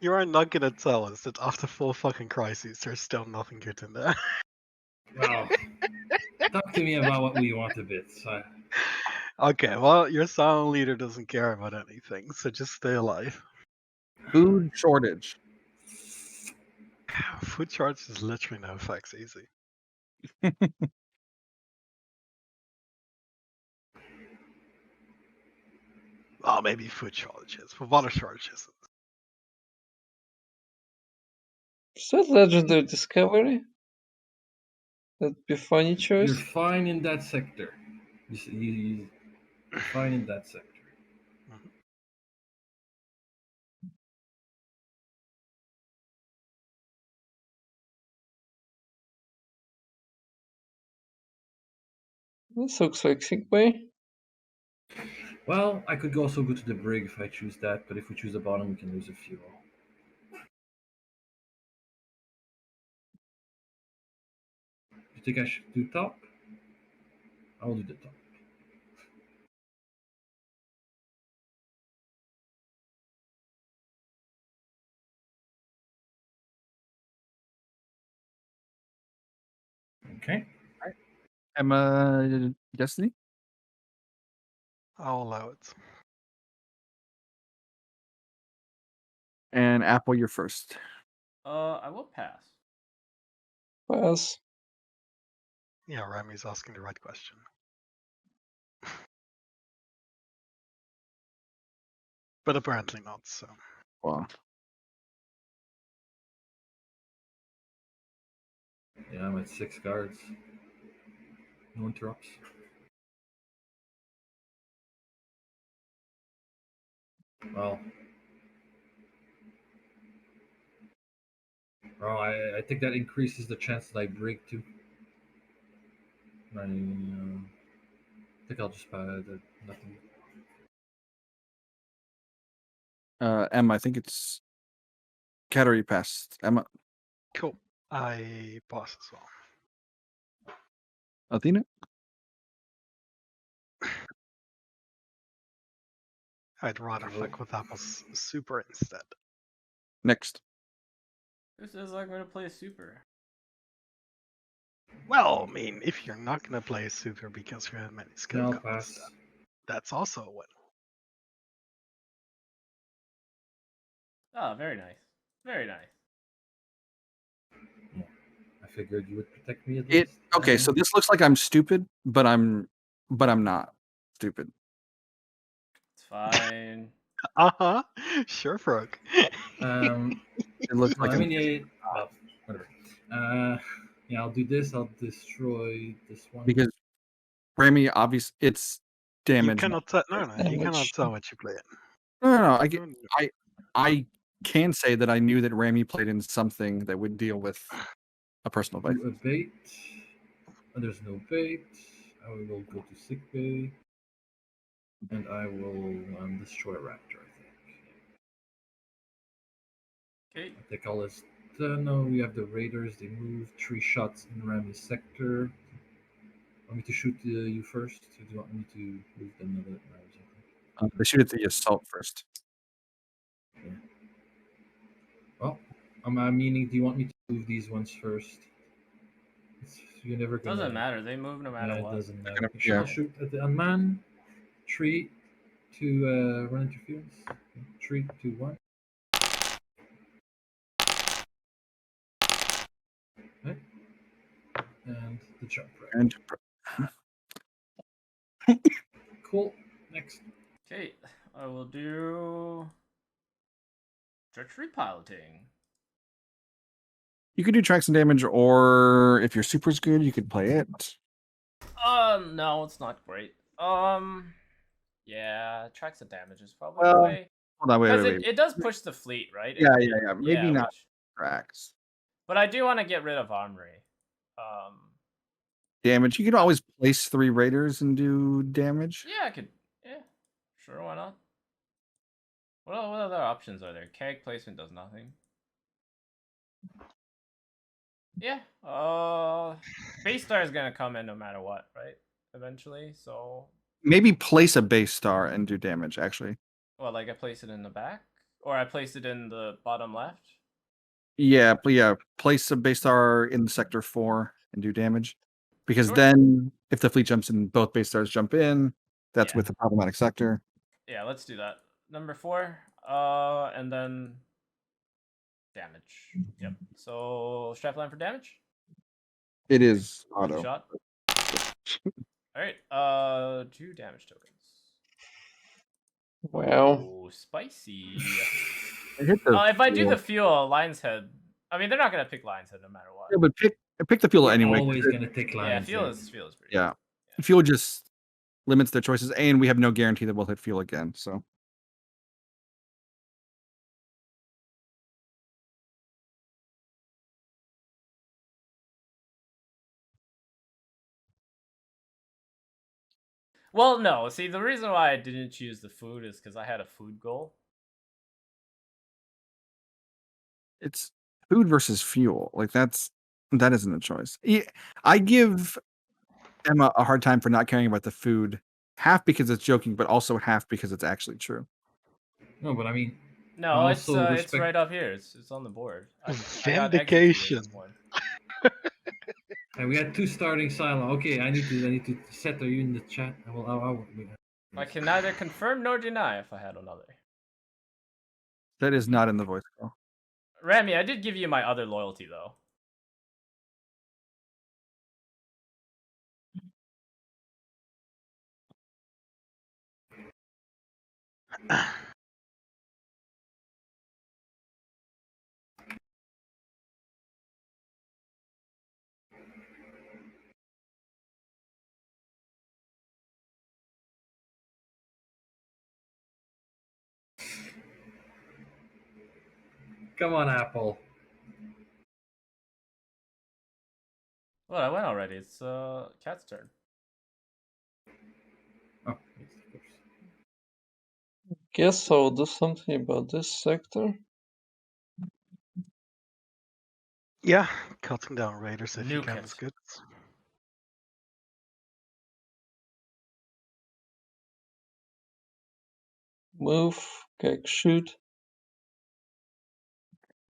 You are not gonna tell us that after 4 fucking crises, there's still nothing good in there. Well, talk to me about what we want a bit. Okay, well, your silent leader doesn't care about anything, so just stay alive. Food shortage. Food charge is literally no effects, easy. Well, maybe food shortages, but water shortages. Is that legendary discovery? That'd be a funny choice. You're fine in that sector. You're fine in that sector. This looks like sick bay. Well, I could also go to the brig if I choose that, but if we choose the bottom, we can lose a fuel. You think I should do top? I will do the top. Okay. Emma, Destiny. I'll allow it. And Apple, you're first. I will pass. Pass. Yeah, Remy's asking the right question. But apparently not, so. Wow. Yeah, I'm at 6 cards. No interrupts. Well, I think that increases the chance that I break too. I think I'll just buy nothing. Emma, I think it's Cattery passed. Emma, Cool. I pass as well. Athena. I'd rather fuck with Apple's super instead. Next. Who says I'm going to play super? Well, I mean, if you're not gonna play a super because you have many skill I'll cards, pass. that's also a win. Oh, very nice. Very nice. I figured you would protect me at It least. okay, so this looks like I'm stupid, but I'm not stupid. It's fine. Uh-huh. Sure, Frog. It looks No, like I I'm mean, yeah, well, whatever. Yeah, I'll do this. I'll destroy this one. because Rami obvious it's You damage. cannot tell. No, you Damage. cannot tell what you play in. No, No, no. I can say that I knew that Rami played in something that would deal with a personal bite. Do a bait. Oh, there's no bait. I will go to sick bay, and I will destroy a raptor. I think. Okay. I think all is done. No, we have the raiders. They move 3 shots in Rami's sector. Want me to shoot you first? Do you want me to move them? They shoot at the assault first. Okay. Well, I'm meaning, do you want me to move these ones first? You're never gonna. Doesn't matter. They move no matter Yeah, what. it doesn't matter. gonna- Okay, yeah. I'll shoot at the unman. 3, 2, run interference. 3, 2, 1. Okay. And the jump right. And Cool. Next. Okay, I will do treachery piloting. you could do traction damage, or if your super's good, you could play it. No, it's not great. Yeah, tracks of damage is probably Well, the way. Hold on, Because wait. it does push the fleet, right? Yeah. Maybe not which- tracks. but I do want to get rid of armory. Damage. You could always place 3 raiders and do damage. Yeah, I could. Yeah, sure, why not? What other options are there? Keg placement does nothing. Yeah, base star is gonna come in no matter what, right? Eventually, so Maybe place a base star and do damage. Actually, well, like I place it in the back, or I place it in the bottom left. yeah. Place a base star in sector 4 and do damage. Because Sure. then, if the fleet jumps in, both base stars jump in. That's Yeah. with the problematic sector. Yeah, let's do that. Number 4, and then damage. Yep. So strapline for damage. It is Worth a auto. shot. All right. 2 damage tokens. Wow. Oh, spicy. It hit the If I do fuel. the fuel, Lion's Head. I mean, they're not gonna pick Lion's Head no matter what. Yeah, but pick the fuel We're anyway. always gonna take Yeah, lines. fuel is pretty. Yeah. Fuel just limits their choices, and we have no guarantee that we'll hit fuel again. So Well, no. See, the reason why I didn't choose the food is because I had a food goal. it's food versus fuel. Like that isn't a choice. I give Emma a hard time for not caring about the food, half because it's joking, but also half because it's actually true. No, but I mean, No, it's also it's respect- right up here. It's on the board. I got Vindication. executed one. and we had 2 starting silo. Okay, I need to set you in the chat. I can neither confirm nor deny if I had another. That is not in the voice call. Rami, I did give you my other loyalty though. Come on, Apple. Well, I went already. It's Cat's turn. Oh, yes, of course. Guess I'll do something about this sector. Yeah, cutting down raiders if you Nuke can it. is good. Move. Okay, shoot.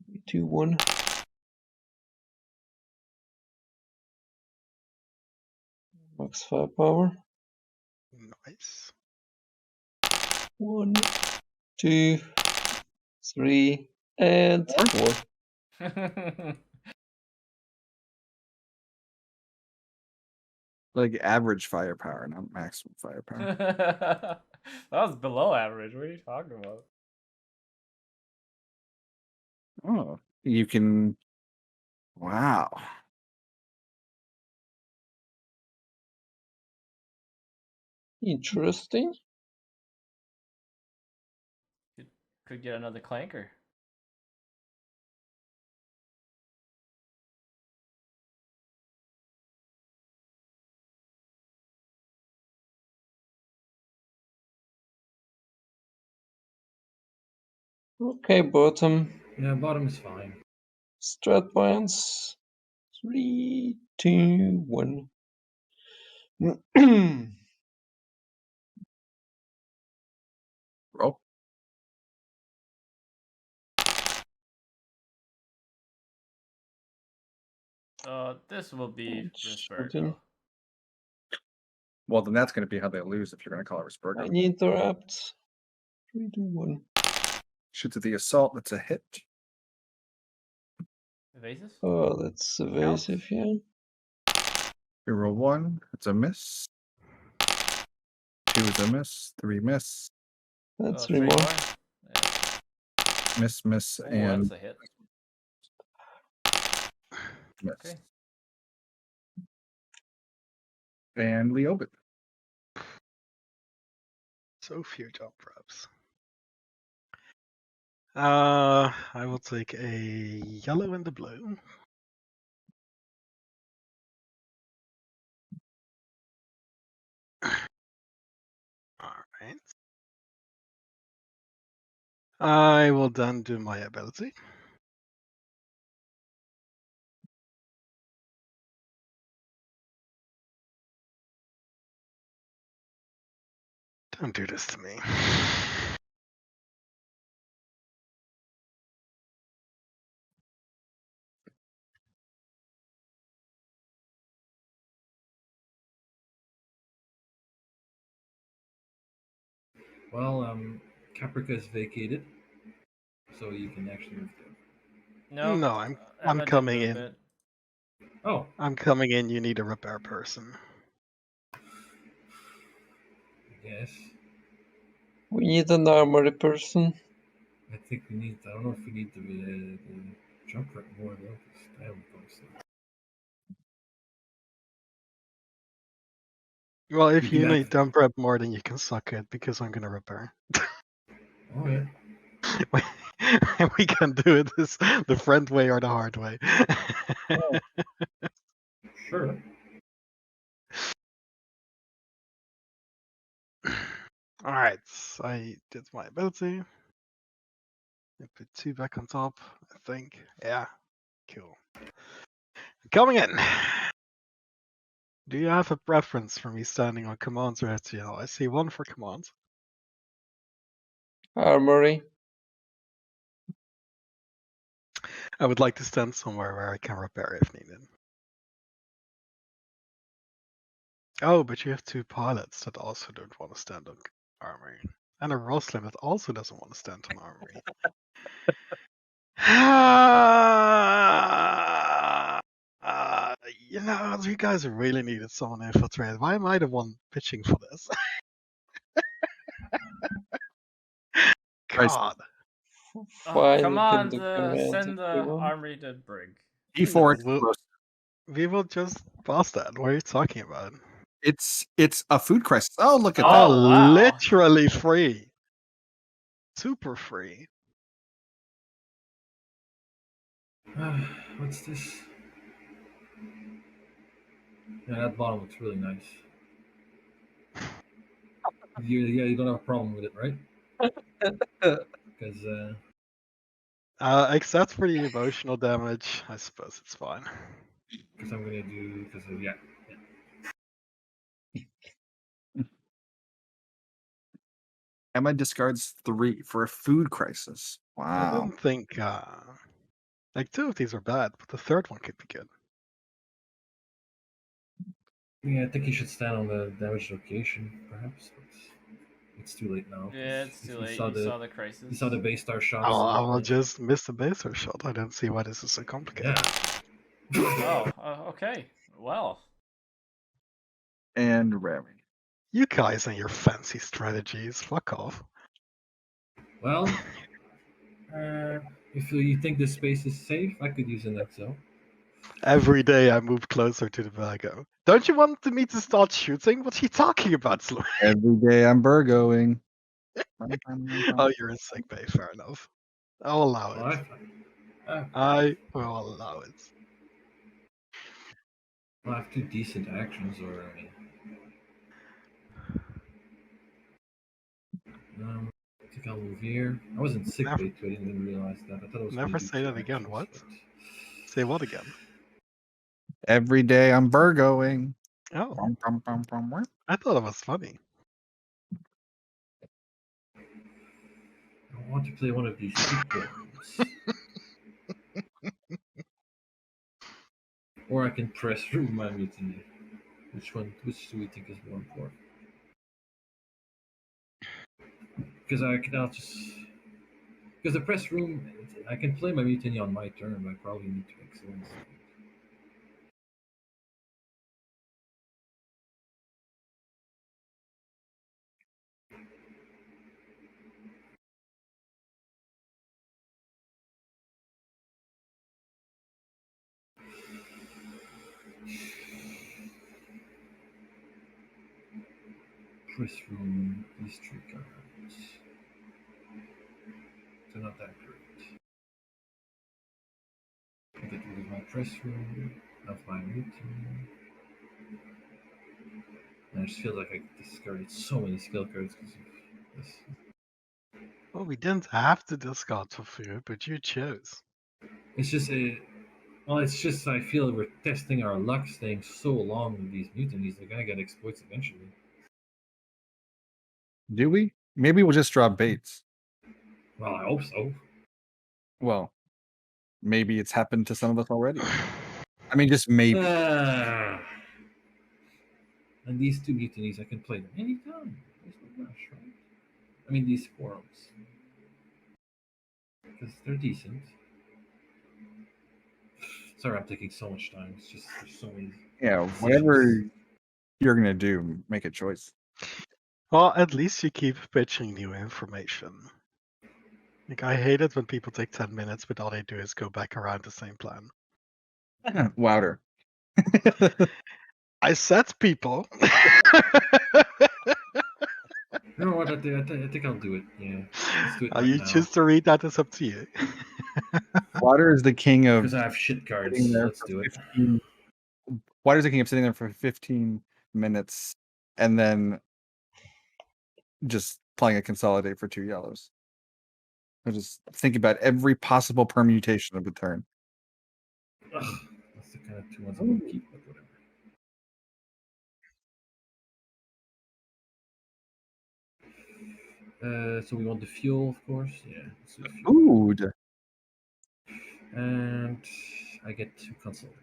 3, 2, 1. Max firepower. Nice. 1, 2, 3, and 4. Like average firepower, not maximum firepower. That was below average. What are you talking about? Oh, you can. Wow. Interesting. Could get another clanker. Okay, bottom. Yeah, bottom is fine. Strat points. 3, 2, 1. Roll. This will be Shooting. Risbergo. Well, then that's going to be how they lose if you're going to call it Risbergo. I need interrupt. 3, 2, 1. Shoots at the assault. That's a hit. Evasive? Oh, that's evasive, yeah. You roll 1. It's a miss. 2 is a miss. 3 miss. That's 3 3 more. Yeah. Miss, Oh, and that's a hit. miss. Okay. And Leobit. So few jump reps. I will take a yellow and a blue. Alright. I will then do my ability. Don't do this to me. Well, Caprica is vacated, so you can actually move there. No, I'm Emma did coming in. movement. Oh, I'm coming in. You need a repair person. yes. We need an armory person. I think we need. I don't know if we need the jump rep more though. 'Cause I haven't noticed it. Well, if You you can need add- dump rep more, then you can suck it because I'm gonna repair. Oh yeah. We can do it this the friend way or the hard way. Sure. Alright, I did my ability. I put 2 back on top, I think. Yeah, cool. Coming in. Do you have a preference for me standing on commands or STL? I see 1 for commands. Armory. I would like to stand somewhere where I can repair if needed. Oh, but you have 2 pilots that also don't want to stand on armory. And a Roslin that also doesn't want to stand on armory. You know, you guys really needed someone infiltrated. Why am I the one pitching for this? Right. God. Oh, come You on, can do command send if the you want. armory to Brig. E4 We'll- explosive. We will just pass that. What are you talking about? It's a food crisis. Oh, look at Oh, that. wow. Literally free. Super free. What's this? Yeah, that bottom looks really nice. You don't have a problem with it, right? Because Except for the emotional damage, I suppose it's fine. I'm gonna do because yeah. Emma discards 3 for a food crisis. I Wow. didn't think like 2 of these are bad, but the third one could be good. Yeah, I think you should stand on the damaged location, perhaps. But it's too late now. 'cause Yeah, it's if too you late. saw You saw the crisis. You saw the base star shots. I will just miss the baser shot. I don't see why this is so complicated. Yeah. Oh, okay. Well, And Remy. You guys and your fancy strategies. Fuck off. Well, if you think this space is safe, I could use an XL. Every day I move closer to the Virgo. Don't you want me to start shooting? What's he talking about, Slow? Every day I'm Burgoing. Oh, you're in sick bay. Fair enough. I'll allow Well, it. I I will allow it. have 2 decent actions, or I mean, I think I'll move here. I was in sick Never- bay too. I didn't even realize that. I thought it was. Never gonna do say 2 that again, actions, what? but- Say what again? Every day I'm Burgoing. Oh, Bum, bum, bum, bum, bum. I thought it was funny. I want to play one of these 2 pawns. Or I can press through my mutiny. Which do we think is more important? Because I'll just because the press room, I can play my mutiny on my turn, but I probably need to excellence. Press room, these 3 cards. They're not that great. I get rid of my press room, of my mutiny. And I just feel like I discarded so many skill cards because of this. Well, we didn't have to discard for food, but you chose. It's just it's just I feel we're testing our luck staying so long with these mutinies. They're gonna get exploits eventually. Do we? Maybe we'll just drop baits. Well, I hope so. Well, maybe it's happened to some of us already. I mean, just maybe. And these 2 mutinies, I can play them anytime. There's no rush, right? I mean, these forums. Because they're decent. Sorry, I'm taking so much time. It's just there's so many. Yeah, decisions. whatever you're gonna do, make a choice. Well, at least you keep pitching new information. Like, I hate it when people take 10 minutes, but all they do is go back around the same plan. Louder. I said people. You know what? I think I'll do it. Yeah. Let's do it How right you now. choose to read that is up to you. Water is the king of Because I have shit cards. sitting there Let's for do it. 15 Water is the king of sitting there for 15 minutes and then just playing a consolidate for 2 yellows. I just think about every possible permutation of the turn. Ugh, that's the kind of 2 ones I'm gonna keep, but whatever. So we want the fuel, of course. Yeah. Let's do the fuel. Food. And I get to consolidate.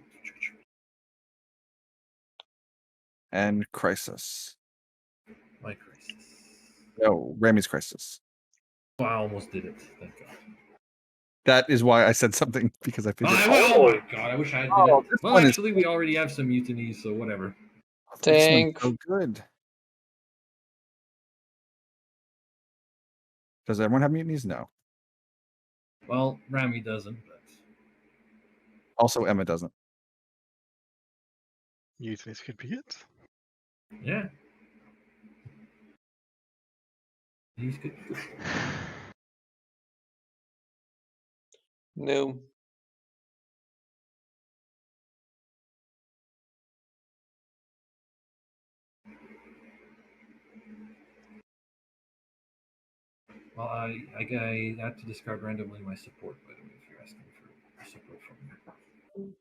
And crisis. My crisis. No, Remy's crisis. Oh, I almost did it. Thank God. That is why I said something, because I figured. Oh my God! I wish I had did Oh, it. this Well, one is- actually, we already have some mutinies, so whatever. This one's Tank. so good. Does everyone have mutinies? No. Well, Rami doesn't, but Also, Emma doesn't. Mutinies could be it. yeah. He's good. No. Well, I had to discard randomly my support, by the way, if you're asking for support from me.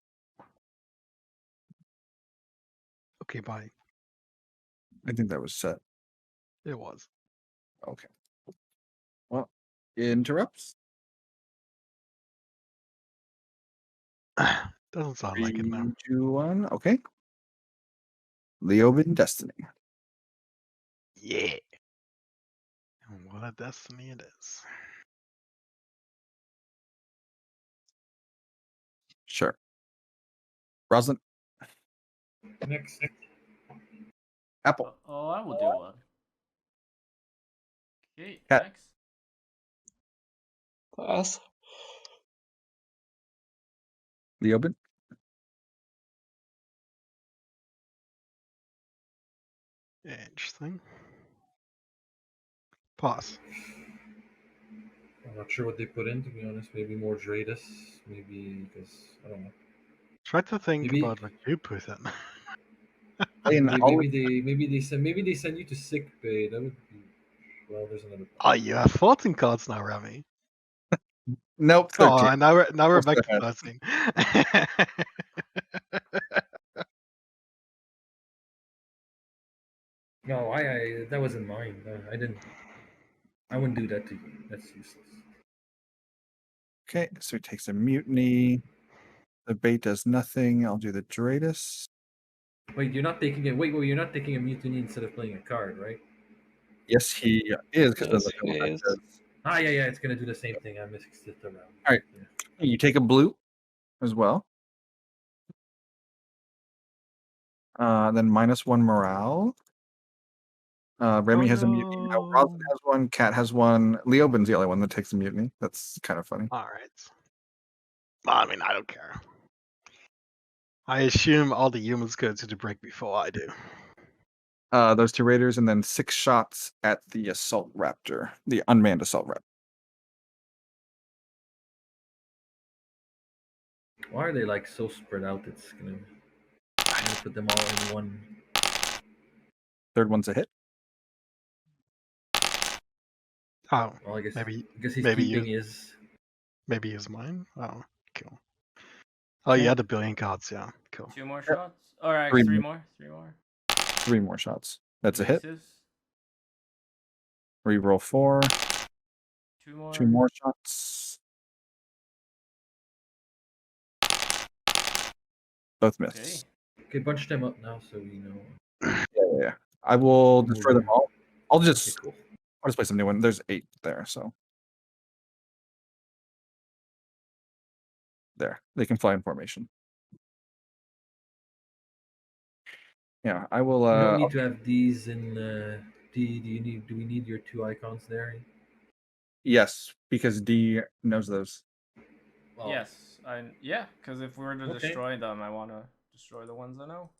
Okay, bye. I think that was set. It was. Okay. Interrupts. Doesn't sound like it now. 3, 2, 1. Okay. Leoben Destiny. Yeah. And what a destiny it is. Sure. Roslyn. Next. Apple. Oh, I will do one. Okay, Cat. next. Pass. Leoben. Interesting. Pause. I'm not sure what they put in, to be honest. Maybe more Dradus. Maybe because I don't know. Try to think Maybe- about what you put in. In Maybe they send you to sick bay. That would be well. There's another. Oh, you have 14 cards now, Remy. Nope. Oh, 13. and now we're Still back to ahead. 13. No, I that wasn't mine. I didn't. I wouldn't do that to you. That's useless. Okay, so he takes a mutiny. The bait does nothing. I'll do the Dradus. Wait, you're not taking it. Wait, you're not taking a mutiny instead of playing a card, right? Yes, he is, because Yes, the he double is. does. Ah, yeah, it's gonna do the same thing. I mixed it around. All right. Yeah. You take a blue as well. Then -1 morale. Remy has a mutiny. No, Roslyn has one. Cat has one. Leoben's the only one that takes a mutiny. That's kind of funny. All right. Well, I mean, I don't care. I assume all the humans go to the break before I do. Those 2 raiders, and then 6 shots at the assault raptor, the unmanned assault raptor. Why are they like so spread out? It's gonna put them all in one. 3rd one's a hit. Oh, Well, I guess maybe because he's maybe keeping you- his. maybe use mine. Oh, cool. Oh, you Okay. had a billion cards. Yeah, cool. 2 more Yep. shots. All right, 3 3 more. more. 3 more. 3 more shots. That's a hit. Evasives. Reroll 4. 2 more. 2 more shots. Both miss. Okay. Okay, bunch them up now so we know. Yeah. I will destroy them all. I'll Okay, just cool. play some new one. There's 8 there, so there. They can fly in formation. Yeah, I will. You don't need to have these in. Do you need? Do we need your 2 icons there? Yes, because D knows those. Well, Yes. Yeah, because if we're to Okay. destroy them, I want to destroy the ones I know.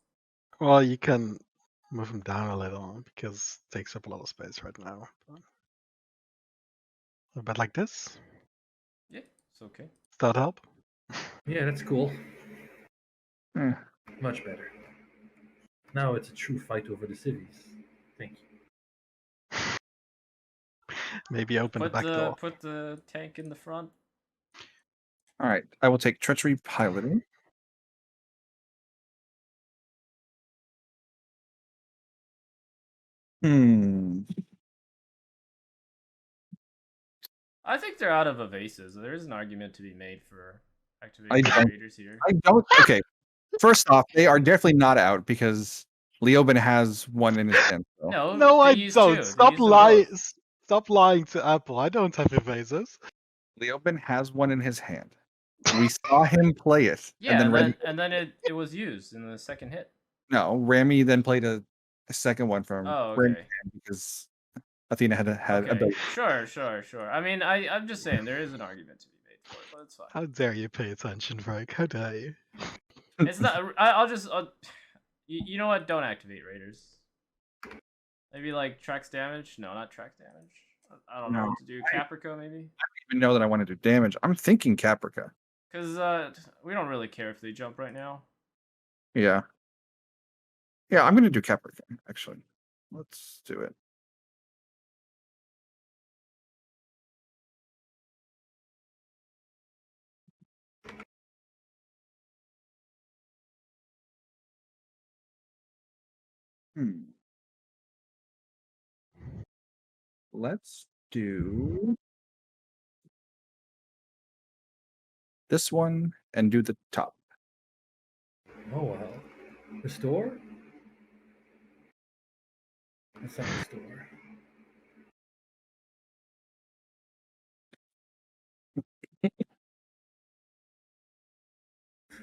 Well, you can move them down a little because it takes up a lot of space right now. But like this, Yeah, it's okay. does that help? Yeah, that's cool. Eh. Much better. Now it's a true fight over the cities. Thank you. Maybe open the back door. Put the tank in the front. All right, I will take treachery piloting. I think they're out of evasives. There is an argument to be made for I activating don't- raiders here. I don't. Okay, first off, they are definitely not out because Leoben has one in his hand. So. No, No, they I used don't. two. They Stop used them lying. both. Stop lying to Apple. I don't have evasors. Leoben has one in his hand. We saw him play it, Yeah, and then and then it was used in the second hit. Rami then played a second one from Oh, Rami's okay. hand because Athena had a Okay, ability. sure. I mean, I'm just saying there is an argument to be made for it, but it's fine. How dare you pay attention, Frank? How dare you? It's not. I'll just. You know what? Don't activate raiders. Maybe like Trax damage. No, not Trax damage. I don't know No, what to do. Caprica maybe. I don't even know that I want to do damage. I'm thinking Caprica. Because we don't really care if they jump right now. Yeah. Yeah, I'm gonna do Caprica, actually. Let's do it. Let's do this one and do the top. Oh well. Restore? That's not restore.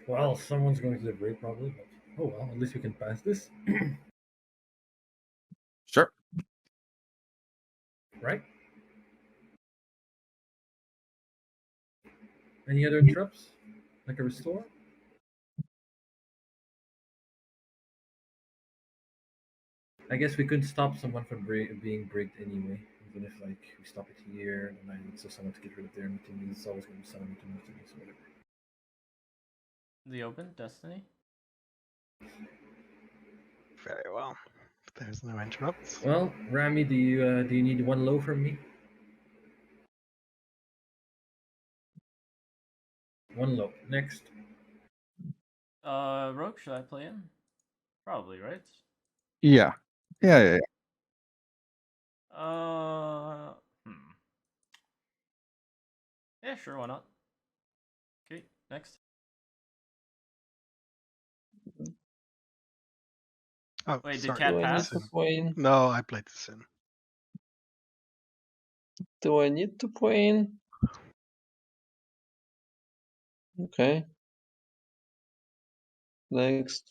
Well, someone's going to the break probably, but oh well, at least we can pass this. Sure. Right? Any other interrupts? Like a restore? I guess we couldn't stop someone from being brigged anyway. Even if like we stop it here, and I need someone to get rid of their mutiny, it's always going to be someone to mutiny, so whatever. The open Destiny. Very well. If there's no interrupts. Well, Rami, do you need one low from me? One low. Next. Rogue, should I play in? Probably, right? Yeah. Yeah. Yeah, sure, why not? Okay, next. Oh, Wait, did sorry. Cat Do I need pass? to play in? No, I played this in. Do I need to play in? Okay. Next.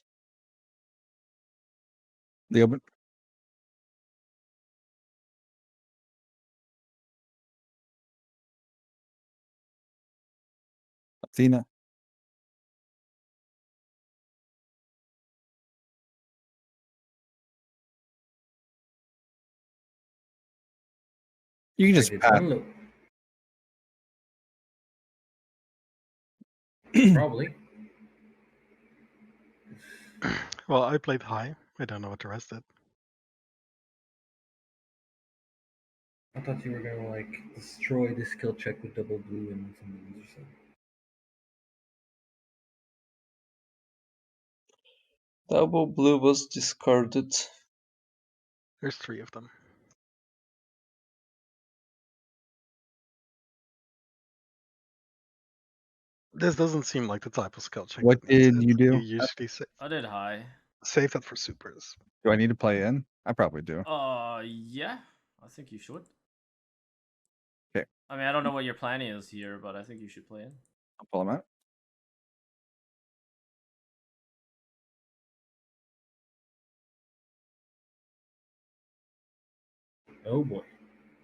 The open. Athena. You can I just did pass. one low. Probably. Well, I played high. I don't know what the rest did. I thought you were gonna like destroy this skill check with double blue and something or something. Double blue was discarded. There's 3 of them. This doesn't seem like the type of skill check. What that needs did it. you do? You usually I did high. save that for supers. Do I need to play in? I probably do. Yeah, I think you should. 'Kay. I mean, I don't know what your plan is here, but I think you should play in. I'll pull them out. Oh boy,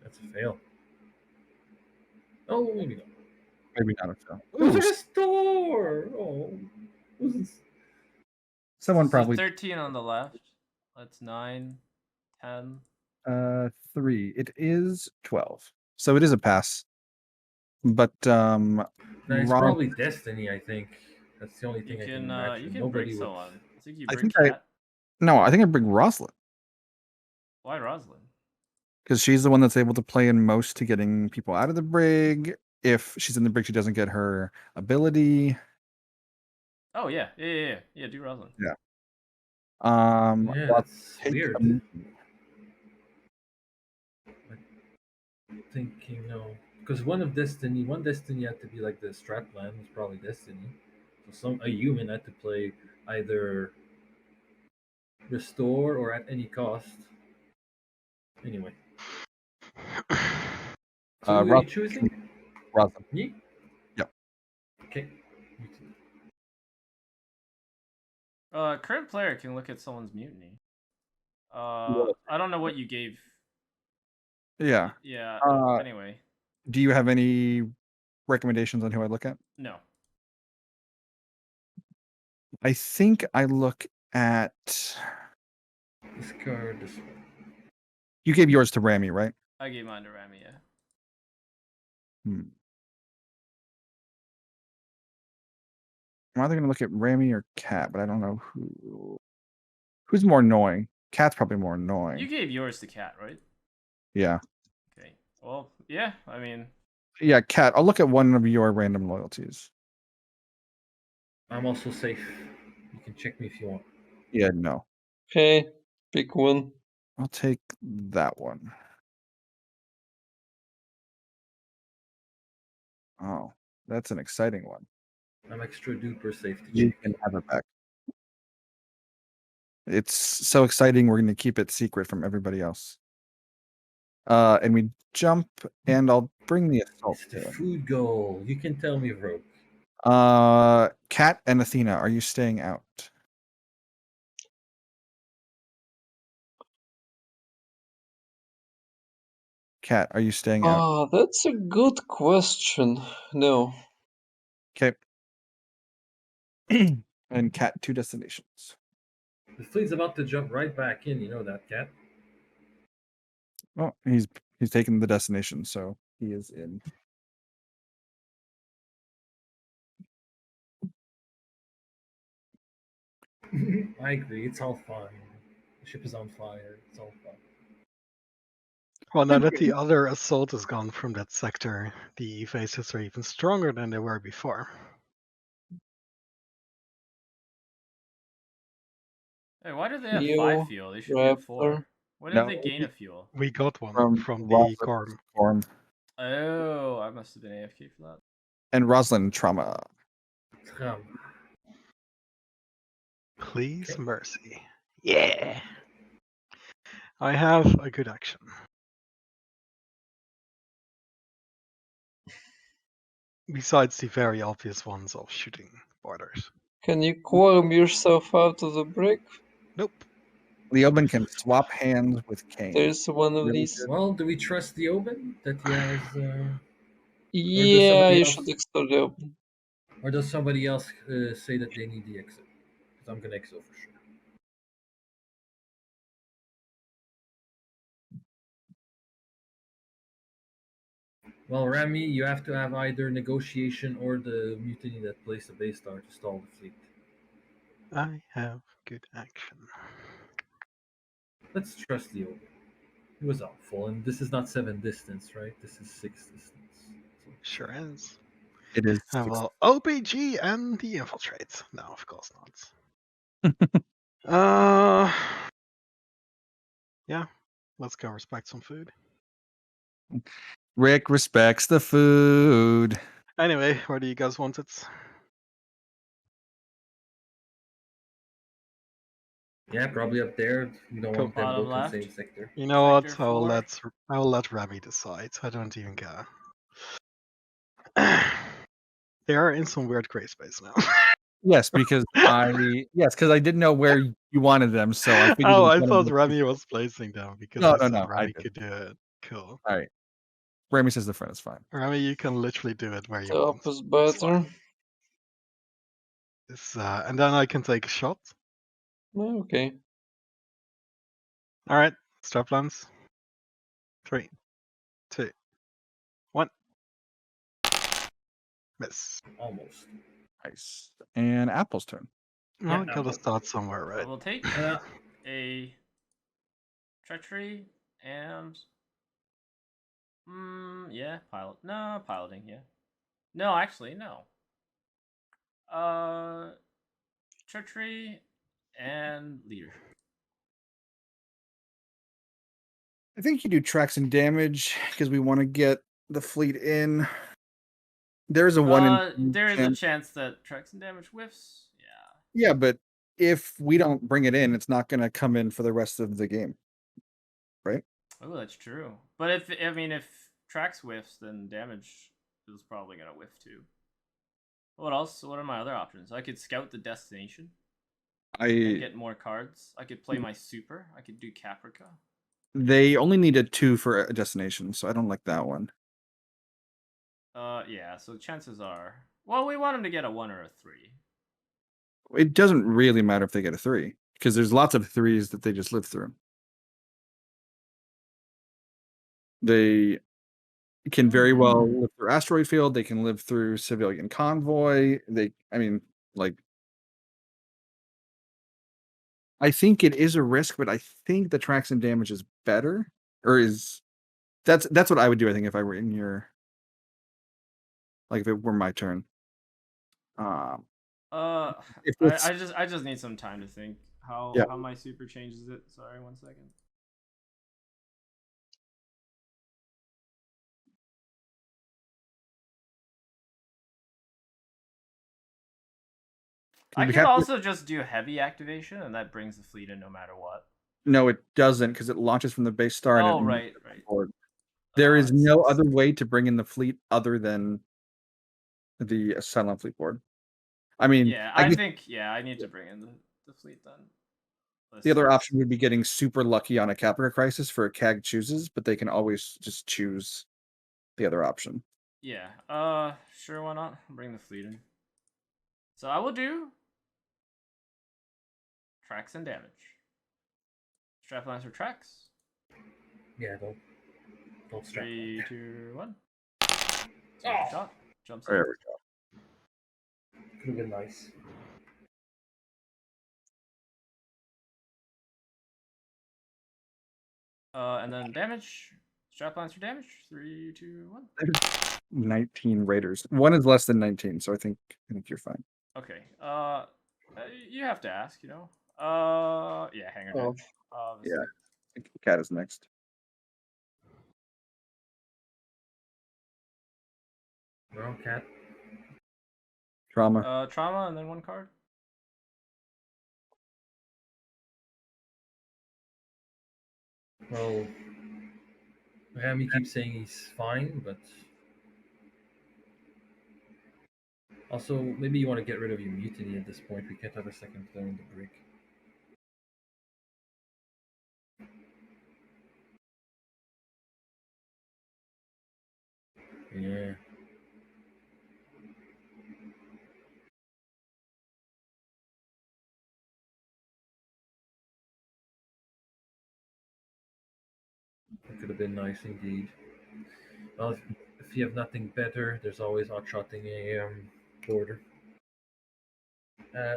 that's a fail. Oh, maybe not. Maybe not a fail. It was Ooh, a restore. Oh, was it? someone So probably 13 on the left. That's 9, 10. 3. It is 12. So it is a pass. But No, it's Ron- probably Destiny. I think that's the only You thing I can can imagine. you can Nobody break would. someone. I think you I break think I- Cat. no, I think I bring Rosalind Why Rosalind? because she's the one that's able to play in most to getting people out of the brig. If she's in the brig, she doesn't get her ability. Oh yeah. Do Rosalind. Yeah. Yeah, I'll that's take weird. a- Thinking no, because one Destiny had to be like the strat plan was probably Destiny. So a human had to play either restore or at any cost. Anyway, so who are you Rosalind. choosing? Rosalind. Me? Yep. Okay. Current player can look at someone's mutiny. I don't know what you gave. Yeah. Yeah. Anyway. Do you have any recommendations on who I look at? No. I think I look at. Discard this one. You gave yours to Rami, right? I gave mine to Rami. Yeah. I'm either gonna look at Rami or Cat, but I don't know who's more annoying. Cat's probably more annoying. You gave yours to Cat, right? Yeah. Okay. Well, yeah. I mean, Yeah, Cat. I'll look at one of your random loyalties. I'm also safe. You can check me if you want. Yeah, no. Okay, pick one. I'll take that one. Oh, that's an exciting one. I'm extra duper safe to You check. can have it back. It's so exciting. We're going to keep it secret from everybody else. And we jump, and I'll bring the assault. It's the to it. food goal. You can tell me, Rogue. Kat and Athena, are you staying out? Kat, are you staying out? Ah, that's a good question. No. Okay. And Kat, 2 destinations. The fleet's about to jump right back in. You know that, Cat. Oh, he's taken the destination, so he is in. I agree. It's all fine. The ship is on fire. It's all fun. Well, now that the other assault is gone from that sector, the phases are even stronger than they were before. Hey, why do they have You, 5 fuel? They should get 4. Raptor. When did No, they gain a fuel? We got one from from the Rosalind Gorm. Storm Oh, I must have been AFK for that. and Rosalind Trauma. Please Okay. mercy. Yeah. I have a good action. Besides the very obvious ones of shooting borders. Can you quorum yourself out of the brick? Nope. Leoben can swap hands with Kane. There's one of Really these. good. Well, do we trust the Oben that he has? Yeah, somebody you else- should explore the open. Or does somebody else say that they need the exit? Because I'm gonna exit for sure. Well, Rami, you have to have either negotiation or the mutiny that placed the base star to stall the fleet. I have good action. Let's trust the Oben. It was awful, and this is not 7 distance, right? This is 6 distance. So, Sure is. It is. I will OPG and the infiltrate. No, of course not. Yeah. Let's go respect some food. Rick respects the food. Anyway, where do you guys want it? yeah, probably up there. We don't Cool. want them Bottom both in the left. same sector. You know Sector what? I 4. will let Rami decide. I don't even care. They are in some weird gray space now. Yes, because I didn't know where you wanted them, so I figured. Oh, it was I one of thought the- Rami was placing them because No, I no, said no, I Rami did. could do it. Cool. All right. Remy says the front is fine. Rami, you can literally do it where you Top want. is better. And then I can take a shot. Okay. All right, strap lines. 3, 2, 1. Miss. Almost. Nice. And Apple's turn. Well, Yeah, gotta start somewhere, I right? will take a treachery and yeah, pilot. No, piloting, yeah. No, actually, no. Treachery and leadership. I think you do tracks and damage because we want to get the fleet in. There's a 1 in There is a chance. chance that tracks and damage whiffs. Yeah. Yeah, but if we don't bring it in, it's not going to come in for the rest of the game, right? Oh, that's true. But if tracks whiffs, then damage is probably gonna whiff too. What else? What are my other options? I could scout the destination and I get more cards. I could play my super. I could do Caprica. They only need a 2 for a destination, so I don't like that one. Yeah. So chances are, well, we want him to get a 1 or a 3. It doesn't really matter if they get a 3 because there's lots of 3s that they just live through. They can very well live through asteroid field. They can live through civilian convoy. I think it is a risk, but I think the tracks and damage is better, that's what I would do. I think if I were in your, like if it were my turn. If it's I just need some time to think how Yeah. how my super changes it. Sorry, 1 second. I You'd could have to- also just do heavy activation, and that brings the fleet in no matter what. No, it doesn't, because it launches from the base star. Oh, and it right. forward. There is It no sucks. other way to bring in the fleet other than the Cylon fleet board. I mean, Yeah, I I guess think I need to bring in the fleet then. the other Let's- option would be getting super lucky on a Caprica crisis for a CAG chooses, but they can always just choose the other option. Yeah. Sure. Why not? Bring the fleet in. So I will do tracks and damage. Straplines for tracks. Yeah, don't strap. 3, 2, 1. Oh. Shot. Jumps There in. we go. Could have been nice. And then damage. Straplines for damage. 3, 2, 1. 19 raiders. One is less than 19, so I think you're fine. Okay. You have to ask, you know. Yeah, hanger Oh. deck. Obviously. Yeah. I think Cat is next. Wrong cat. Trauma. Trauma and then 1 card. Well, Rami keeps saying he's fine, but also maybe you want to get rid of your mutiny at this point. We can't have a second player in the brick. Yeah. That could have been nice indeed. Well, if you have nothing better, there's always hot-shotting a border.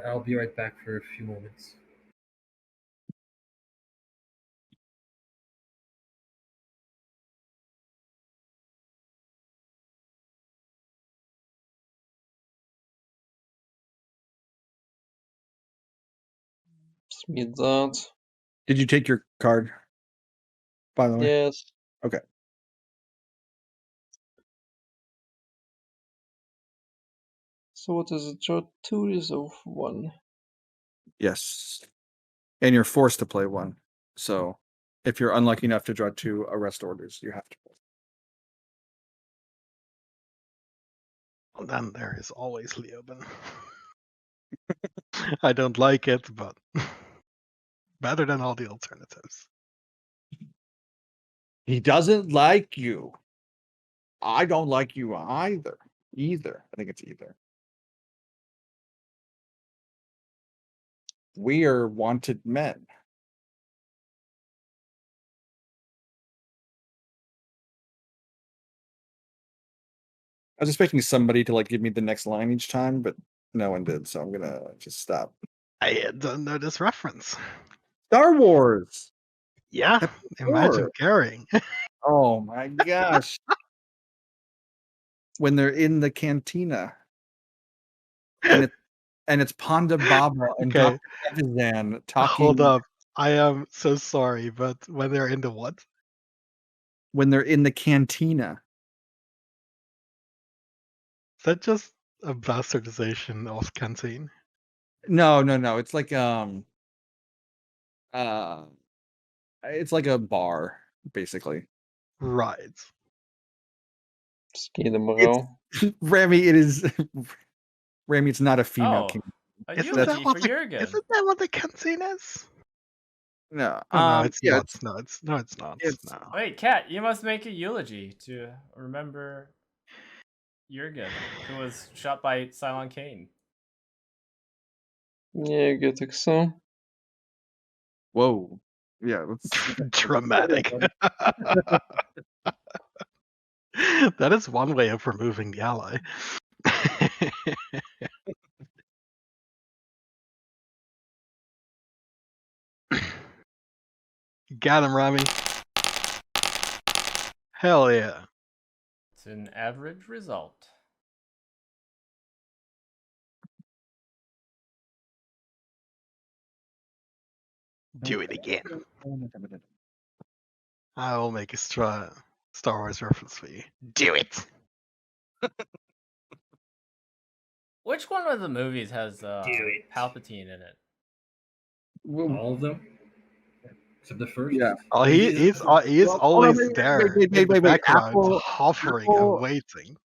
I'll be right back for a few moments. Speed that. Did you take your card? By the way. Yes. Okay. So what is it? Draw 2 resolve 1. Yes. And you're forced to play 1. So if you're unlucky enough to draw 2 arrest orders, you have to play. Well, then there is always Leoben. I don't like it, but better than all the alternatives. He doesn't like you. I don't like you either. I think it's either. We are wanted men. I was expecting somebody to like give me the next line each time, but no one did, so I'm gonna just stop. I don't know this reference. Star Wars. Yeah, imagine Sure. caring. Oh my gosh. When they're in the cantina. And it's Ponda Baba and Okay. Dr. Evazan talking. Hold up. I am so sorry, but when they're in the what? When they're in the cantina. Is that just a bastardization of canteen? No. It's like it's like a bar, basically. Right. Ski de Moreau. Rami, it is Rami, it's not a female Oh, king. a Isn't eulogy that, what for the, Jurgen. isn't that what the canteen is? No. Oh, no, it's yeah, not. No, it's not. it's- No. Wait, Kat, you must make a eulogy to remember Jurgen, who was shot by Cylon Kane. Yeah, good think so. Whoa. Yeah, let's Dramatic. That is one way of removing the ally. Got him, Rami. Hell yeah. It's an average result. Do it again. I will make a Star Wars reference for you. Do it. Which one of the movies has it. Palpatine in it? All of them, except the first. Yeah. Oh, Like, he is Well, hold on, always there in the background, Apple, hovering and waiting.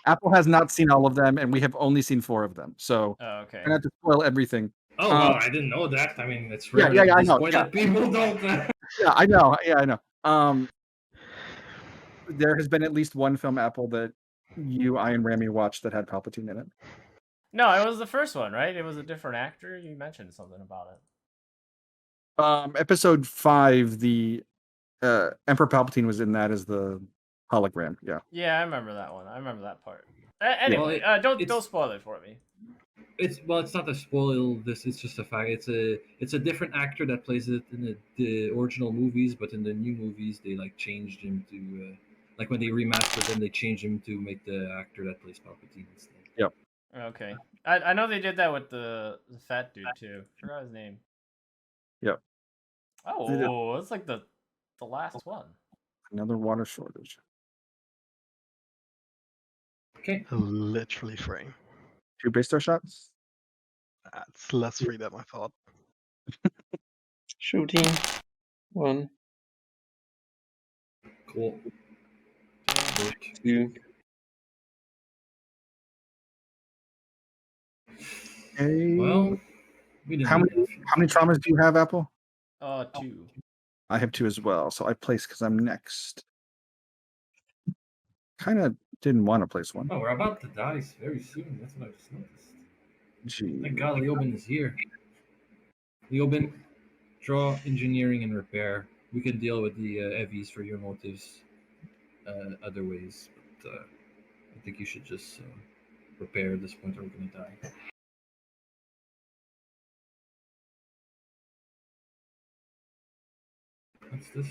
Apple has not seen all of them, and we have only seen 4 of them. So Oh, okay. I have to spoil everything. Oh well, I didn't know that. I mean, it's Yeah, rare yeah, at yeah, I this know, point yeah. that people don't. Yeah, I know. Yeah, I know. There has been at least one film Apple that you, I, and Rami watched that had Palpatine in it. No, it was the first one, right? It was a different actor. You mentioned something about it. Episode 5, the Emperor Palpatine was in that as the hologram. Yeah. Yeah, I remember that one. I remember that part. Anyway, Well, don't spoil it for me. It's not a spoil. This it's just a fact. It's a different actor that plays it in the original movies, but in the new movies they like changed him to like when they remastered them, they changed him to make the actor that plays Palpatine instead. Yep. Okay, I know they did that with the fat dude too. Forgot his name. Yep. Oh, it's like the last one. Another water shortage. Okay. Literally free. 2 base star shots. That's less free than I thought. Shooting. 1, Cool. 2. Okay. Well, we didn't. How need many that. how many traumas do you have, Apple? 2. I have 2 as well, so I place because I'm next. Kind of didn't want to place one. Oh, we're about to die very soon. That's what I just noticed. Gee. Thank God Leoben is here. Leoben, draw, engineering, and repair. We can deal with the EVs for your motives other ways, but I think you should just repair at this point or we're going to die. What's this?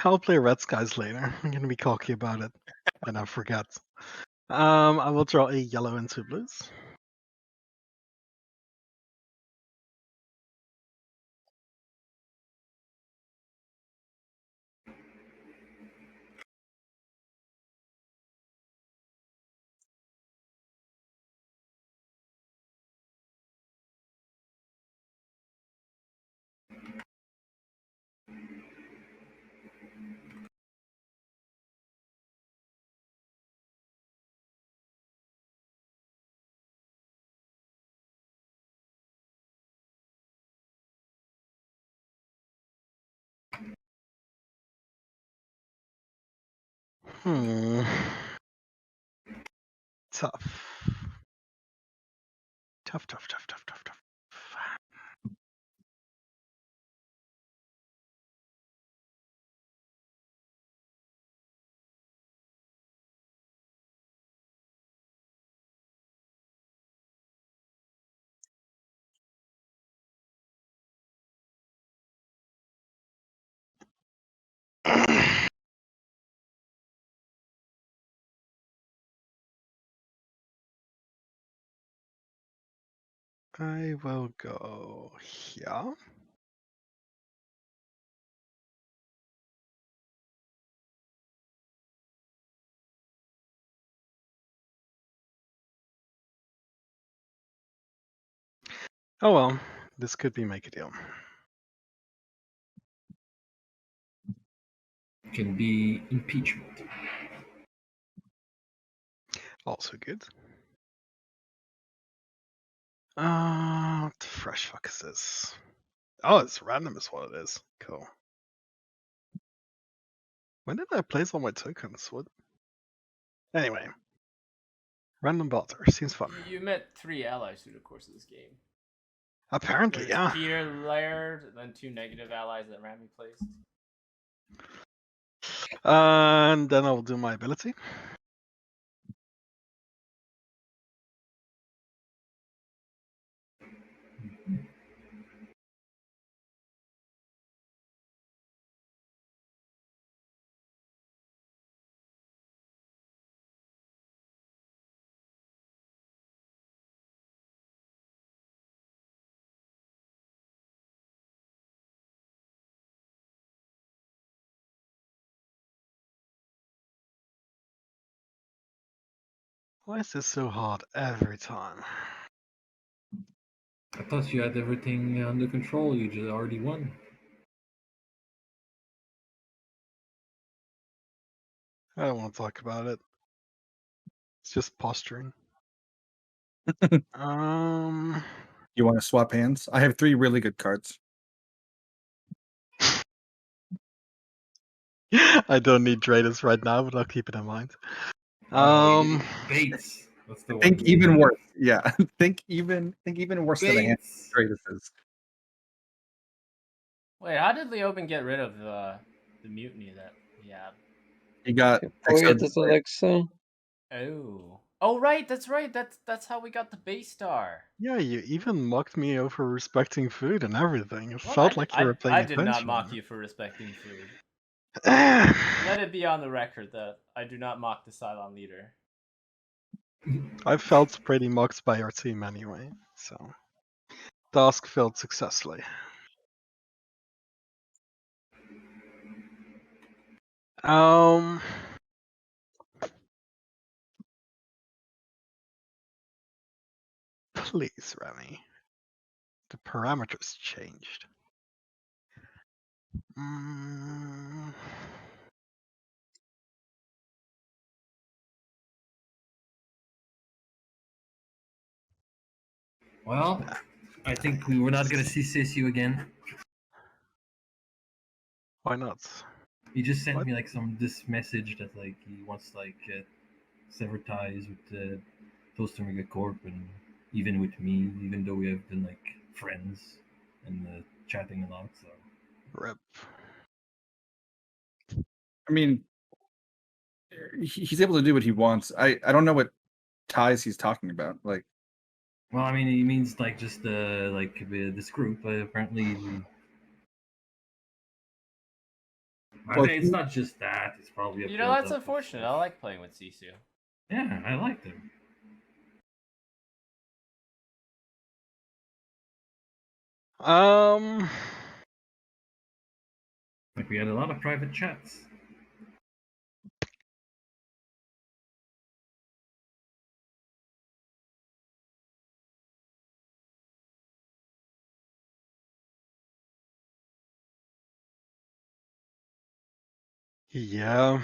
I'll play Red Skies later. I'm gonna be cocky about it, and I forget. I will draw a yellow and 2 blues. Tough. Tough. I will go here. Oh well, this could be make a deal. Can be impeachment. Also good. What the fresh fuck is this? Oh, it's random is what it is. Cool. When did I place all my tokens? What? Anyway. Random Balter. Seems fun. You met 3 allies through the course of this game. Apparently, There's yeah. Peter Laird, then 2 negative allies that Rami placed. And then I'll do my ability. Why is this so hard every time? I thought you had everything under control. You just already won. I don't want to talk about it. It's just posturing. Um, You want to swap hands? I have 3 really good cards. I don't need traders right now, but I'll keep it in mind. Bates. That's the one. Think you even need. worse. Yeah. think even worse than a hand Bates. trade is. Wait, how did Leoben get rid of the mutiny that he had? He got Poet exiled. Alexa. Oh. Oh right, that's right. That's how we got the base star. Yeah, you even mocked me over respecting food and everything. It What? felt like you were paying I attention. did not mock you for respecting food. you. Let it be on the record that I do not mock the Cylon leader. I felt pretty mocked by your team anyway, so task failed successfully. Um, please, Remy. The parameters changed. Mm, Well, I think we were not going to see Sisu again. why not? He just sent What? me like this message that like he wants like sever ties with Toaster Mega Corp and even with me, even though we have been like friends and chatting a lot. So Rip. I mean, he's able to do what he wants. I don't know what ties he's talking about. Like, well, I mean, he means like just this group. Apparently, I Well, think it's not just that. It's probably a You know, build that's up of unfortunate. I stuff. like playing with Sisu. Yeah, I like them. Um, Like we had a lot of private chats. yeah.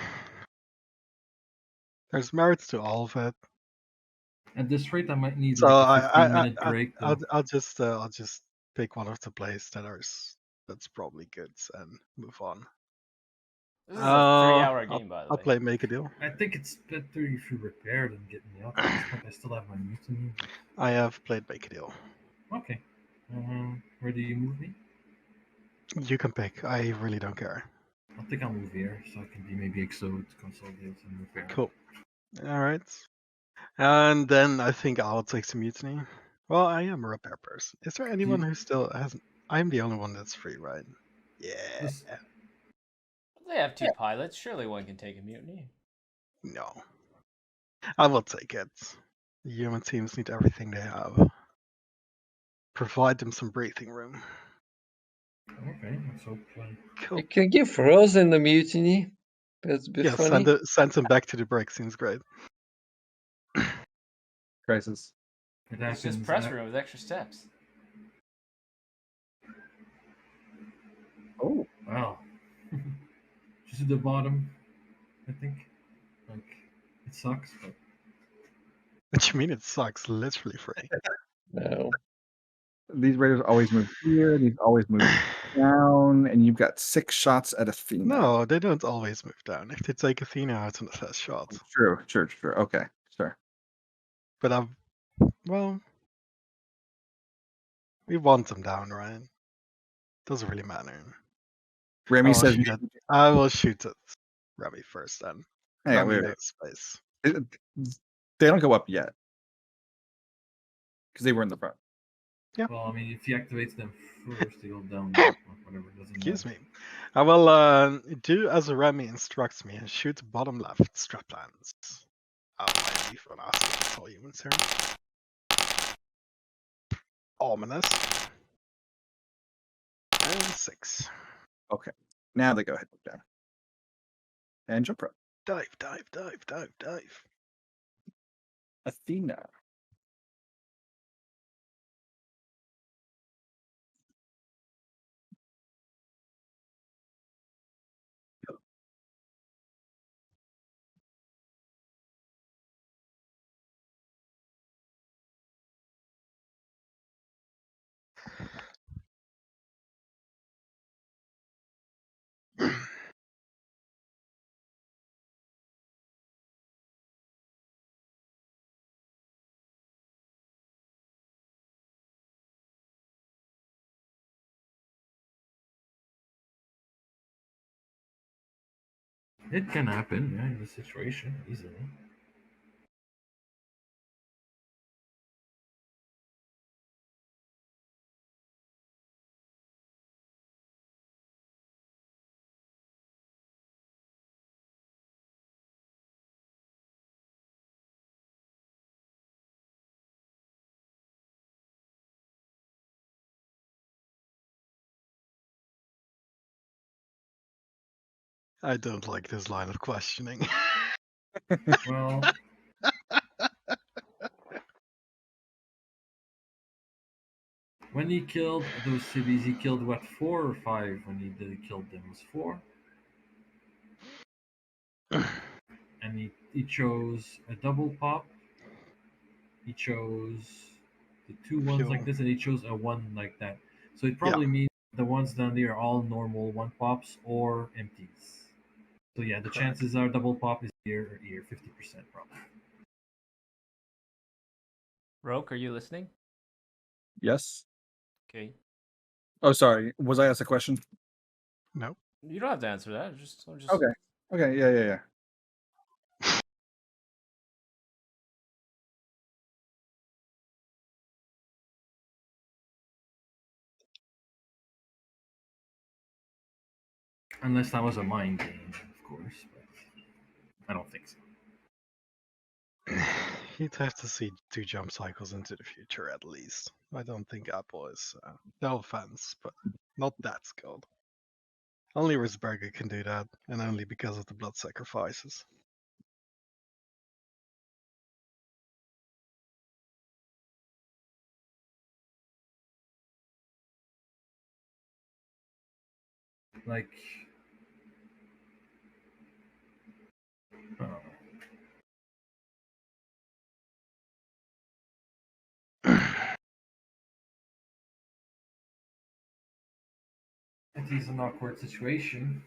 There's merits to all of it. At this rate, I might need So like a 15-minute break. I'll just pick one of the plays that's probably good and move on. This is a 3-hour I'll, game, by the I'll way. play Make a Deal. I think it's better if you repair than get me out. At this point, I still have my mutiny. I have played Make a Deal. Okay. Where do you move me? You can pick. I really don't care. I think I'll move here, so I can be maybe Exode, Consolidate, and repair. Cool. All right. And then I think I'll take some Mutiny. Well, I am a repair person. Is there anyone who still hasn't? I'm the only one that's free, right? Yeah. This- They have 2 pilots. Surely one can take a mutiny. No. I will take it. The human teams need everything they have. Provide them some breathing room. Okay, let's hope. Cool. You can give Rose in the mutiny. That'd be Yeah, funny. send them back to the break. Seems great. crisis. It It's just happens. press room with extra steps. Oh, Wow. Just at the bottom, I think. Like, it sucks, but. What you mean it sucks? Literally free. No. these raiders always move here. These always move down, and you've got 6 shots at Athena. No, they don't always move down. If they take Athena out on the first shot. True. Okay, sure. But well, we want them down, right? Doesn't really matter. Remy says, I will shoot at Remy first then. "Hey, Remy wait. needs space. They don't go up yet because they were in the front." Yeah. Well, I mean, if you activate them first, they go down. Or whatever. Doesn't Excuse matter. me. I will do as Remy instructs me and shoot bottom left straplands. I'll leave on asking all humans here. Ominous. And 6. Okay, now they go ahead and down and jump rope. Dive, dive, dive, dive, dive. Athena. It can happen, yeah, in this situation, easily. I don't like this line of questioning. Well, when he killed those cities, he killed what, 4 or 5? When he killed them, it was 4. And he chose a double pop. He chose the 2 ones like Fuel. this, and he chose a 1 like that. So it Yeah. probably means the ones down there are all normal 1 pops or empties. So yeah, the Correct. chances are double pop is here, 50% probably. Roke, are you listening? Yes. Okay. Oh, sorry. Was I asked a question? No. You don't have to answer that. Just Okay. Okay. Yeah. Unless that was a mind game, of course, but I don't think so. You'd have to see 2 jump cycles into the future at least. I don't think Apple is. No offense, but not that skilled. Only Risberger can do that, and only because of the blood sacrifices. Like, it is an awkward situation.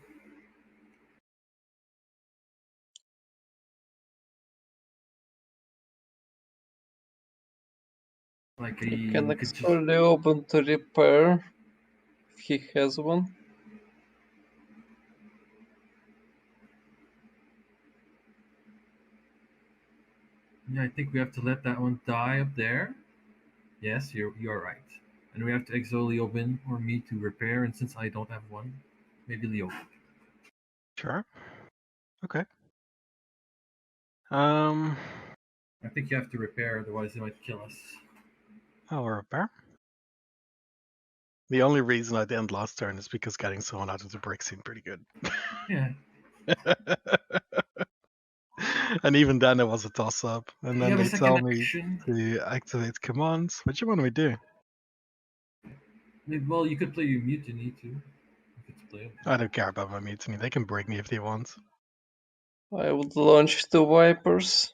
Like He he can could just actually open to repair if he has one. yeah, I think we have to let that one die up there. Yes, you're right. And we have to exile Leoben or me to repair, and since I don't have one, maybe Leoben. Sure. Okay. I think you have to repair, otherwise they might kill us. I'll repair. The only reason I didn't last turn is because getting someone out of the brick seemed pretty good. Yeah. And even then, it was a toss up. And You then have a they second tell me action. to activate commands. What do you want me to do? Well, you could play your mutiny too. You could play it. I don't care about my mutiny. They can break me if they want. I would launch the Vipers.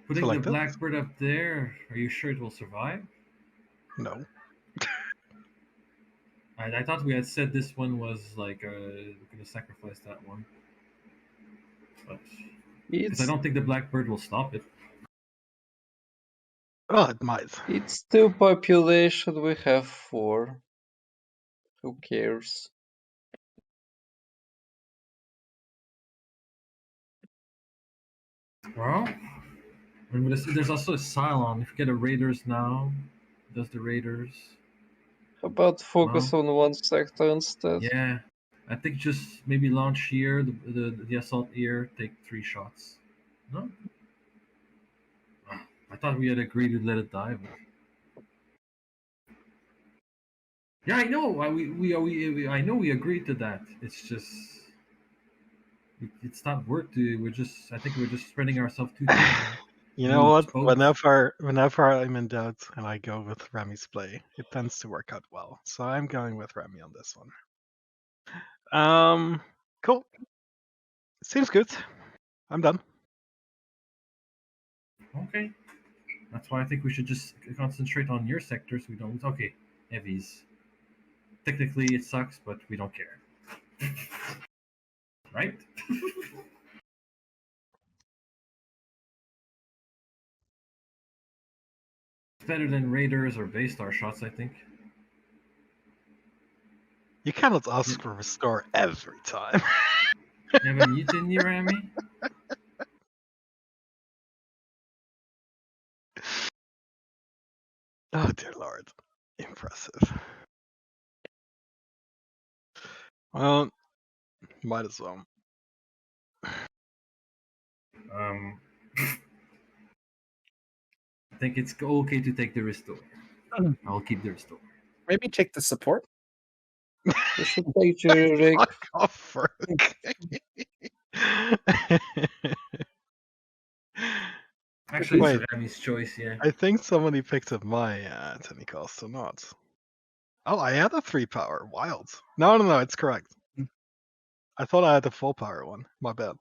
Putting like the this? Blackbird up there, are you sure it will survive? No. I thought we had said this one was like we're gonna sacrifice that one, but because I It's don't think the Blackbird will stop it. Oh, it might. it's 2 population, we have 4. Who cares? Well, and there's also a Cylon. If you get a Raiders now, does the Raiders? How about focus Well, on 1 sector instead? yeah, I think just maybe launch here, the assault here, take 3 shots. No, I thought we had agreed to let it die. But... Yeah, I know. I know we agreed to that. It's just it's not work to. I think we're just spreading ourselves too thin. You know what? Both. Whenever I'm in doubt and I go with Remy's play, it tends to work out well. So I'm going with Remy on this one. Cool. Seems good. I'm done. Okay. That's why I think we should just concentrate on your sectors. We don't. Okay, heavies. Technically, it sucks, but we don't care. Right? Better than Raiders or Baystar shots, I think. You cannot ask for restore every time. You have a mutiny, Rami? Oh dear lord. Impressive. Well, might as well. I think it's okay to take the restore. I'll keep the restore. Maybe take the support. You should take your rig. Fuck off, Ferg. Actually, Wait. it's Rami's choice, yeah. I think somebody picked up my Tiny cost or not. Oh, I had a 3 power. Wild. No, it's correct. I thought I had the 4 power one. My bad.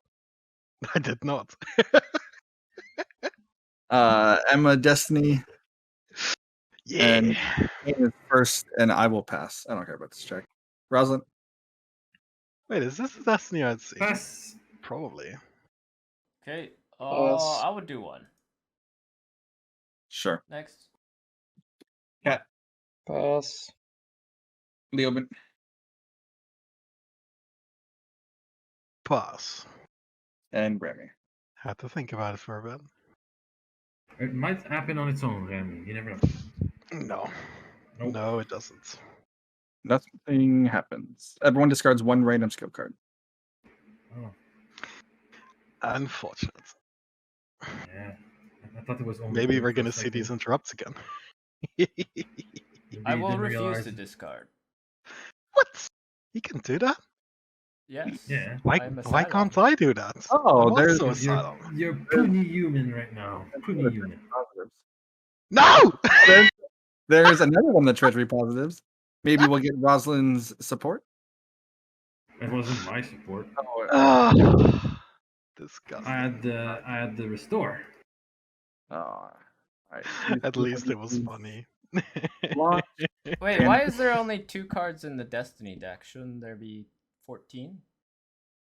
I did not. Emma, Destiny, Yeah. and Kane is first, and I will pass. I don't care about this check. Rosalind, Wait, is this the Destiny I'd see? Pass. Probably. Okay. Pass. I would do one. sure. Next. Pass. Leoben, Pass. and Remy. Had to think about it for a bit. It might happen on its own, Rami. You never know. No. Nope. No, it doesn't. Nothing happens. Everyone discards one random skill card. Oh, Unfortunate. yeah. I thought it was only. Maybe for we're the gonna first see these cycle. interrupts again. Maybe I you will didn't refuse realize to it. discard. What? You can do that? Yes. Yeah. Why I'm why Asylum. can't I do that? Oh, I'm there's- also You're, Asylum. you're puny human right now. Puny human. Positives. No! There's another one of the treasury positives. Maybe we'll get Rosalind's support. That wasn't my support. Oh, Ah, disgusting. I had the restore. all right. At least it was funny. Launch. Wait, why is there only 2 cards in the Destiny deck? Shouldn't there be 14?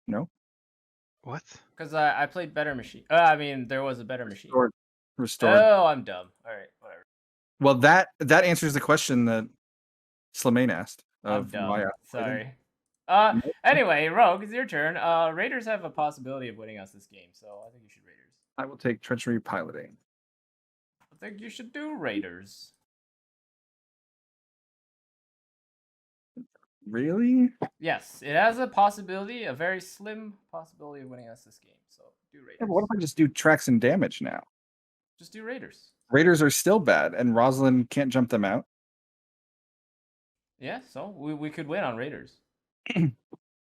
No. What? Because I played Better Machine. I mean, there was a Better Machine. Restored. Oh, I'm dumb. All right, whatever. Well, that answers the question that Slimane asked. I'm Of dumb. why I Sorry. Nope. Anyway, Rogue, it's your turn. Raiders have a possibility of winning us this game, so I think you should Raiders. I will take treachery piloting. I think you should do Raiders. Really? Yes, it has a possibility, a very slim possibility of winning us this game. So do Raiders. Yeah, but what if I just do tracks and damage now? Just do Raiders. Raiders are still bad, and Rosalind can't jump them out. Yeah, so we could win on Raiders.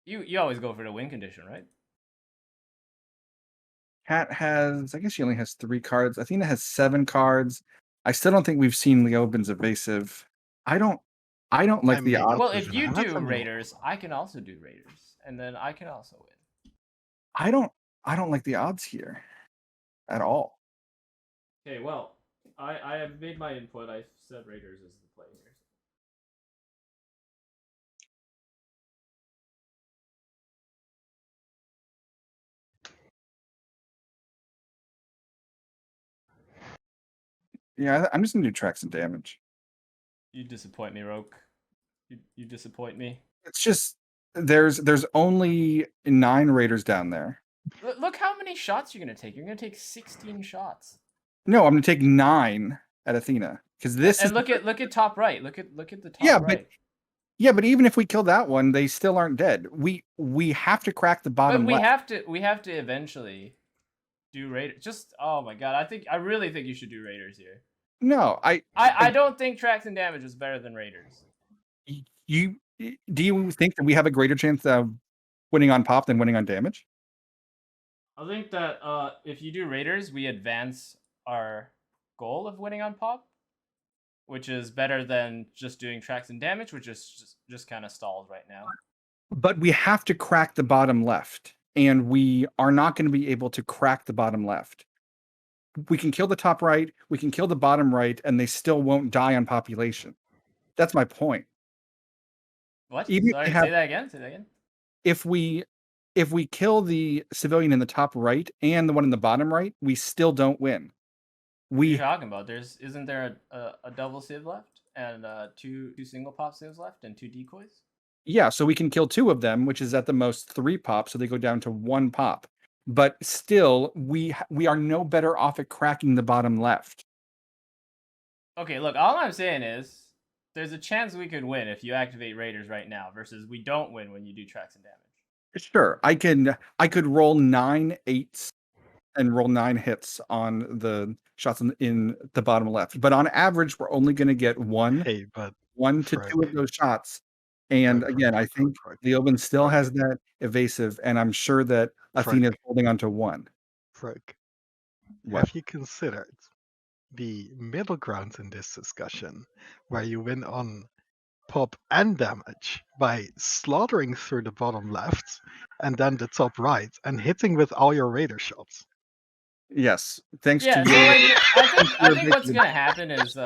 You always go for the win condition, right? Cat has, I guess she only has 3 cards. Athena has 7 cards. I still don't think we've seen Leoben's evasive. I don't like I the mean, odds. Well, if you That's do a- Raiders, I can also do Raiders, and then I can also win. I don't like the odds here at all. Okay, well, I have made my input. I said Raiders is the play here. Yeah, I'm just gonna do tracks and damage. You disappoint me, Roke. You disappoint me. It's just there's only 9 Raiders down there. Look how many shots you're gonna take. You're gonna take 16 shots. No, I'm gonna take 9 at Athena because this And is look at top right. Look at the top Yeah, right. but even if we kill that one, they still aren't dead. We have to crack the bottom But we left. have to eventually do Raiders. Just oh my god, I really think you should do Raiders here. No, I don't think tracks and damage is better than Raiders. you do you think that we have a greater chance of winning on pop than winning on damage? I think that if you do Raiders, we advance our goal of winning on pop, which is better than just doing tracks and damage, which is just kind of stalled right now. But we have to crack the bottom left, and we are not going to be able to crack the bottom left. We can kill the top right, we can kill the bottom right, and they still won't die on population. That's my point. What? Even if Sorry, they have- say that again. Say that again. If we kill the civilian in the top right and the one in the bottom right, we still don't win. What are you We talking about? Isn't there a double civ left and two single pop civs left and 2 decoys? Yeah, so we can kill 2 of them, which is at the most 3 pop, so they go down to 1 pop. But still, we are no better off at cracking the bottom left. Okay, look, all I'm saying is there's a chance we could win if you activate Raiders right now versus we don't win when you do tracks and damage. Sure, I could roll 9 8s and roll 9 hits on the shots in the bottom left. But on average, we're only going to get 1 Hey, but 1 to 2 Frank. of those shots. And Frank, again, I think Leoben still has that evasive, and I'm sure that Athena's Frank. holding on to 1. Frank, What? have you considered the middle grounds in this discussion, where you win on pop and damage by slaughtering through the bottom left and then the top right and hitting with all your raider shots? Yes, thanks Yeah, to so your like I your think what's evasive. gonna happen is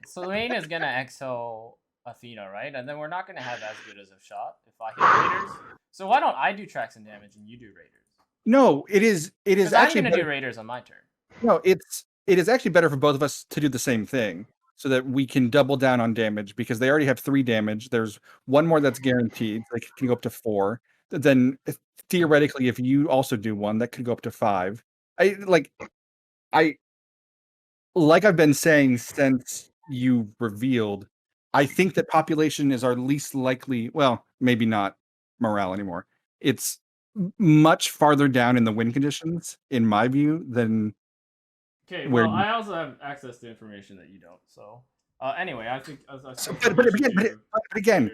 Selene is gonna exo Athena, right? And then we're not gonna have as good as a shot if I hit Raiders. So why don't I do tracks and damage and you do Raiders? No, it is Because I'm actually gonna better. do Raiders on my turn. No, it is actually better for both of us to do the same thing so that we can double down on damage because they already have 3 damage. There's 1 more that's guaranteed. They can go up to 4. Then theoretically, if you also do 1, that could go up to 5. I like I've been saying since you revealed, I think that population is our least likely, well, maybe not morale anymore. It's much farther down in the win conditions, in my view, than Okay, where well, you. I also have access to information that you don't. So anyway, I think So, but again,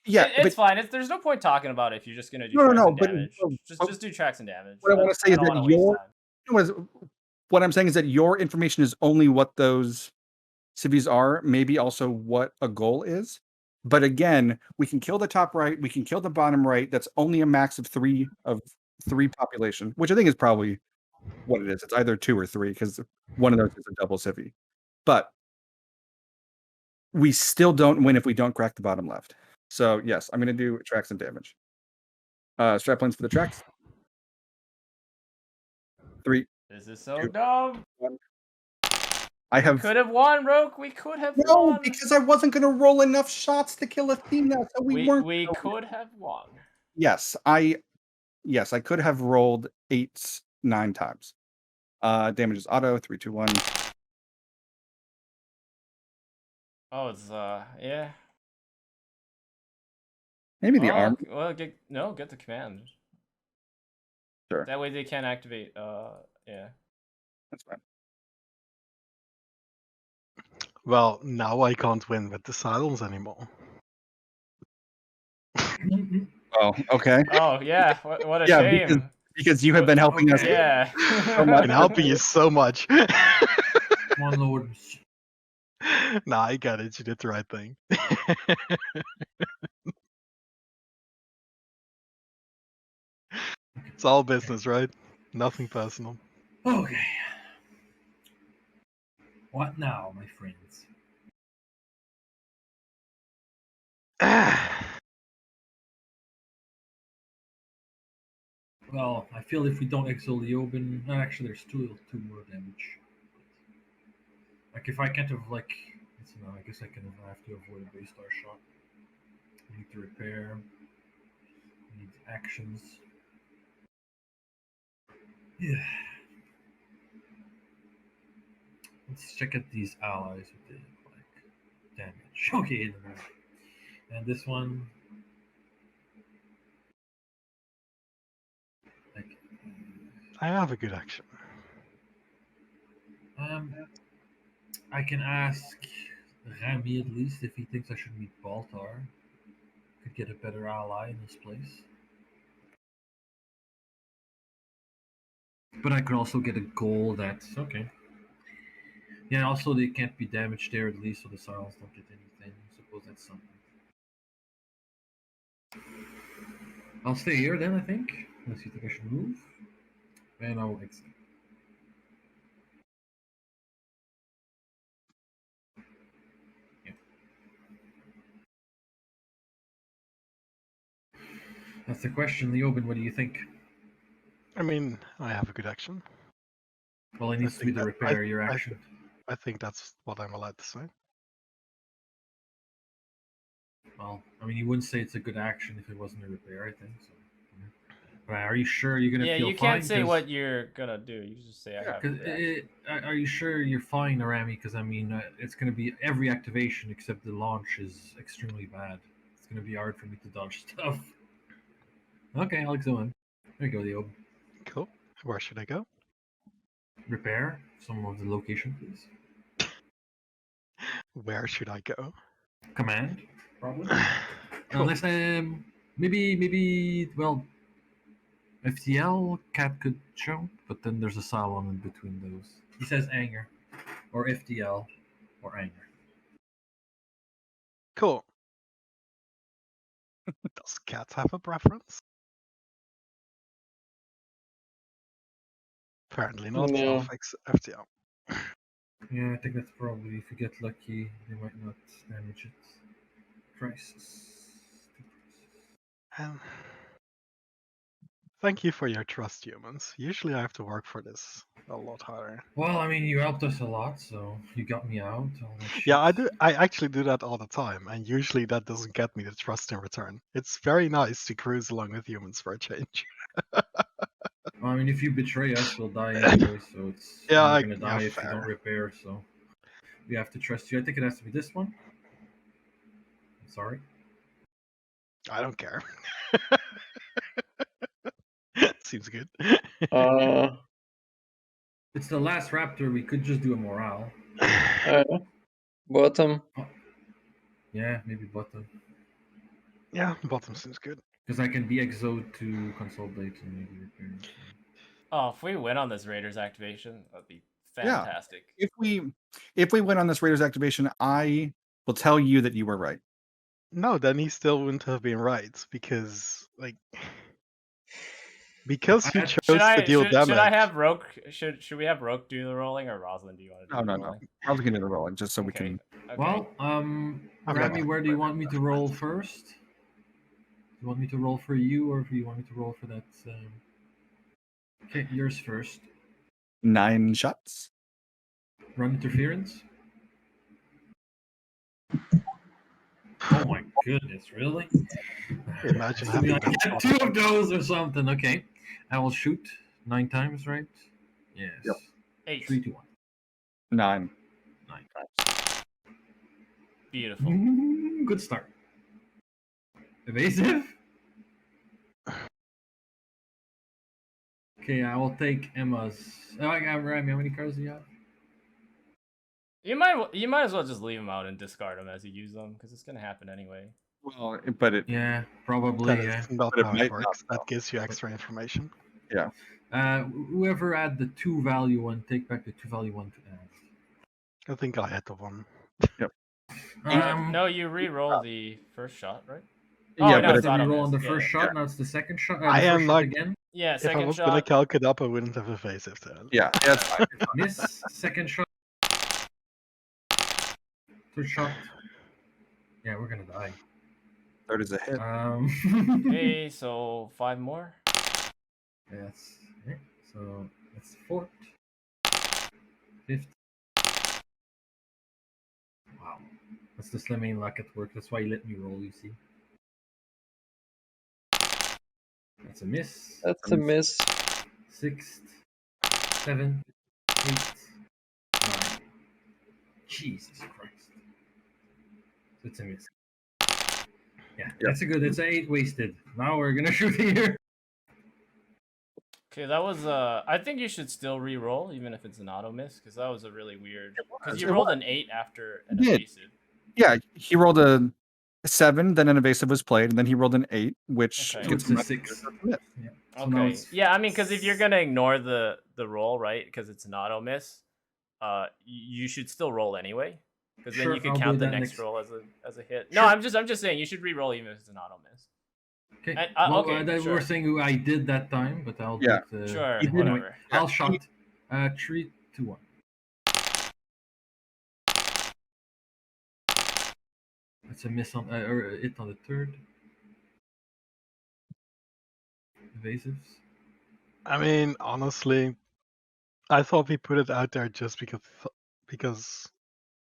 yeah, it's fine. There's no point talking about it if you're just gonna do no, tracks and but damage. but Just do tracks and damage. what I want to say I is don't that want to waste time. what I'm saying is that your information is only what those civvies are, maybe also what a goal is. But again, we can kill the top right, we can kill the bottom right. That's only a max of 3 population, which I think is probably what it is. It's either 2 or 3 because one of those is a double civvy. But we still don't win if we don't crack the bottom left. So yes, I'm going to do tracks and damage. Strap lines for the tracks. 3, This is so 2, dumb. 1. I have Could have won, Roke. We could have no won. because I wasn't going to roll enough shots to kill Athena, so we weren't. We could have won. Yes, I could have rolled 8s 9 times. Damage is auto. 3, 2, 1. Oh, it's yeah. Maybe the arm. Well, get the command. Sure, That way they can't activate. Yeah. that's fine. Well, now I can't win with the silence anymore. Oh, okay. Oh yeah. What a Yeah, shame. because you have been helping us. Okay. Yeah. much. I'm helping you so much. Come on, Lords. Nah, I got it. You did the right thing. It's all business, right? Nothing personal. Okay. What now, my friends? Well, I feel if we don't exile the Oben, actually, there's two more damage. Like if I can't have like, no, I guess I have to avoid a base star shot. I need to repair. I need actions. Yeah. Let's check out these allies with the like damage. Okay, and this one. Like, I have a good action. I can ask Rami at least if he thinks I should meet Baltar. Could get a better ally in this place. But I could also get a goal that's okay. Yeah, also they can't be damaged there at least, so the Silence don't get anything. I suppose that's something. I'll stay here then, I think. Unless you think I should move. And I'll exit. Yeah. That's the question, Leoben. What do you think? I mean, I have a good action. Well, it needs to be think the that- repair, your I- action. I think that's what I'm allowed to say. Well, I mean, you wouldn't say it's a good action if it wasn't a repair, I think. So. Yeah. But are you sure you're gonna Yeah, feel you fine? can't say what you're gonna do. You just say I have a Because good action. are you sure you're fine, Arami? Because I mean, it's gonna be every activation except the launch is extremely bad. It's gonna be hard for me to dodge stuff. Okay, I'll go in. There you go, Leo. Cool. Where should I go? Repair some of the location, please. Where should I go? Command, probably. Cool. Unless maybe well, FTL cat could jump, but then there's a Salon in between those. He says anger, or FTL, or anger. Cool. Does cats have a preference? Apparently not. No. I'll fix FTL. Yeah, I think that's probably if you get lucky, they might not damage it. Crisis. Thank you for your trust, humans. Usually I have to work for this a lot harder. Well, I mean, you helped us a lot, so you got me out. All that shit. Yeah, I do. I actually do that all the time, and usually that doesn't get me the trust in return. It's very nice to cruise along with humans for a change. I mean, if you betray us, we'll die anyway. So it's Yeah, you're gonna yeah, die if you don't fair. repair. So we have to trust you. I think it has to be this one. I'm sorry. I don't care. Seems good. It's the last raptor. We could just do a morale. Bottom. Yeah, maybe bottom. Yeah, bottom seems good. Because I can be exode to consolidate and maybe repair. So. Oh, if we win on this Raiders activation, that'd be Yeah. fantastic. If we win on this Raiders activation, I will tell you that you were right. No, then he still wouldn't have been right because, like, because you chose to deal damage. Should I have Roke? Should we have Roke do the rolling, or Rosalind? Do you want to do the No. rolling? I was going to do the rolling just so we Okay. can. Okay. Well, I'm Rami, not where do you gonna want me to roll first? Do you want me to roll for you, or do you want me to roll for that? Okay, yours first. 9 shots. Run interference. Oh my goodness, really? Imagine It's gonna be having like, that get 2 of those or something. Okay, I will shoot 9 times, right? Yes. Yep. 8. 3, 2, 1. 9. 9. Beautiful. Good start. Evasive. Okay, I will take Emma's. Oh, I got Rami. How many cards do you have? You might as well just leave them out and discard them as you use them, because it's gonna happen anyway. Well, but it. Yeah, probably. That Yeah. is not But it how might it not, works. though. That gives you extra information. Whoever add the 2 value one, take back the 2 value one to add. I think I had the one. No, you re-roll the first shot, right? Yeah, Oh, but no, That's it's the auto reroll on the miss. first Yeah. shot. Now it's the second shot. I the am first shot not- again. Yeah, If I second was gonna shot. calc it up, I wouldn't have evasive then. Yeah, that's fine. Miss. Second shot. Third shot. Yeah, we're gonna die. Third is a hit. Okay, so 5 more. Yes. Okay. So that's the 4th. 5th. Wow. That's the Slimming luck at work. That's why you let me roll, you see. That's a miss. That's a miss. 6th. 7th. 8th. 9. Jesus Christ. It's a miss. Yeah, that's a good. It's 8 wasted. Now we're gonna shoot here. Okay, that was I think you should still re-roll, even if it's an auto miss, because that was a really weird. Because you It rolled an 8 after an You did. evasive. Yeah, he rolled a 7, then an evasive was played, and then he rolled an 8, which Okay. gets It's a him 6. miss. Yeah. So now Okay. it's Yeah, I mean, because if you're gonna ignore the roll, right? Because it's an auto miss, you should still roll anyway, because then Sure, you could I'll do count the that next next- roll as a hit. No, Sure. I'm just saying you should re-roll even if it's an auto miss. Okay. Okay, we sure. were saying who I did that time, but I'll Yeah. do it. Sure, anyway. whatever. I'll shot. 3, 2, 1. That's a miss on or a hit on the third. Evasives. I mean, honestly, I thought we put it out there just because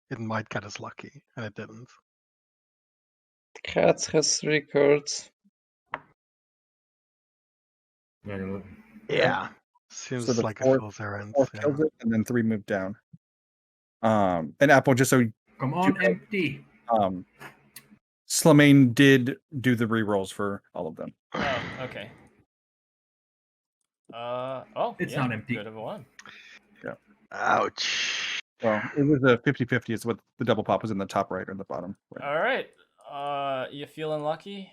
it might get us lucky, and it didn't. Cat has 3 cards. Yeah. Seems So the like a fourth- fool's errand. 4 Yeah. kills it, and then 3 move down. And Apple, just so Come on, empty. Slimane did do the re-rolls for all of them. Oh, okay. Oh, It's yeah, not empty. Good of a one. Ouch. Well, it was a 50-50 is what the double pop was in the top right or the bottom right. All right. You feeling lucky,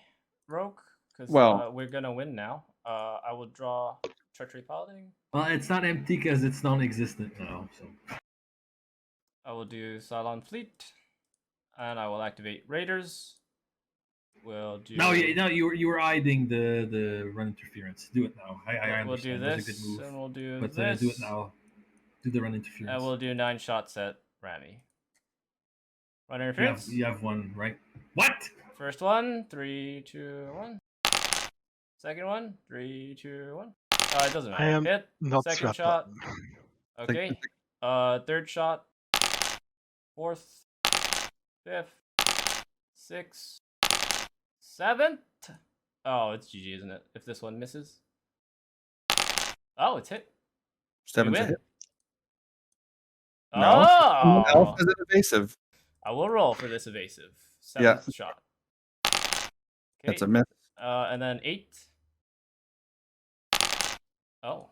Rogue? Because Well- we're gonna win now. I will draw Treachery Paladin. Well, it's not empty because it's non-existent now. So I will do Cylon Fleet, and I will activate Raiders. We'll do. no, you were hiding the run interference. Do it now. I We'll do understand. this, That's a good move. and we'll do But this. do it now. Do the run interference. And we'll do 9 shots at Rami. Run You interference. have one, right? What? First one, 3, 2, 1. Second one, 3, 2, 1. It doesn't matter. I am Hit. Not Second sweat shot. button. Okay. Third shot. Fourth. Fifth. Sixth. Seventh. Oh, it's GG, isn't it? If this one misses. Oh, it's hit. We 7's a win. hit. No. Someone else Oh, is an evasive. I will roll for this evasive. Yeah. 7th shot. That's Okay. a miss. And then 8. Oh.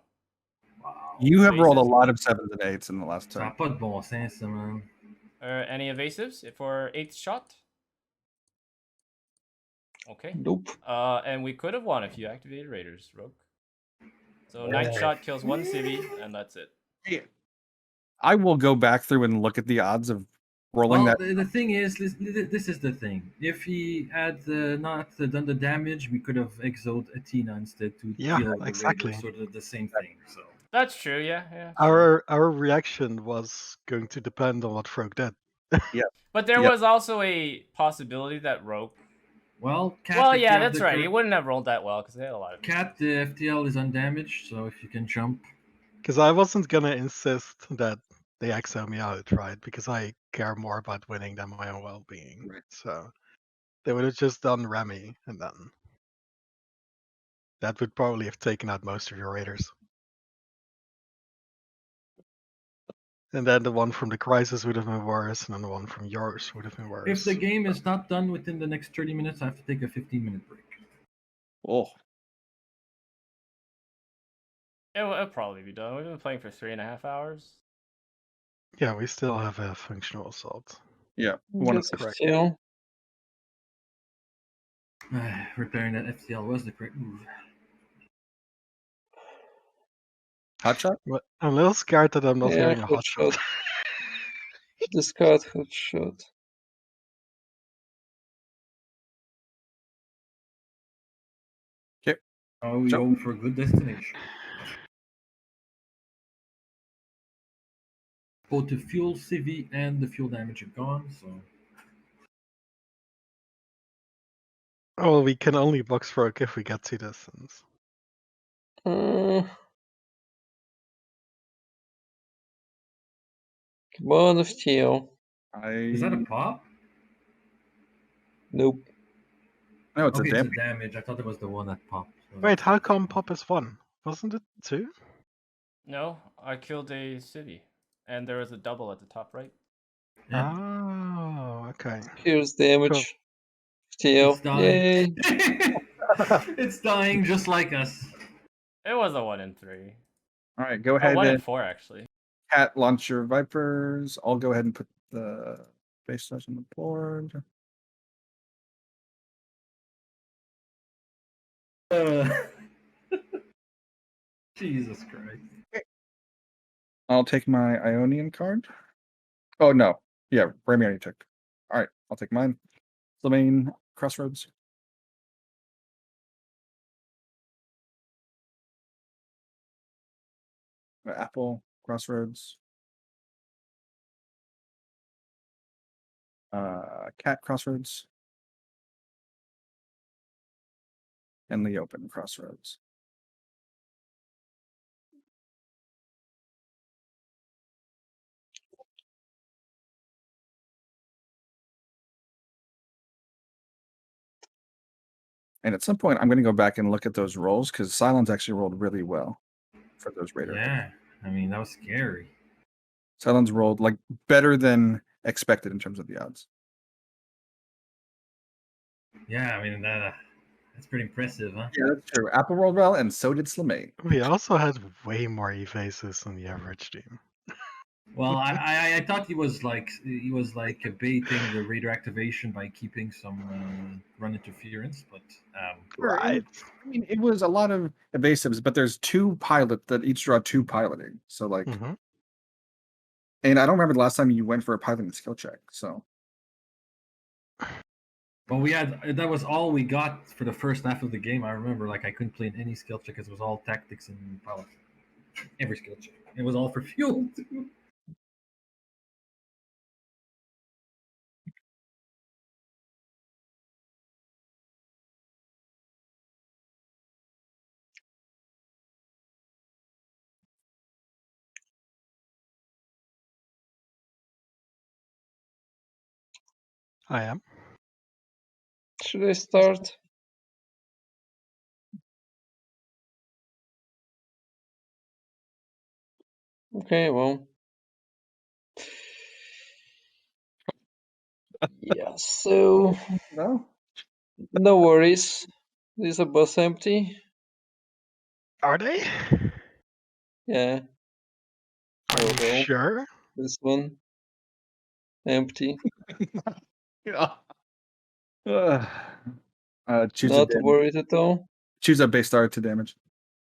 Wow. You have rolled a Evasives. lot of 7s and 8s in the last Ça turn. n'a pas de bon sens, ça, man. Any evasives for 8th shot? Okay. Nope. And we could have won if you activated Raiders, Rogue. So 9th shot kills 1 civvy, and that's it. I will go back through and look at the odds of rolling Well, that. the thing is, this is the thing. If he had not done the damage, we could have exiled Athena instead to Yeah, kill the exactly. Raiders, sort of the same thing. So That's true, yeah. Our reaction was going to depend on what Frog did. But there Yeah. was also a possibility that Rogue. well, Cat. Well, if you yeah, have that's the right. cur- He wouldn't have rolled that well because they had a lot of. Cat, the FTL is undamaged, so if you can jump. Because I wasn't gonna insist that they exile me out, right? Because I care more about winning than my own well-being. Right. So they would have just done Remy, and then that would probably have taken out most of your raiders. And then the one from the crisis would have been worse, and then the one from yours would have been worse. If the game is not done within the next 30 minutes, I have to take a 15-minute break. Oh, It'll probably be done. We've been playing for 3.5 hours. Yeah, we still have a functional assault. yeah. One of Yes, the FTL. Repairing that FTL was the correct move. hot shot. But I'm a little scared that I'm not Yeah, hearing a hot hotshot. shot. Discard headshot. Oh, we Jump. hope for a good destination. Both the fuel CV and the fuel damage are gone, so Oh, we can only box Frog if we get to distance. Come on, FTL. is that a pop? Nope. No, it's Okay, a it's damage. a damage. I thought it was the one that popped. So Wait, how come Pop is 1? Wasn't it 2? No, I killed a civvy, and there was a double at the top right. Yeah. Oh, okay. Here's damage. FTL. It's dying. Yay. It's dying just like us. It was a 1 in 3. All right, go Oh, ahead 1 in and 4 actually. Cat launch your Vipers. I'll go ahead and put the base size on the board. Jesus Christ. I'll take my Ionian card. Oh no, yeah, Remy already took. All right, I'll take mine. Slemain Crossroads. Apple Crossroads. Cat Crossroads. And the Open Crossroads. And at some point, I'm going to go back and look at those rolls because Cylons actually rolled really well for those Raider. Yeah, I mean that was scary. Cylons rolled like better than expected in terms of the odds. Yeah, I mean that's pretty impressive, huh? Yeah, that's true. Apple rolled well, and so did Slemain. We also had way more evases than the average team. Well, I thought he was like baiting the Raider activation by keeping some run interference, but Right. I mean, it was a lot of evasives, but there's two pilot that each draw two piloting. So like, Mhm. and I don't remember the last time you went for a piloting skill check. So but we had that was all we got for the first half of the game. I remember like I couldn't play in any skill check because it was all tactics and pilot. Every skill check. It was all for fuel too. I am. Should I start? Okay, well. Yeah, so no worries. Is the bus empty? Are they? Yeah. Are Oh, you well. sure? This one empty. yeah. Choose Not a worried at all. choose a base star to damage.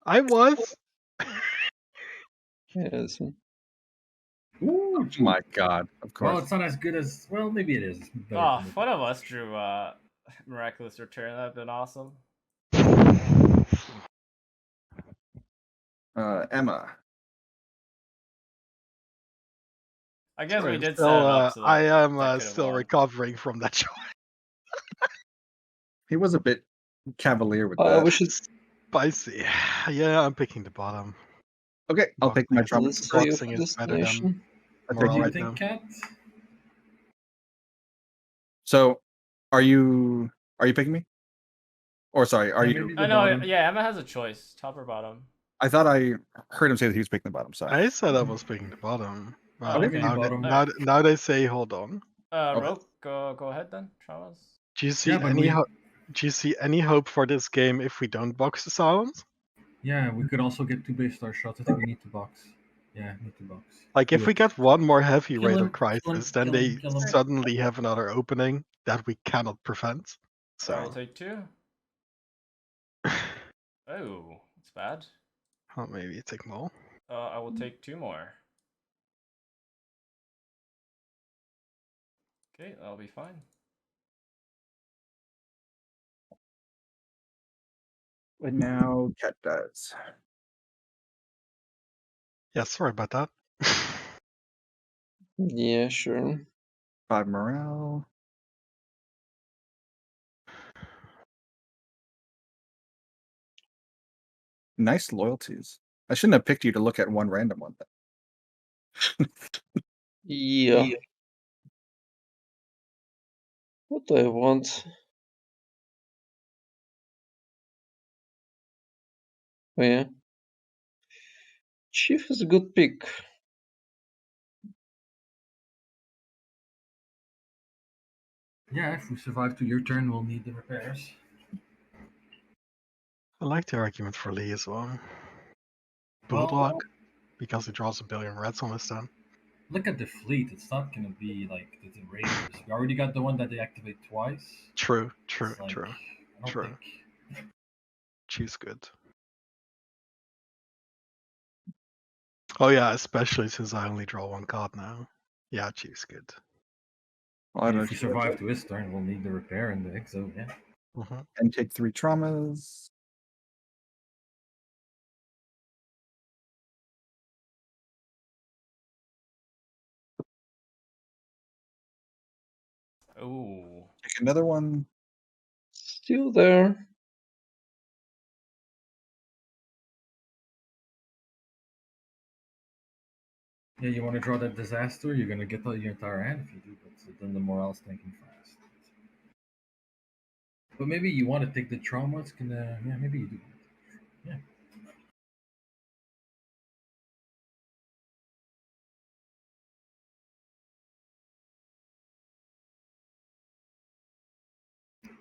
I was. Yes. Oh my god! Of course. Well, it's not as good as maybe it is. It's better Oh, than if one of us drew Miraculous Return, that'd been awesome. Emma. I guess Sorry, we I'm did still, set it up so that I am that could've still won. recovering from that choice. He was a bit cavalier with that. We should Spicy. Yeah, I'm picking the bottom. Okay, I'll take my Boxing- trouble. let's see boxing for is better than destination. What do morale you right think, now. Kat? So, are you picking me? Or sorry, are Yeah, you? maybe the I know. bottom. Yeah, Emma has a choice: top or bottom. I thought I heard him say that he was picking the bottom side. I said I was picking the bottom. Oh, But okay. now, Bottom. now they say hold on. Rogue, go ahead then. Traumas. Do you see Yeah, but do you see any hope for this game if we don't box the silence? Yeah, we could also get 2 base star shots. I think we need to box. Yeah, need to box. Like if Do we it. get one more heavy Kill Raider him, kill him, crisis, then kill they him, kill him. suddenly have another opening that we cannot prevent. So I will So take 2. Oh, it's bad. oh, maybe you take more. I will take 2 more. Okay, that'll be fine. And now Cat does. Yeah, sorry about that. Yeah, sure. 5 morale. Nice loyalties. I shouldn't have picked you to look at one random one. Yeah. What do I want? Oh yeah. Chief is a good pick. Yeah, if we survive to your turn, we'll need the repairs. I like the argument for Lee as well. Well, Bulldog, because he draws a billion reds on his turn. look at the fleet. It's not gonna be like the Raiders. We already got the one that they activate twice. True. It's like, I don't True. think. Choose good. Oh yeah, especially since I only draw one card now. Yeah, Chief's good. Well, I And don't if we know. survive to his turn, we'll need the repair in the deck. So yeah. Mhm. And take 3 traumas. Ooh. Take another one. Still there. Yeah, you want to draw that disaster, you're gonna get your entire hand if you do, but then the morale's tanking fast. But maybe you want to take the trauma. It's gonna, yeah, maybe you do. Yeah.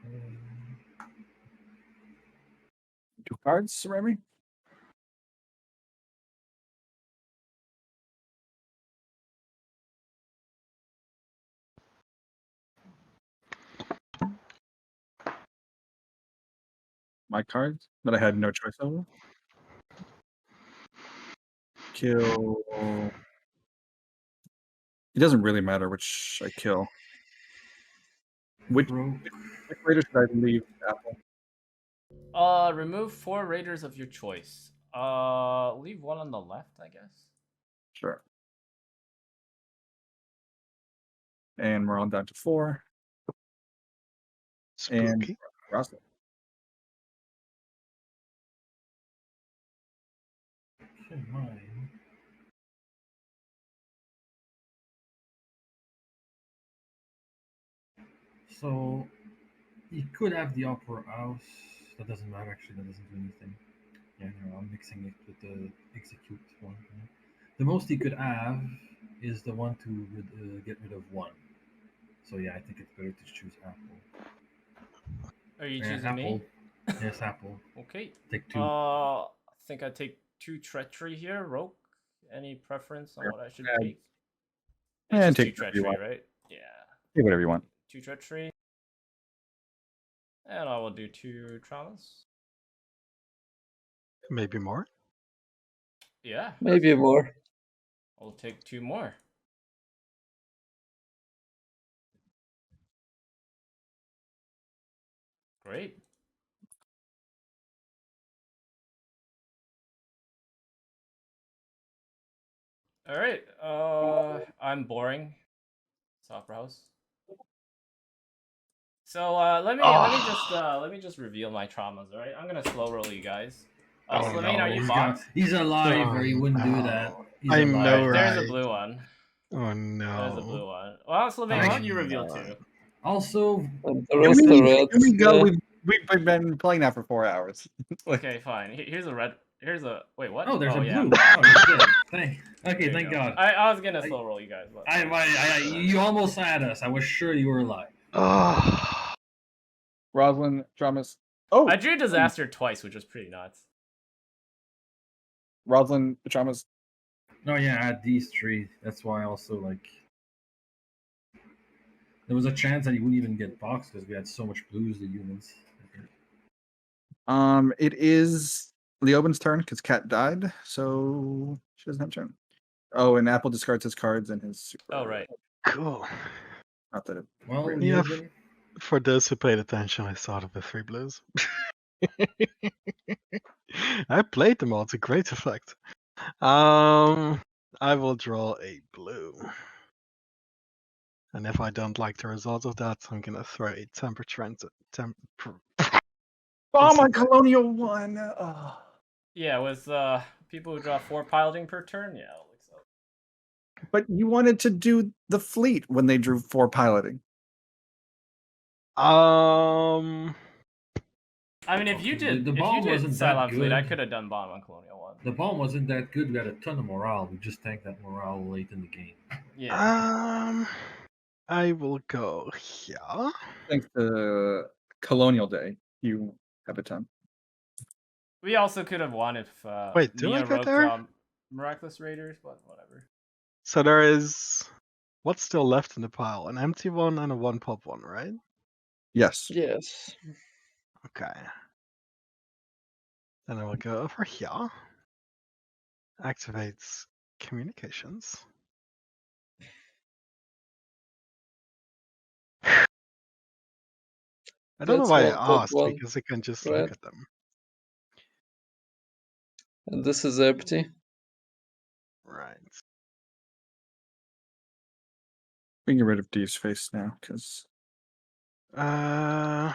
Um, 2 cards, Remy. My cards that I had no choice over. Kill. It doesn't really matter which I kill. Which Broke. raider should I leave, Apple? Remove 4 raiders of your choice. Leave one on the left, I guess. Sure. And we're on down to 4. And Spooky. Russell. Okay, mine. So you could have the opera house. That doesn't matter actually. That doesn't do anything. Yeah, no, I'm mixing it with the execute one. Yeah. The most he could have is the one to get rid of 1. So yeah, I think it's better to choose Apple. Are you Yeah, choosing Apple. me? Yes, Apple. Okay. Take 2. I think I take 2 treachery here. Roke, any preference on what I should Yeah. take? And It's just 2 take whatever you treachery, want. right? Yeah. Take whatever you want. 2 treachery. And I will do 2 traumas. Maybe more. Yeah. Maybe more. I'll take 2 more. Great. All right. I'm boring. It's Opera House. So let me just reveal my traumas. All right, I'm gonna slow roll you guys. Oh, Slovene, are no. you He's boxed? he's alive, or he wouldn't do that. no. He's I alive. know, There's a right? blue one. Oh no. There's a blue one. Well, Slovene, why don't you reveal God. 2? Also, And the Here rest we, are here reds. we go. Yeah. We've been playing that for 4 hours. Like, Okay, fine. Here's a red. Here's a wait. What? oh, there's a yeah. blue. Oh, he's dead. Okay, There you thank go. God. I was gonna slow roll you guys, but You almost had us. I was sure you were alive. Oh. Roslyn, traumas. Oh, I drew disaster twice, which was pretty nuts. Roslyn, traumas. No, yeah, I had these 3. That's why also like there was a chance that he wouldn't even get boxed because we had so much blues, the humans. It is Leoben's turn because Cat died, so she doesn't have a turn. Oh, and Apple discards his cards and his super. Oh right. Cool. Not that it. Well, Yeah, Leoben, For those who paid attention, I started with 3 blues. I played them all to great effect. I will draw a blue. And if I don't like the result of that, I'm gonna throw a Oh, my colonial one. Oh. Yeah, with people who draw 4 piloting per turn. Yeah, it looks so. But you wanted to do the fleet when they drew 4 piloting. I mean, if you did, the if bomb you did wasn't that Cylon Fleet, I good. could have done bomb on Colonial 1. The bomb wasn't that good. We had a ton of morale. We just tanked that morale late in the game. Yeah. I will go here. Thanks to Colonial Day, you have a ton. We also could have won if Wait, do I Mia go wrote there? Miraculous Raiders, but whatever. So there is what's still left in the pile? An empty one and a 1-pop one, right? Yes. Yes. Okay. Then I will go over here. Activates communications. I don't know That's why one I top asked, one. because I can just Right. look at them. And this is empty. Right. We can get rid of D's face now, because Uh,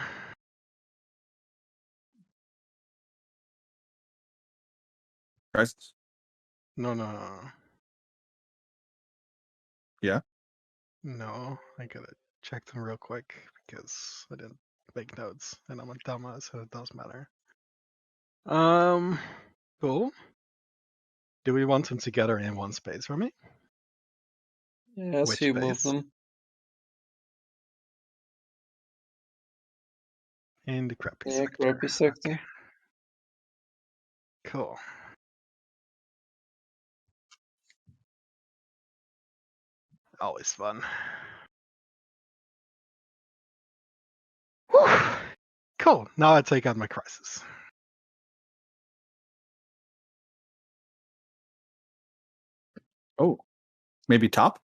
crisis. no. Yeah. No, I gotta check them real quick because I didn't make notes and I'm a dumbass, so it does matter. Cool. Do we want them together in one space for me? Yes, Which you move space? them. In the crappy Yeah, sector. crappy sector. Okay. Cool. Always fun. Whew. Cool. Now I take out my crisis. Oh, maybe top.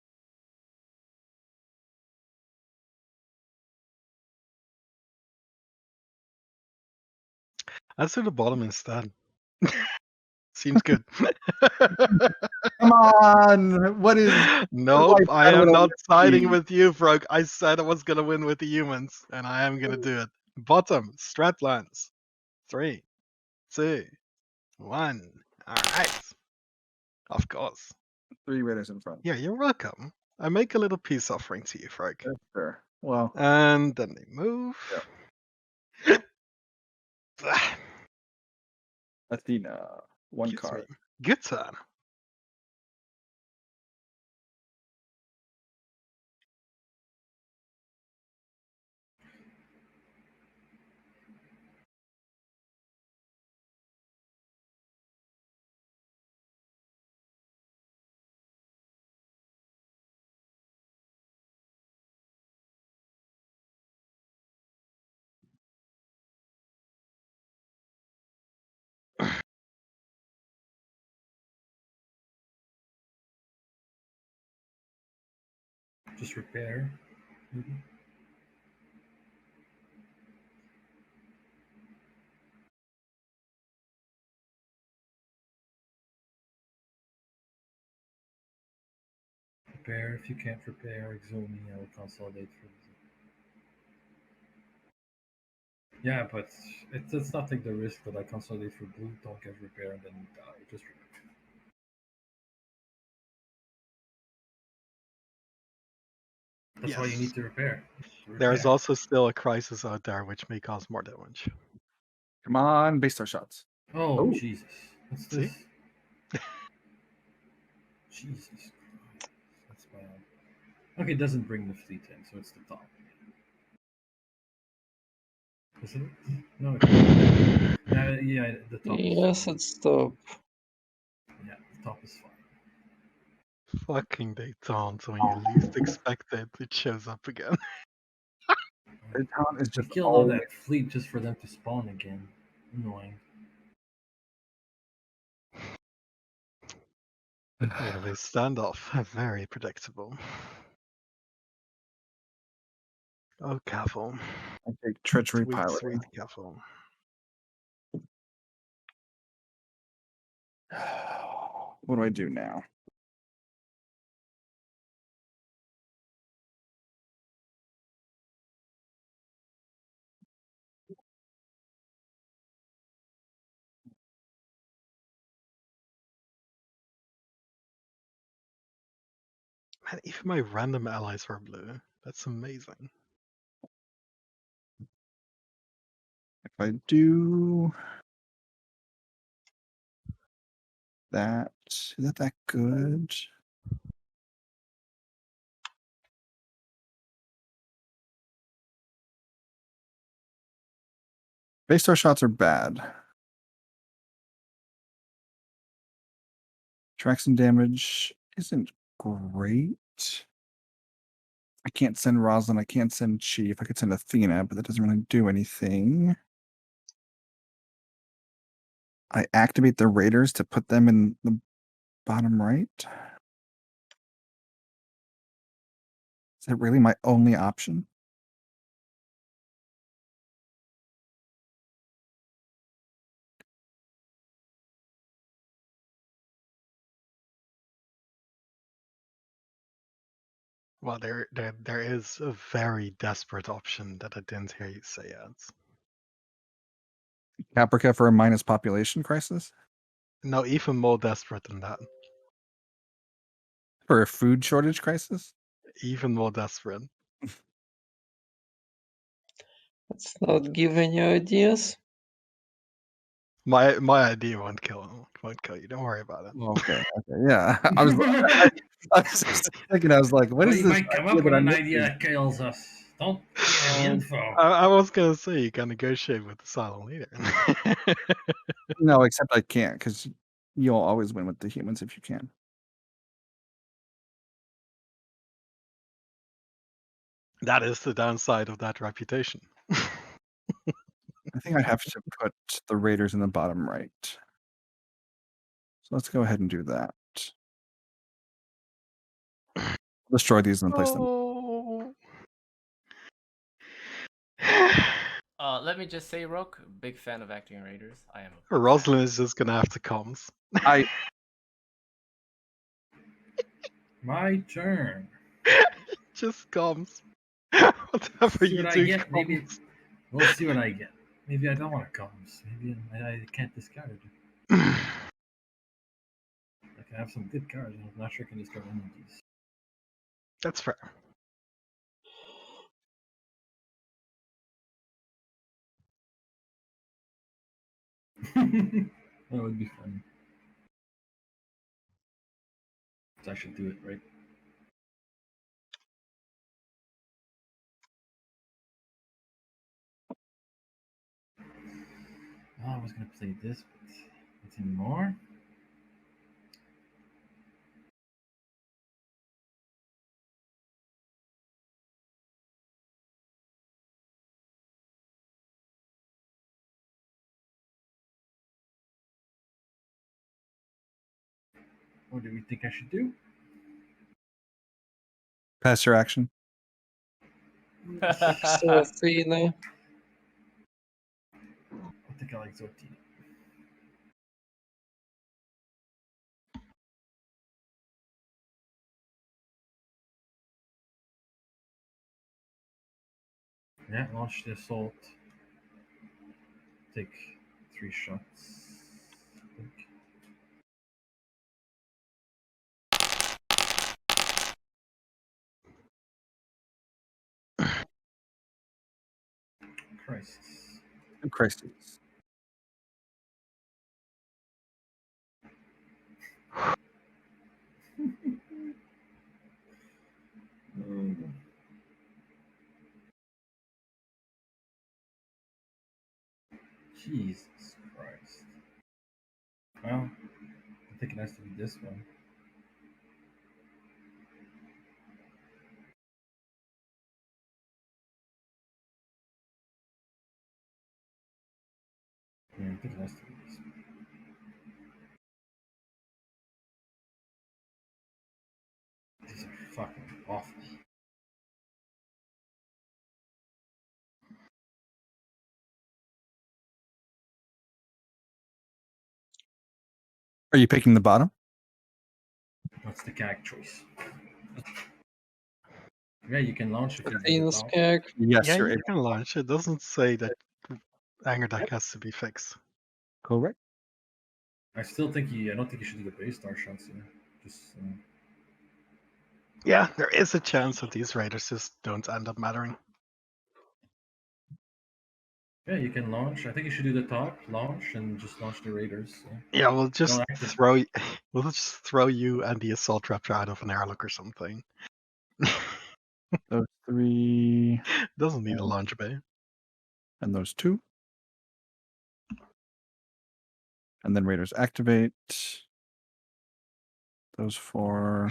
Let's do the bottom instead. Seems good. Come on, what is? Nope, Like, I I am would not siding be- with you, Frog. I said I was gonna win with the humans, and I am gonna do it. Bottom, strat lines. 3, 2, 1. Alright. Of course. 3 raiders in front. Yeah, you're welcome. I make a little peace offering to you, Frog. Sure. Well, And then they move. Ah, Athena, one Excuse card. me. Good turn. Just repair. Mhm. Repair. If you can't repair, exile me. I will consolidate for. Yeah, but let's not take the risk that I consolidate for blue, don't get repair, and then die. Just repair. That's why you Yes. need to repair. There is Repair. also still a crisis out there which may cause more damage. Come on, base star shots. Oh, Oh. Jesus. What's See? this? Jesus Christ. That's bad. Okay, it doesn't bring the fleet in, so it's the top. Is it? No, it yeah, the top Yes, is fine. it's top. Yeah, the top is fine. Fucking they taunt when you least expect it, it shows up again. The talent is You just kill all always that fleet just for them to spawn again. Annoying. Yeah, they stand off. Very predictable. Oh, careful. I take treachery Sweet, pilot. sweet careful. What do I do now? Man, even my random allies are blue. That's amazing. If I do that, is that good? Base star shots are bad. Traction damage isn't great. I can't send Rosalind. I can't send Chief. I could send Athena, but that doesn't really do anything. I activate the Raiders to put them in the bottom right. Is it really my only option? Well, there is a very desperate option that I didn't hear you say yet. Caprica for a minus population crisis? No, even more desperate than that. For a food shortage crisis? Even more desperate. Let's not give any ideas. My idea won't kill you. Don't worry about it. Okay, yeah. I was just thinking, I was like, what Well, is you this might come idea up that with I'm an idea missing? that kills us. Don't give any info. I was gonna say you can negotiate with the silent leader. No, except I can't, because you'll always win with the humans if you can. That is the downside of that reputation. I think I have to put the raiders in the bottom right. So let's go ahead and do that. Destroy these and place them. Oh. Let me just say, Rook, big fan of acting raiders. I am. A big Rosalind fan. is just gonna have to comms. My turn. Just comms. Whatever See you what I do, get. Maybe comms. we'll see what I get. Maybe I don't want to comms. Maybe I can't discard it. I can have some good cards. I'm not sure I can discard any of these. That's fair. That would be fun. So I should do it, right? Oh, I was gonna play this, but not anymore. What do we think I should do? Pass your action. So Athena. I think I like Zortina. Yeah, launch the assault. Take 3 shots. I think. Crisis. Crises. Jesus Christ. Well, I think it has to be this one. Yeah, I think it has to be this one. These are fucking awful. Are you picking the bottom? What's the CAG choice? Yeah, you can launch if you do the Athena's top. gag. Yes, Yeah, you're you able. can launch. It doesn't say that Anger Deck has to be fixed. Correct. I still think I don't think you should do the base star shots here. Just Yeah, there is a chance that these raiders just don't end up mattering. yeah, you can launch. I think you should do the top launch and just launch the raiders. Yeah, we'll just Don't activate. throw you and the assault raptor out of an airlock or something. Those 3 Doesn't need a launch bay. and those 2. And then raiders activate. Those 4,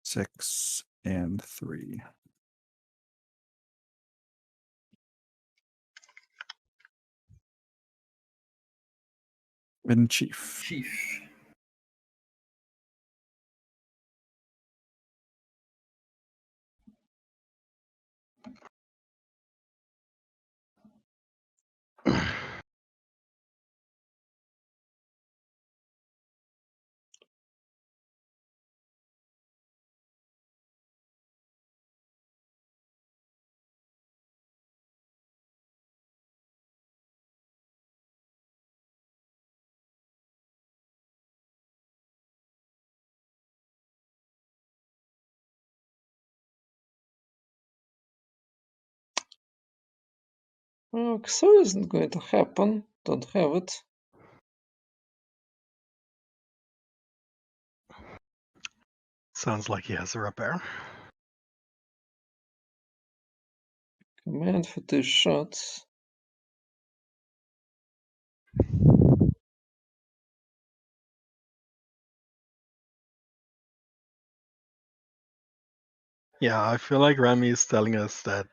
6, and 3. And Chief. Chief. So isn't going to happen. Don't have it. Sounds like he has a repair. Command for 2 shots. Yeah, I feel like Remy is telling us that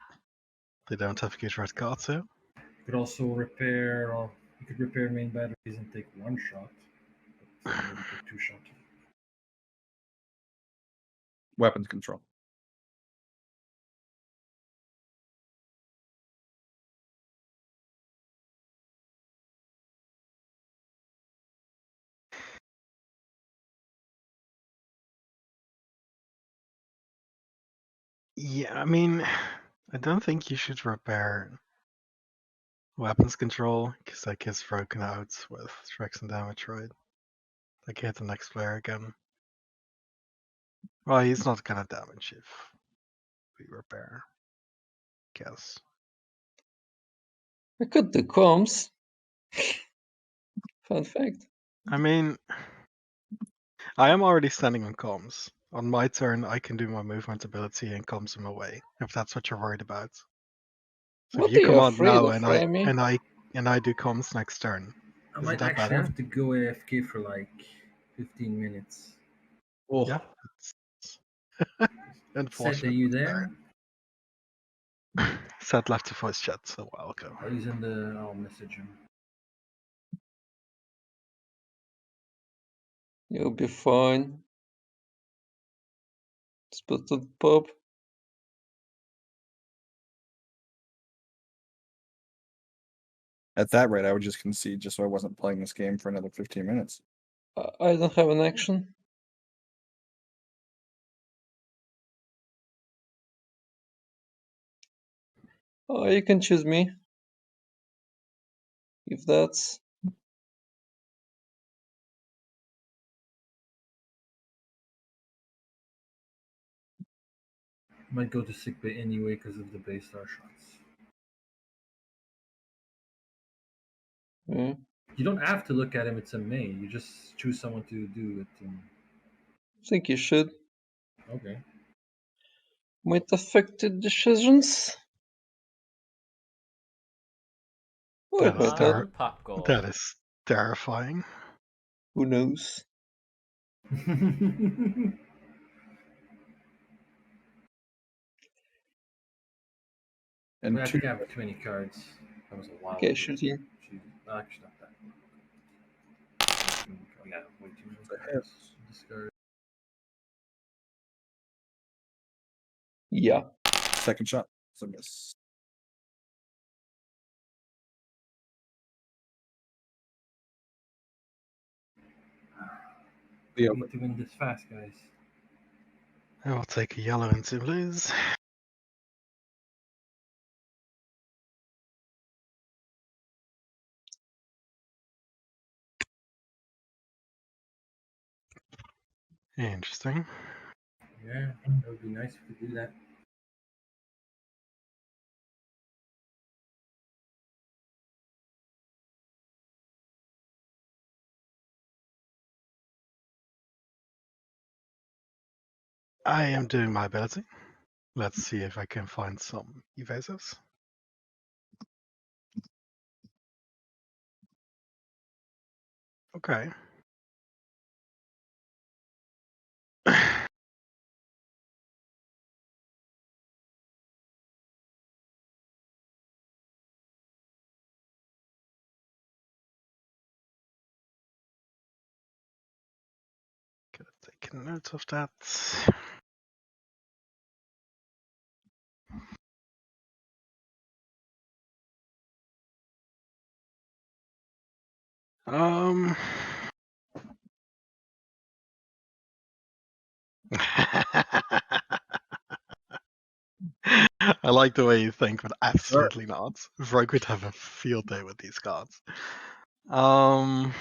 they don't have good red cards here. You could also repair, or you could repair main batteries and take 1 shot. But you already took 2 shots. Weapons control. Yeah, I mean, I don't think you should repair weapons control, because that gets broken out with strikes and damage, right? Like hit the next player again. Well, he's not gonna damage if we repair. Guess. I could do comms. Fun fact. I mean, I am already standing on comms. On my turn, I can do my movement ability and comms him away, if that's what you're worried about. So What if you are you command afraid now of, and Remy? I do comms next turn, I isn't might that actually better? have to go AFK for like 15 minutes. Oh, Yeah. Seth, are Unfortunate. you there? Seth left the voice chat a while ago. Oh, he's in the. I'll message him. You'll be fine. Split to the pub. at that rate, I would just concede just so I wasn't playing this game for another 15 minutes. I don't have an action. Oh, you can choose me. If that's... Might go to sickbay anyway because of the Battlestar shots. Yeah. You don't have to look at him. It's a May. You just choose someone to do it. I think you should. Okay. Might affect the decisions. Oh, I That is heard that. One pop goal. That is terrifying. Who knows? And I two, think I have 20 cards. That was a while Okay, ago. shooting. Jeez. Actually, not that. Oh, yeah, way too many cards. Discard. Yeah. second shot. So miss. We The need to win this fast, guys. I will take a yellow and 2 blues. Interesting. Yeah, that would be nice if we could do that. I am doing my ability. Let's see if I can find some evasives. Okay. Gotta take a note of that. Um. I like the way you think, but absolutely not. Vroke would have a field day with these cards. All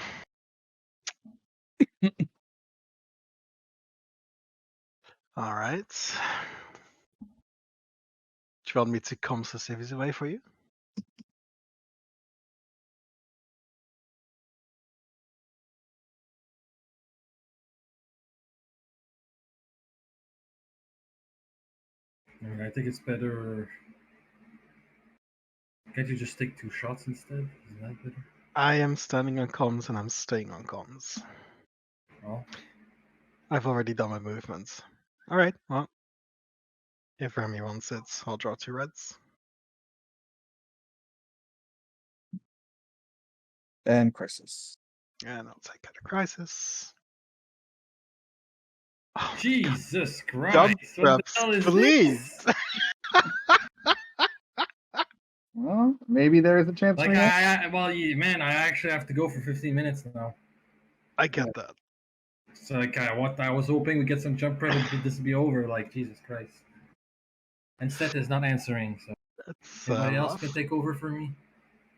right. Do you want me to come Civies away for you? I mean, I think it's better. Can't you just take 2 shots instead? Isn't that better? I am standing on comms and I'm staying on comms. Oh, I've already done my movements. All right, well, if Remy wants it, I'll draw 2 reds. And Crisis. And I'll take out a crisis. Oh my God. Jesus Christ! Jump What the traps, hell is please. this? Well, maybe there's a chance Like for you. man, I actually have to go for 15 minutes now. I get that. So like, I was hoping we get some jump prep and this would be over. Like Jesus Christ. Instead, is not answering. So That's anybody else rough. can take over for me.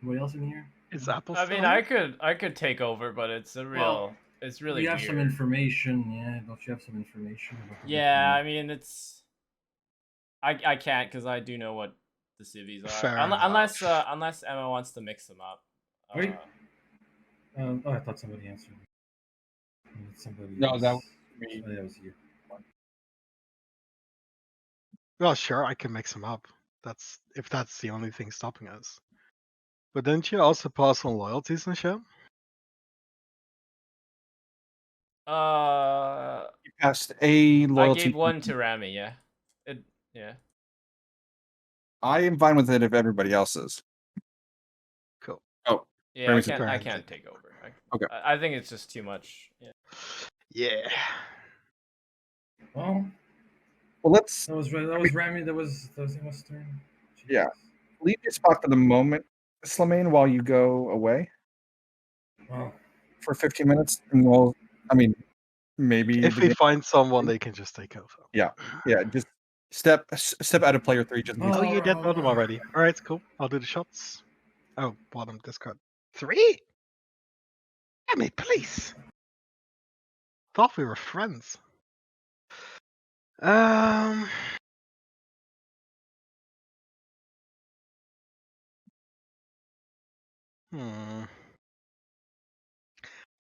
Anybody else in here? Is Apple I still mean, here? I could take over, but it's a real, Well, it's really you have weird. some information, yeah? Don't you have some information? About the Yeah, I different- mean, it's I can't because I do know what the civvies are. Fair Unless enough. unless Emma wants to mix them up. Wait. Oh, I thought somebody answered. Somebody. No, else. that was me. Oh, that was you. Well, sure, I can mix them up. That's if that's the only thing stopping us. But didn't you also pass on loyalties and shit? You passed a I loyalty. gave one to Rami. Yeah, yeah. I am fine with it if everybody else is. Cool. Oh, Yeah, Rami's I current. can't take over. Okay. I think it's just too much. Yeah. Yeah. Well, let's that was Rami. That was Emma's turn. Yeah. Jesus. leave your spot for the moment, Slimane, while you go away Well, for 15 minutes. And we'll, I mean, maybe If the we game- find someone, they can just take over. yeah, just step out of player 3 just in case. Oh, you did Alright, bottom alright. already. All right, cool. I'll do the shots. Oh, bottom discard. 3? Emmy, please. Thought we were friends.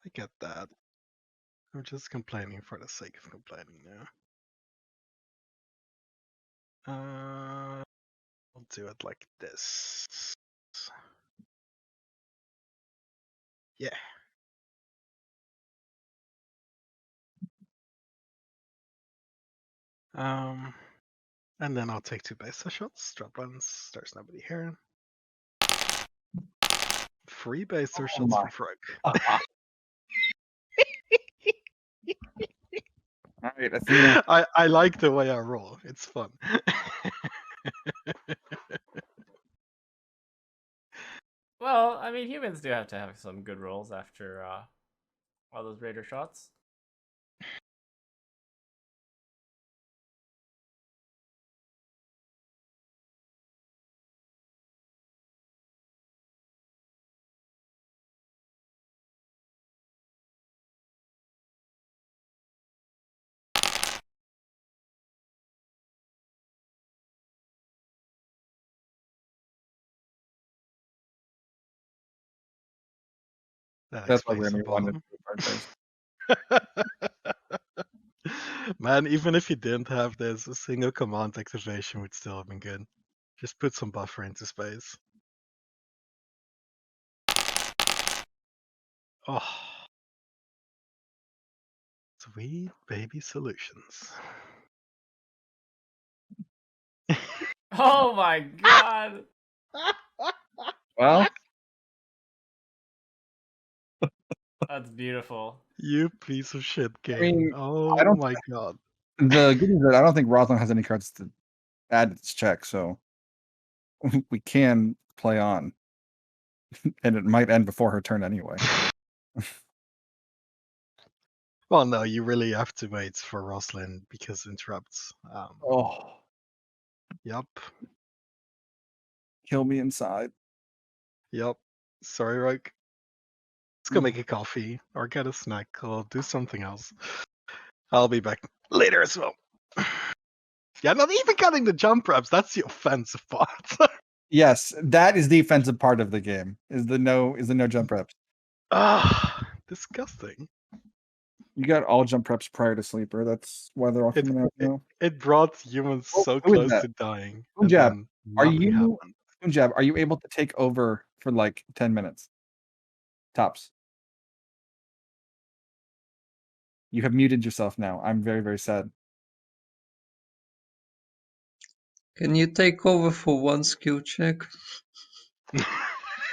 I get that. I'm just complaining for the sake of complaining now. I'll do it like this. Yeah. And then I'll take 2 base shots. Drop runs. There's nobody here. 3 base shots my. for Frog. All right, Athena. I like the way I roll. It's fun. Well, I mean, humans do have to have some good rolls after all those Raider shots. That That's why explains Rami the wanted bottom. to first. Man, even if you didn't have this, a single command activation would still have been good. Just put some buffer into space. Oh. Sweet baby solutions. Oh my god! Well, That's beautiful. You piece of shit game. mean, Oh I don't my god. the good news is that I don't think Rosalind has any cards to add to this check, so we can play on. And it might end before her turn anyway. Well, no, you really have to wait for Rosalind because interrupts. Oh, Yup. kill me inside. Yup. Sorry, Rogue. Let's go make a coffee or get a snack or do something else. I'll be back later as well. Yeah, not even getting the jump reps. That's the offensive part. Yes, that is the offensive part of the game. Is the no jump reps. Ah, disgusting. You got all jump preps prior to sleeper. That's why they're all It- coming out now. It brought humans Oh, so who is close that? to dying, and Punjab, then Are nothing you happened. Punjab, are you able to take over for like 10 minutes? Tops. You have muted yourself now. I'm very, very sad. Can you take over for one skill check?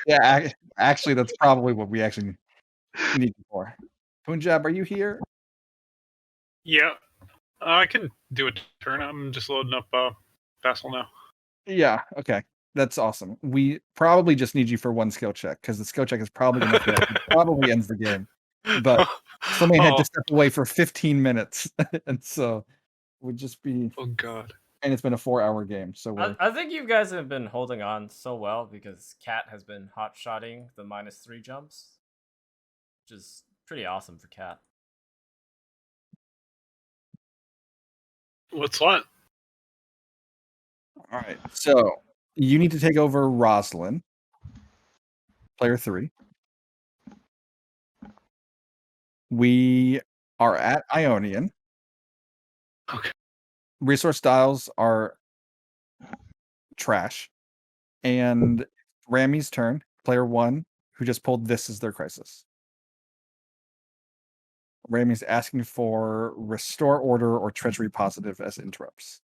Yeah, actually, that's probably what we actually need you for. Punjab, are you here? Yeah, I can do a turn. I'm just loading up Vassal now. Yeah, okay. That's awesome. We probably just need you for one skill check because the skill check is probably going to fail. It probably ends the game. But Slimane had to step away for 15 minutes. And so would just be. Oh god. And it's been a 4-hour game. So we're. I think you guys have been holding on so well because Cat has been hot-shotting the -3 jumps, which is pretty awesome for Cat. What's what? All right. So you need to take over Roslyn, player 3. We are at Ionian. Okay. Resource styles are trash. And Rami's turn, player 1, who just pulled this as their crisis. Rami's asking for restore order or treachery positive as interrupts.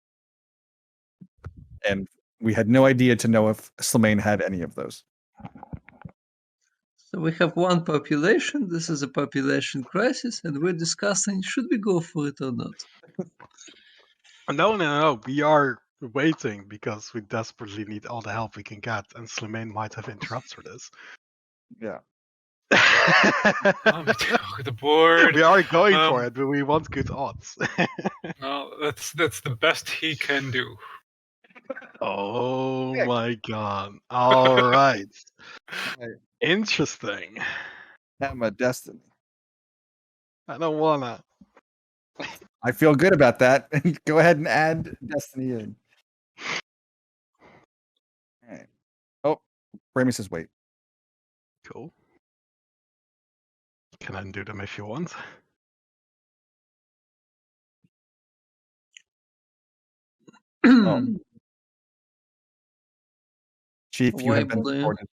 And we had no idea to know if Slimane had any of those. So we have one population. This is a population crisis, and we're discussing should we go for it or not. No. We are waiting because we desperately need all the help we can get, and Slimane might have interrupts for this. Yeah. The board. We are going for it, but we want good odds. Well, that's the best he can do. Oh my god. All right. Interesting. Emma, Destiny. I don't wanna. I feel good about that. Go ahead and add Destiny in. All right. Oh, Rami says wait. Cool. Can undo them if you want. Oh. Chief, you Why have been blue? supported.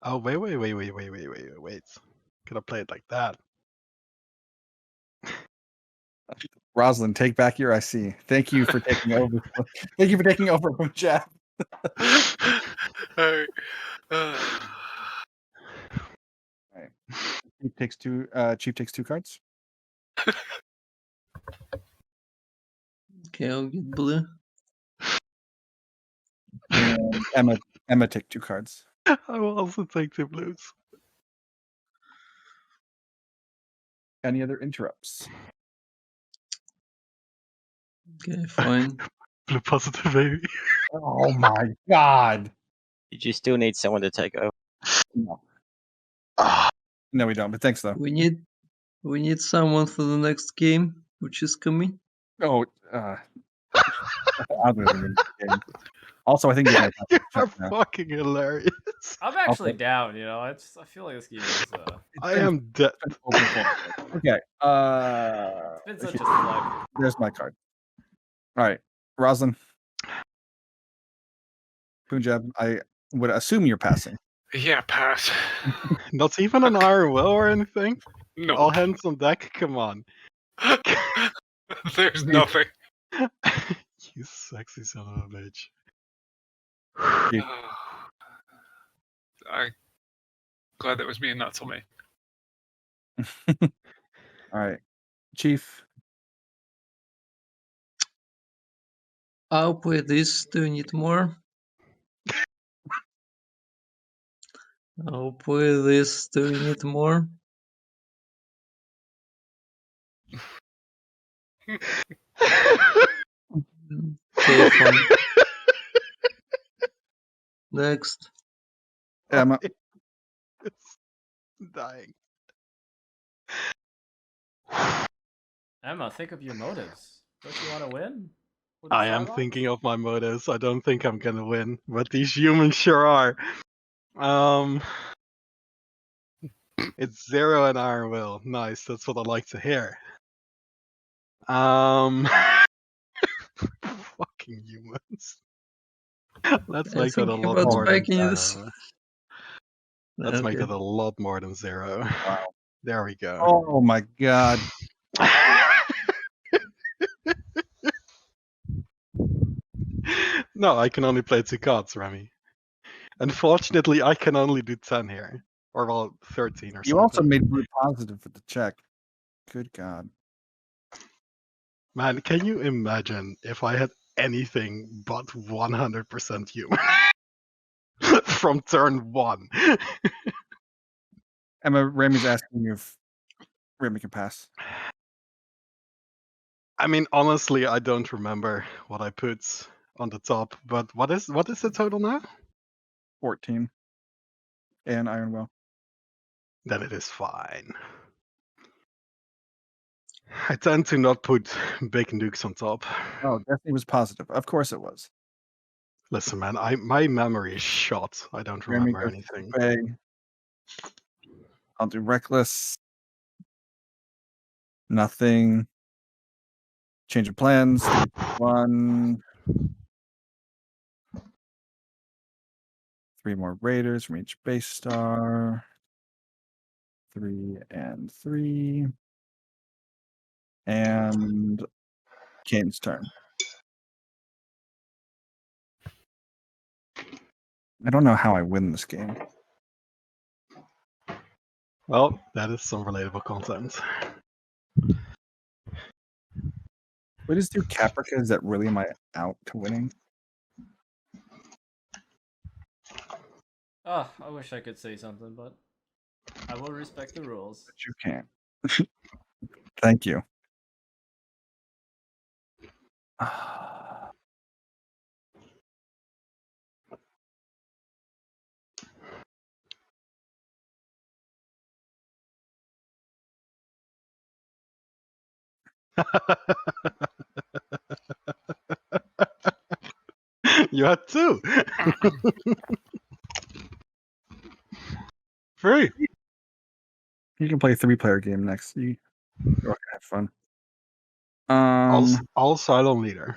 Oh, wait. Can I play it like that? Rosalind, take back your IC. Thank you for taking over. Thank you for taking over from Jeff. Alright. Right. Chief takes two cards. Okay, I'll get blue. And Emma take 2 cards. I will also take the blues. Any other interrupts? Okay, fine. Blue positive, baby. Oh my god. Did you still need someone to take over? No. Ah, No, we don't, but thanks though. We need someone for the next game, which is coming. Oh, I'm gonna win the game. Also, I think you guys have you to are check now. fucking hilarious. I'm actually Okay. down, you know. I feel like this game is I am dead. Open for- Okay. it's been such a slug. There's my card. All right, Roslyn. Punjab, I would assume you're passing. Yeah, pass. Not even an iron will or anything? No. All hands on deck? Come on. There's nothing. You sexy son of a bitch. Yeah. I'm glad that was me and not Soulmate. All right, Chief. I'll play this. Do you need more? I'll play this. Do you need more? Okay, fine. Next. Emma. Dying. Emma, think of your motives. Don't you want to win? with I am Cylons? thinking of my motives. I don't think I'm gonna win, but these humans sure are. It's 0 and Iron Will. Nice. That's what I like to hear. Fucking humans. Let's I make that a think lot about more than spiking this. 0. Let's make Okay. that a lot more than 0. Wow. There we go. Oh my god. No, I can only play 2 cards, Remy. Unfortunately, I can only do 10 here. Or, well, 13 or You also something. made blue positive for the check. Good god. Man, can you imagine if I had anything but 100% human from turn 1? Emma, Remy's asking you if Remy can pass. I mean, honestly, I don't remember what I put on the top, but what is the total now? 14. And Iron Will. Then it is fine. I tend to not put bacon dukes on top. Oh, Destiny was positive. Of course it was. Listen, man, my memory is shot. I don't Remy remember goes anything. to Bay. I'll do Reckless. Nothing. Change of plans. 1. 3 more Raiders from each base star. 3 and 3. And Kane's turn. I don't know how I win this game. Well, that is some relatable content. We just do Caprica. Is that really am I out to winning? Oh, I wish I could say something, but I will respect the rules. But you can't. Thank you. You had 2. 3. You can play a 3-player game next. You're gonna have fun. All silent leader.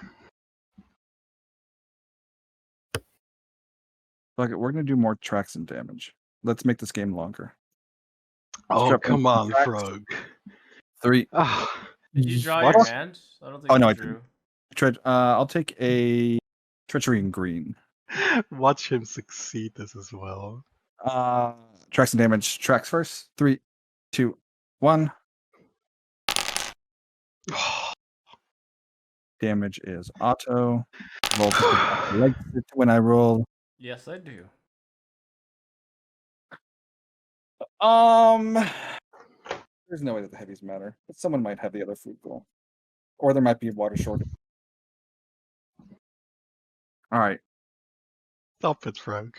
Fuck it, we're gonna do more tracks and damage. Let's make this game longer. Oh, Strap come in on, tracks. Frog. 3. Ah, Did you draw what? your hand? I don't think Oh, you no, I drew. I'll take a Treachery in green. Watch him succeed this as well. Tracks and damage. Tracks first. 3, 2, 1. Damage is auto. Roll likes it when I roll. Yes, I do. There's no way that the heavies matter, but someone might have the other food goal, or there might be a water shortage. All right, Stop it, Frog.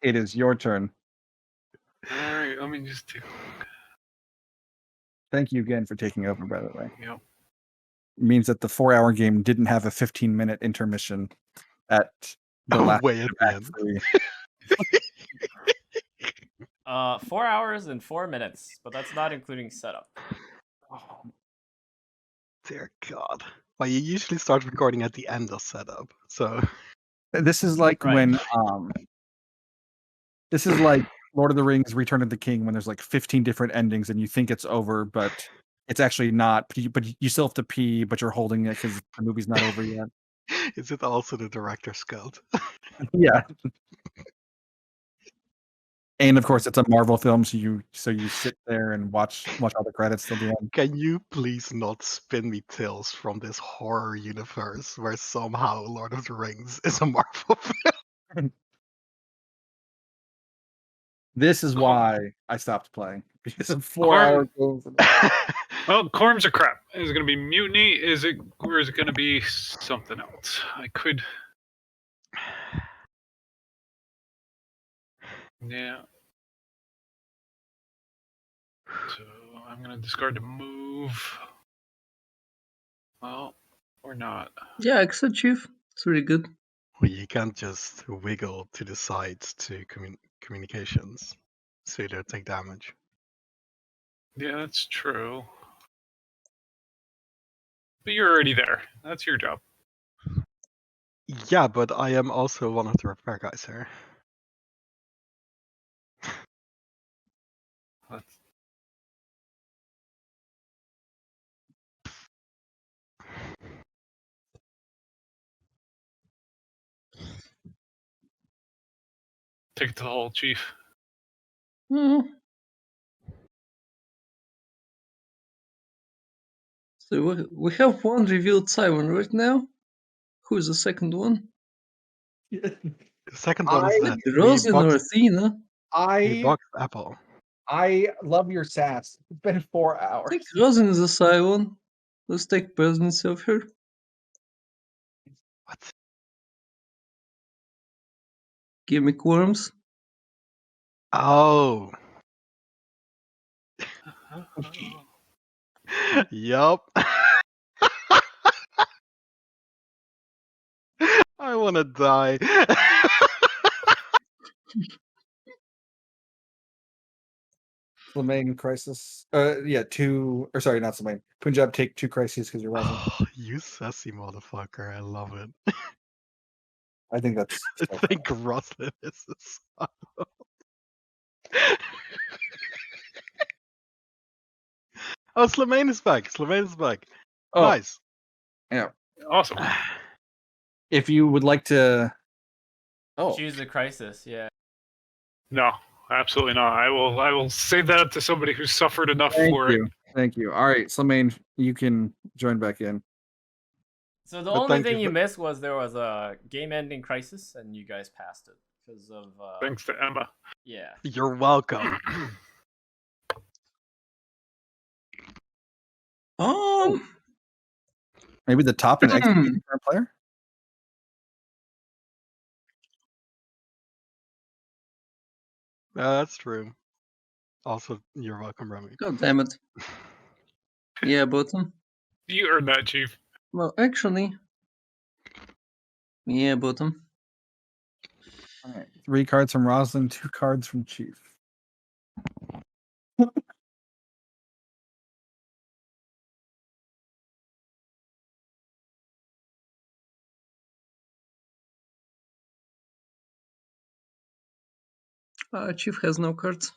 it is your turn. Alright, let me just take a look. Thank you again for taking over. By the way, Yep. it means that the 4-hour game didn't have a 15-minute intermission at the last Way at the Act end. 3. 4 hours and 4 minutes, but that's not including setup. Oh, dear God. Well, you usually start recording at the end of setup, so. This is like Right. when this is like Lord of the Rings: Return of the King, when there's like 15 different endings and you think it's over, but it's actually not. But you still have to pee, but you're holding it because the movie's not over yet. Is it also the director's cut? Yeah. And of course, it's a Marvel film, so you sit there and watch all the credits till the end. Can you please not spin me tales from this horror universe where somehow Lord of the Rings is a Marvel film? This is why I stopped playing, because of 4-hour games. Well, Corms are crap. Is it going to be Mutiny? Or is it going to be something else? I could. Yeah. So I'm going to discard the move. Well, or not. Yeah, Exit Chief. It's really good. Well, you can't just wiggle to the sides to communications, so you don't take damage. Yeah, that's true. But you're already there. That's your job. Yeah, but I am also one of the repair guys here. That's... Take it to the hole, Chief. Hmm. So we have one revealed Simon right now. Who is the second one? The second one is that Rosin or Athena? we boxed Apple. I love your sass. It's been 4 I hours. think Rosin is a Simon. Let's take presidency of her. What? Gimmick worms. Oh. Yup. I wanna die. Slemain crisis. Yeah, 2 or sorry, not Slemain. Punjab take 2 crises because you're Roslyn. You sassy motherfucker, I love it. I think that's I think Roslyn is a silo. Oh, Slemain is back. Slemain is back. Oh. Nice. Yeah. Awesome. If you would like to Choose the crisis. Yeah. No, absolutely not. I will say that to somebody who's suffered enough for it. Thank you. All right, Slemain, you can join back in. So the But only thank thing you you for- missed was there was a game-ending crisis, and you guys passed it because of. Thanks to Emma. Yeah. You're welcome. Maybe the top and exit current player? That's true. Also, you're welcome, Remy. God damn it. Yeah, bottom. You earned that, Chief. Well, actually. Yeah, bottom. All right. 3 cards from Roslyn, 2 cards from Chief. Chief has no cards.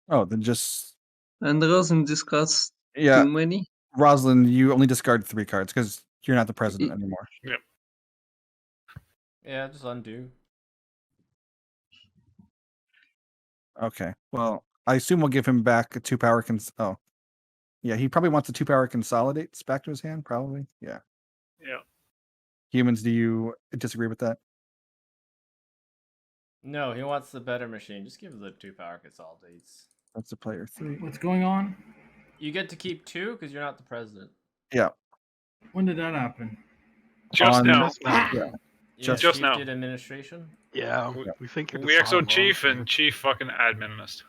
Oh, then just And Rosin discards yeah. too many. Roslyn, you only discard 3 cards because you're not the president anymore. Yep. Yeah, just undo. Okay. Well, I assume we'll give him back a 2 power oh. Yeah, he probably wants the 2 power consolidates back to his hand, probably. Yeah. Yeah. Humans, do you disagree with that? No, he wants the better machine. Just give the 2 power consolidates. That's a player 3. What's going on? You get to keep 2 because you're not the president. Yeah. When did that happen? Just On- now. Yeah. Yeah, Just Chief now. did administration. Yeah, we think you're the We exo silent Chief one. and Chief fucking administ.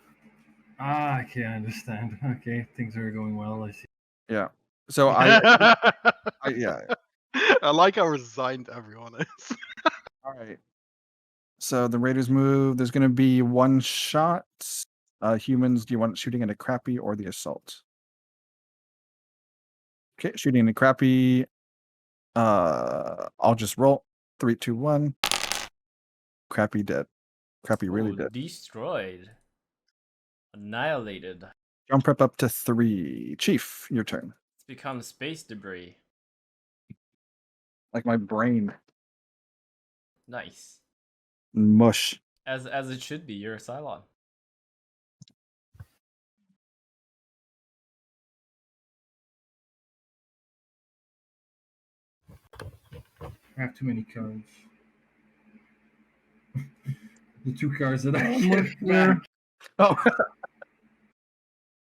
Ah, okay, I understand. Okay, things are going well. I see. Yeah. So yeah. I like how resigned everyone is. All right. So the Raiders move. There's going to be 1 shot. Humans, do you want shooting at a crappy or the assault? Okay, shooting at crappy. I'll just roll. 3, 2, 1. Crappy dead. Crappy really Ooh, dead. destroyed. Annihilated. Jump prep up to 3. Chief, your turn. It's become space debris. Like my brain. Nice. Mush. As it should be. You're a Cylon. I have too many cards. The 2 cards that I One more get here. back. Oh.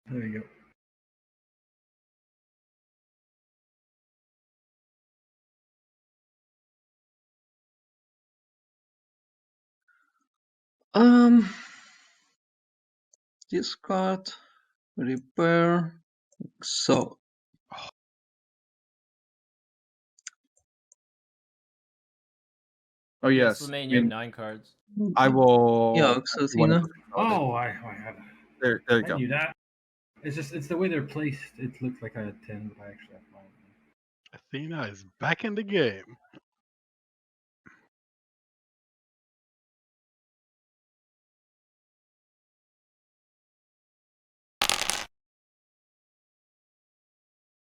There you go. Discard. Repair. So. Oh yes, Lemaine, you have 9 cards. I will. Yeah, actually want to Exotina. consolidate. Oh, I had. There you I go. knew that. It's the way they're placed. It looked like I had 10, but I actually have 9. Athena is back in the game.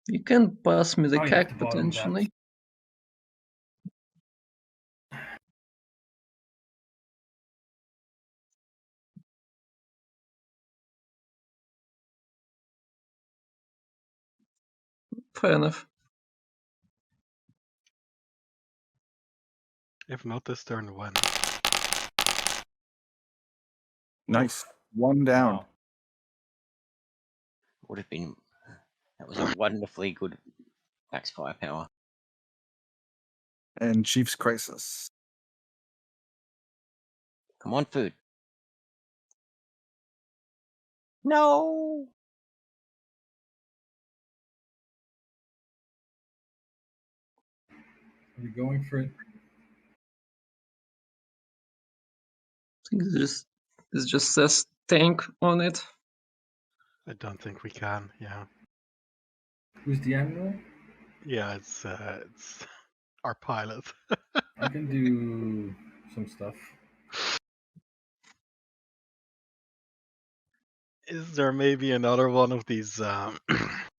You can pass me the Oh, yeah, at CAC the bottom, potentially. Fair enough. If not this turn, when? Nice. One down. Wow. Would have been. That was a wonderfully good max firepower. And Chief's Crisis. Come on, food. No. Are we going for it? I think it just says tank on it. I don't think we can. Yeah, Who's the admiral? yeah, it's our pilot. I can do some stuff. Is there maybe another one of these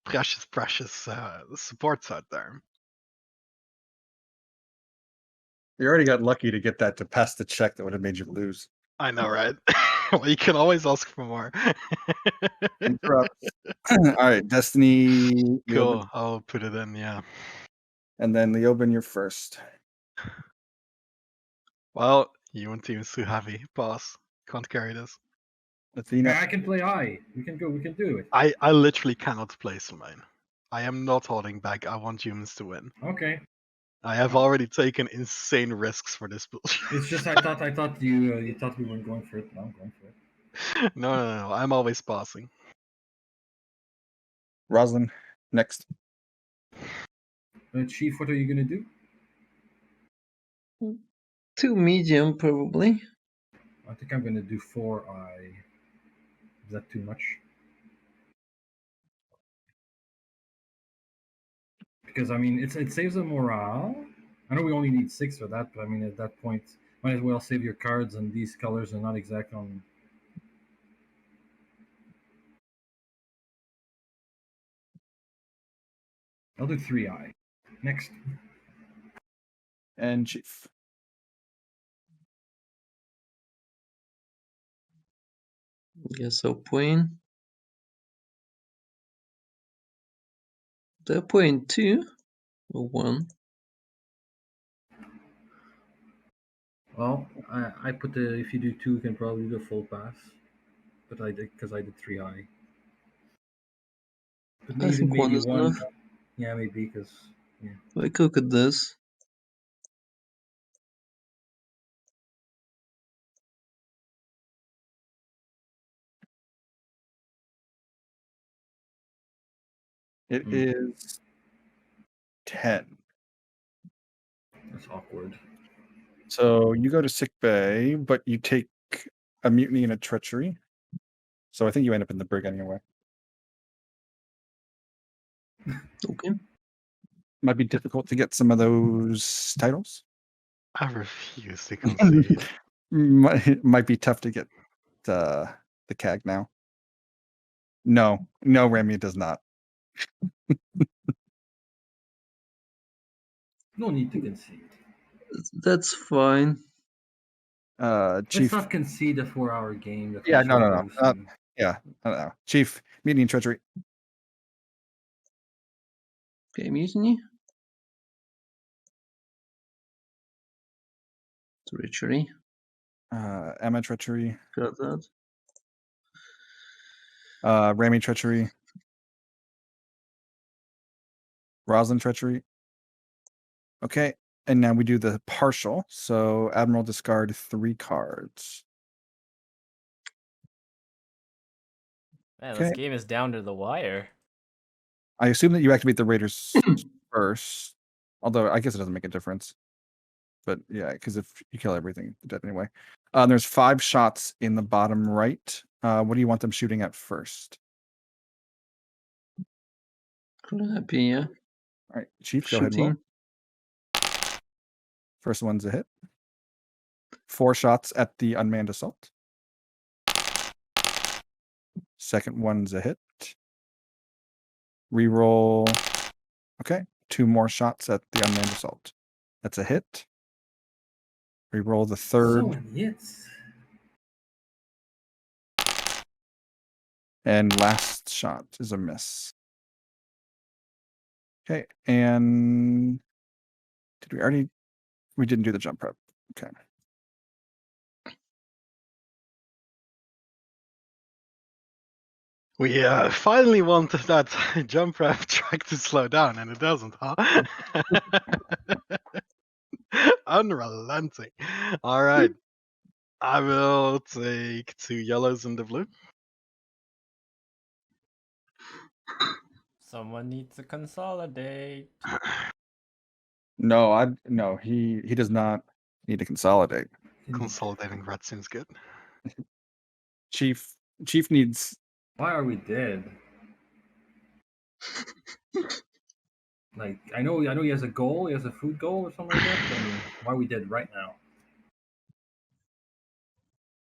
precious supports out there? You already got lucky to get that to pass the check that would have made you lose. I know, right? Well, you can always ask for more. Interrupt. All right, Destiny. Leoben, Cool. I'll put it in. Yeah. and then Leoben, you're first. Well, you and team's too heavy, boss. Can't carry this. Athena. Yeah, I can play high. We can do it. I literally cannot play Sylvain. I am not holding back. I want humans to win. Okay. I have already taken insane risks for this build. It's just I thought you thought we weren't going for it. No, I'm going for it. No. I'm always passing. Roslyn, next. Chief, what are you gonna do? 2 medium probably. I think I'm gonna do 4 eye. Is that too much? Because I mean, it saves the morale. I know we only need 6 for that, but I mean, at that point, might as well save your cards, and these colors are not exact on. I'll do 3 eye. Next. And Chief. Guess I'll point. Do I point 2 or 1? Well, I put the if you do 2, you can probably do a full pass, but I did because I did 3 eye. But I think 1 is 1. enough. Yeah, maybe because yeah. Like, look at this. It is 10. That's awkward. So you go to sick bay, but you take a mutiny and a treachery. So I think you end up in the brig anyway. Okay. Might be difficult to get some of those titles. I refuse to concede. Might be tough to get the CAG now. No, Remy, it does not. No need to concede. That's fine. Chief. Let's not concede a 4-hour game. That Yeah, we no. should lose. Yeah, I don't know. Chief, mutiny and treachery. Okay, mutiny. Treachery. Emma treachery. Got that. Remy treachery. Roslyn treachery. Okay, and now we do the partial. So Admiral discard 3 cards. Man, Okay. this game is down to the wire. I assume that you activate the Raiders first, although I guess it doesn't make a difference. But yeah, because if you kill everything, they're dead anyway. There's 5 shots in the bottom right. What do you want them shooting at first? Happy, yeah. All right, Chief, go ahead. Roll. Shooting. First one's a hit. 4 shots at the unmanned assault. Second one's a hit. Reroll. Okay, 2 more shots at the unmanned assault. That's a hit. Reroll the third. So many hits. And last shot is a miss. Okay, and did we already? We didn't do the jump prep. Okay. We finally wanted that jump prep track to slow down, and it doesn't, huh? Unrelenting. All right. I will take 2 yellows and the blue. Someone needs to consolidate. No, he does not need to consolidate. Consolidating red seems good. Chief needs. Why are we dead? Like I know he has a goal, he has a food goal or something like that. I mean, why are we dead right now?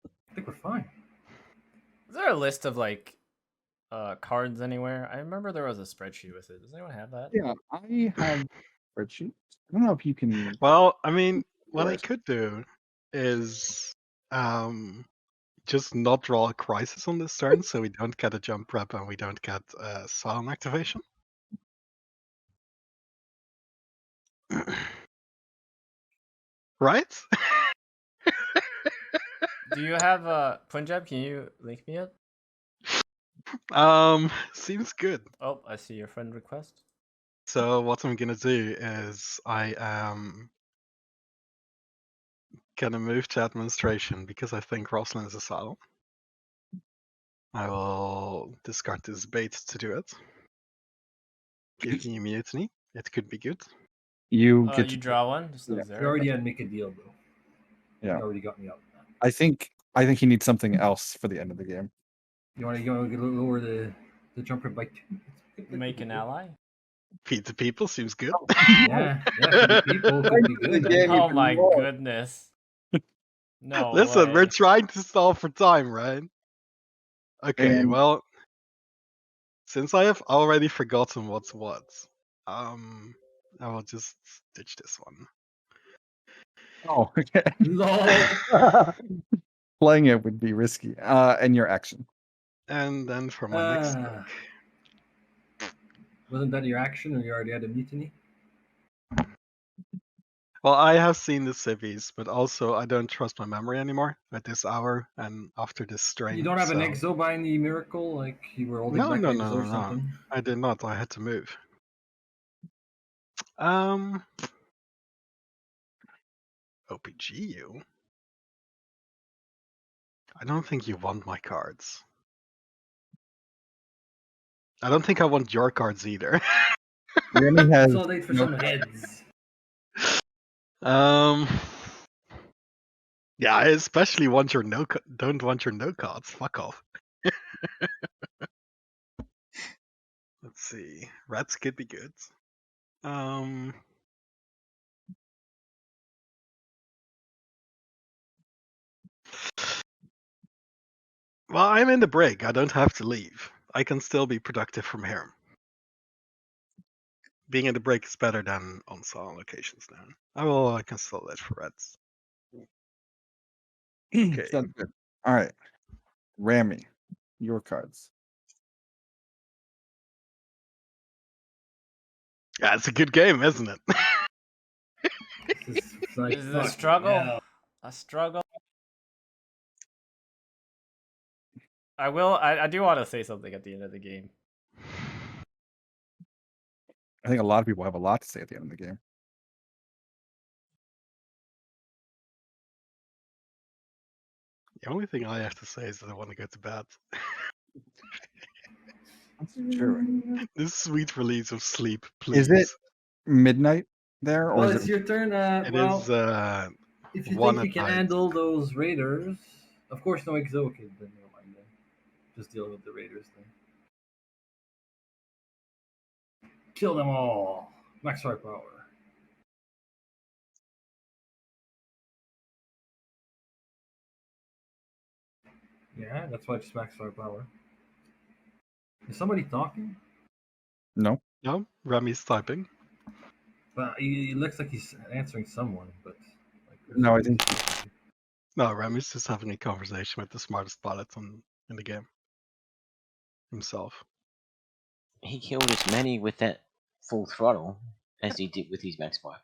I think we're fine. Is there a list of like cards anywhere? I remember there was a spreadsheet with it. Does anyone have that? Yeah, I have spreadsheets. I don't know if you can. Well, I mean, what I Right. could do is just not draw a crisis on this turn, so we don't get a jump prep and we don't get silent activation. Right? Do you have Punjab? Can you link me it? Seems good. Oh, I see your friend request. So what I'm gonna do is I am gonna move to administration because I think Rosalind is a silent. I will discard this bait to do it. Give me mutiny. It could be good. You You get to draw one. Just no Yeah. zero. We already had to make a deal, bro. Yeah. You already got me up. I think he needs something else for the end of the game. You want to lower the jumper by 2? Make an ally. Feed the people seems good. Yeah, for the people could be good. Game. Oh even my more. goodness. No Listen, way. we're trying to stall for time, right? Okay, And- well, since I have already forgotten what's what, I will just ditch this one. Oh, okay. Lol. Playing it would be risky. And your action. And then for my next Ah. Wasn't that your action, or you already had a mutiny? Well, I have seen the civvies, but also I don't trust my memory anymore at this hour and after this strain. You don't have an so- exo by any miracle, like you were holding back No, exo or something? I did not. I had to move. OPGU? I don't think you want my cards. I don't think I want your cards either. Remy has Consolidate for some heads. Yeah, I especially want your don't want your no cards. Fuck off. Let's see. Rats could be good. Well, I'm in the break. I don't have to leave. I can still be productive from here. Being in the break is better than on silent locations now. I can still let for Reds. Okay. Sounds good. All right. Rami, your cards. Yeah, it's a good game, isn't it? It's like, This is a fuck, struggle. yeah. A struggle. I do want to say something at the end of the game. I think a lot of people have a lot to say at the end of the game. The only thing I have to say is that I want to go to bed. That's true. This sweet release of sleep, please. Is it midnight there, or Well, is it's it? your turn. It is If you one think you at can night. handle those raiders, of course, no exo. Okay, then never mind. Then just deal with the raiders then. Kill them all. Max firepower. Yeah, that's why it's max firepower. Is somebody talking? No. No, Remy's typing. But it looks like he's answering someone, but like, No, I think No, Remy's just having a conversation with the smartest pilot in the game himself. He killed as many with that full throttle as he did with his max firepower.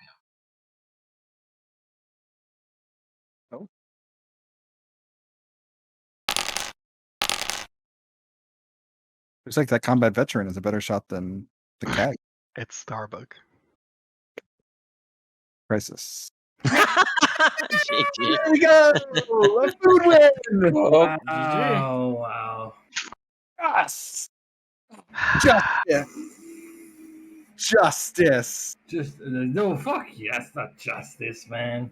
looks like that combat veteran is a better shot than the CAG. It's Starbuck. Crisis. GG. There we go. A food win. Oh, GG. Oh wow! Yes. Justice. Justice. Just no fuck yes, not justice, man.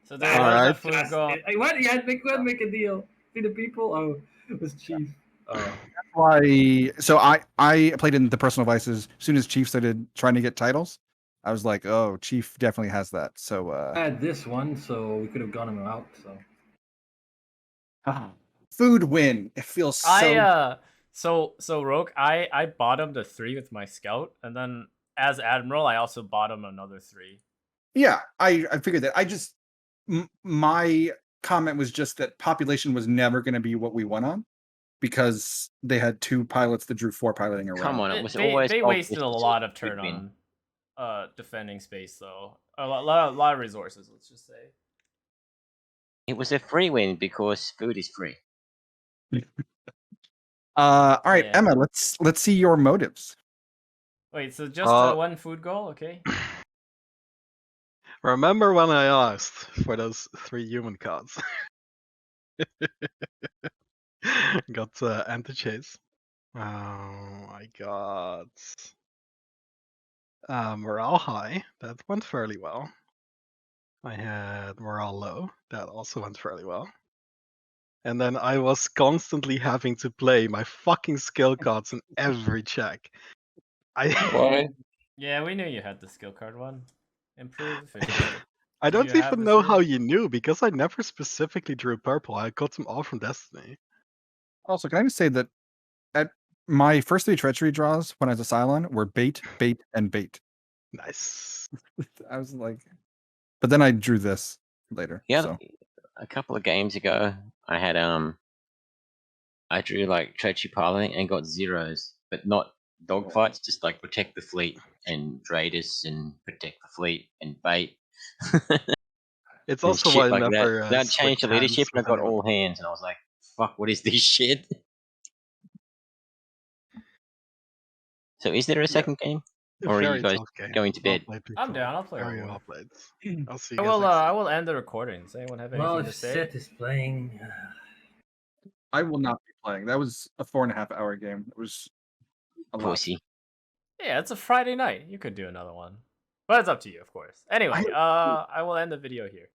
So there All was right. a food goal. Hey, what? You had to make a deal. See the people? Oh, it was Chief. Oh, Why? So I played in the personal vices. As soon as Chief started trying to get titles, I was like, oh, Chief definitely has that. So I had this one, so we could have gone him out. So food win. It feels so. So Rogue, I bottomed a 3 with my scout, and then as admiral, I also bottomed another 3. Yeah, I figured that. I just my comment was just that population was never going to be what we won on because they had 2 pilots that drew 4 piloting around. Come on, it was They always wasted a obvious lot of it would turn win. on defending space though. A lot of resources, let's just say. It was a free win because food is free. All right, Yeah. Emma, let's see your motives. Wait, so just one food goal, okay? Remember when I asked for those 3 human cards? Got anti-chase. I got morale high. That went fairly well. I had morale low. That also went fairly well. And then I was constantly having to play my fucking skill cards in every check. why? Yeah, we knew you had the skill card one. Improve efficiency. I Did don't you have even the know 3? how you knew because I never specifically drew purple. I got them all from Destiny. Also, can I just say that at my first 3 treachery draws when I was a Cylon were bait, bait, and bait. Nice. I was like, but then I drew this later. Yeah, So a couple of games ago, I had I drew like treachery piloting and got 0s, but not dogfights, just like protect the fleet and raiders and protect the fleet and bait. It's and also shit why I like never that. Then I changed switched the leadership hands and I with got anyone. all hands, and I was like, "Fuck, what is this shit?" So, is there a second game, or are you Very guys tough game. going to Well bed? played, I'm people. down, I'll play Very one more. well played. I'll see you guys next I time. will end the recording. Does anyone have anything well, to if say? Seth is playing, I will not be playing. That was a 4.5 hour game. It was a lot. Pussy. Yeah, it's a Friday night. You could do another one. But it's up to you, of course. Anyway, I will end the video here.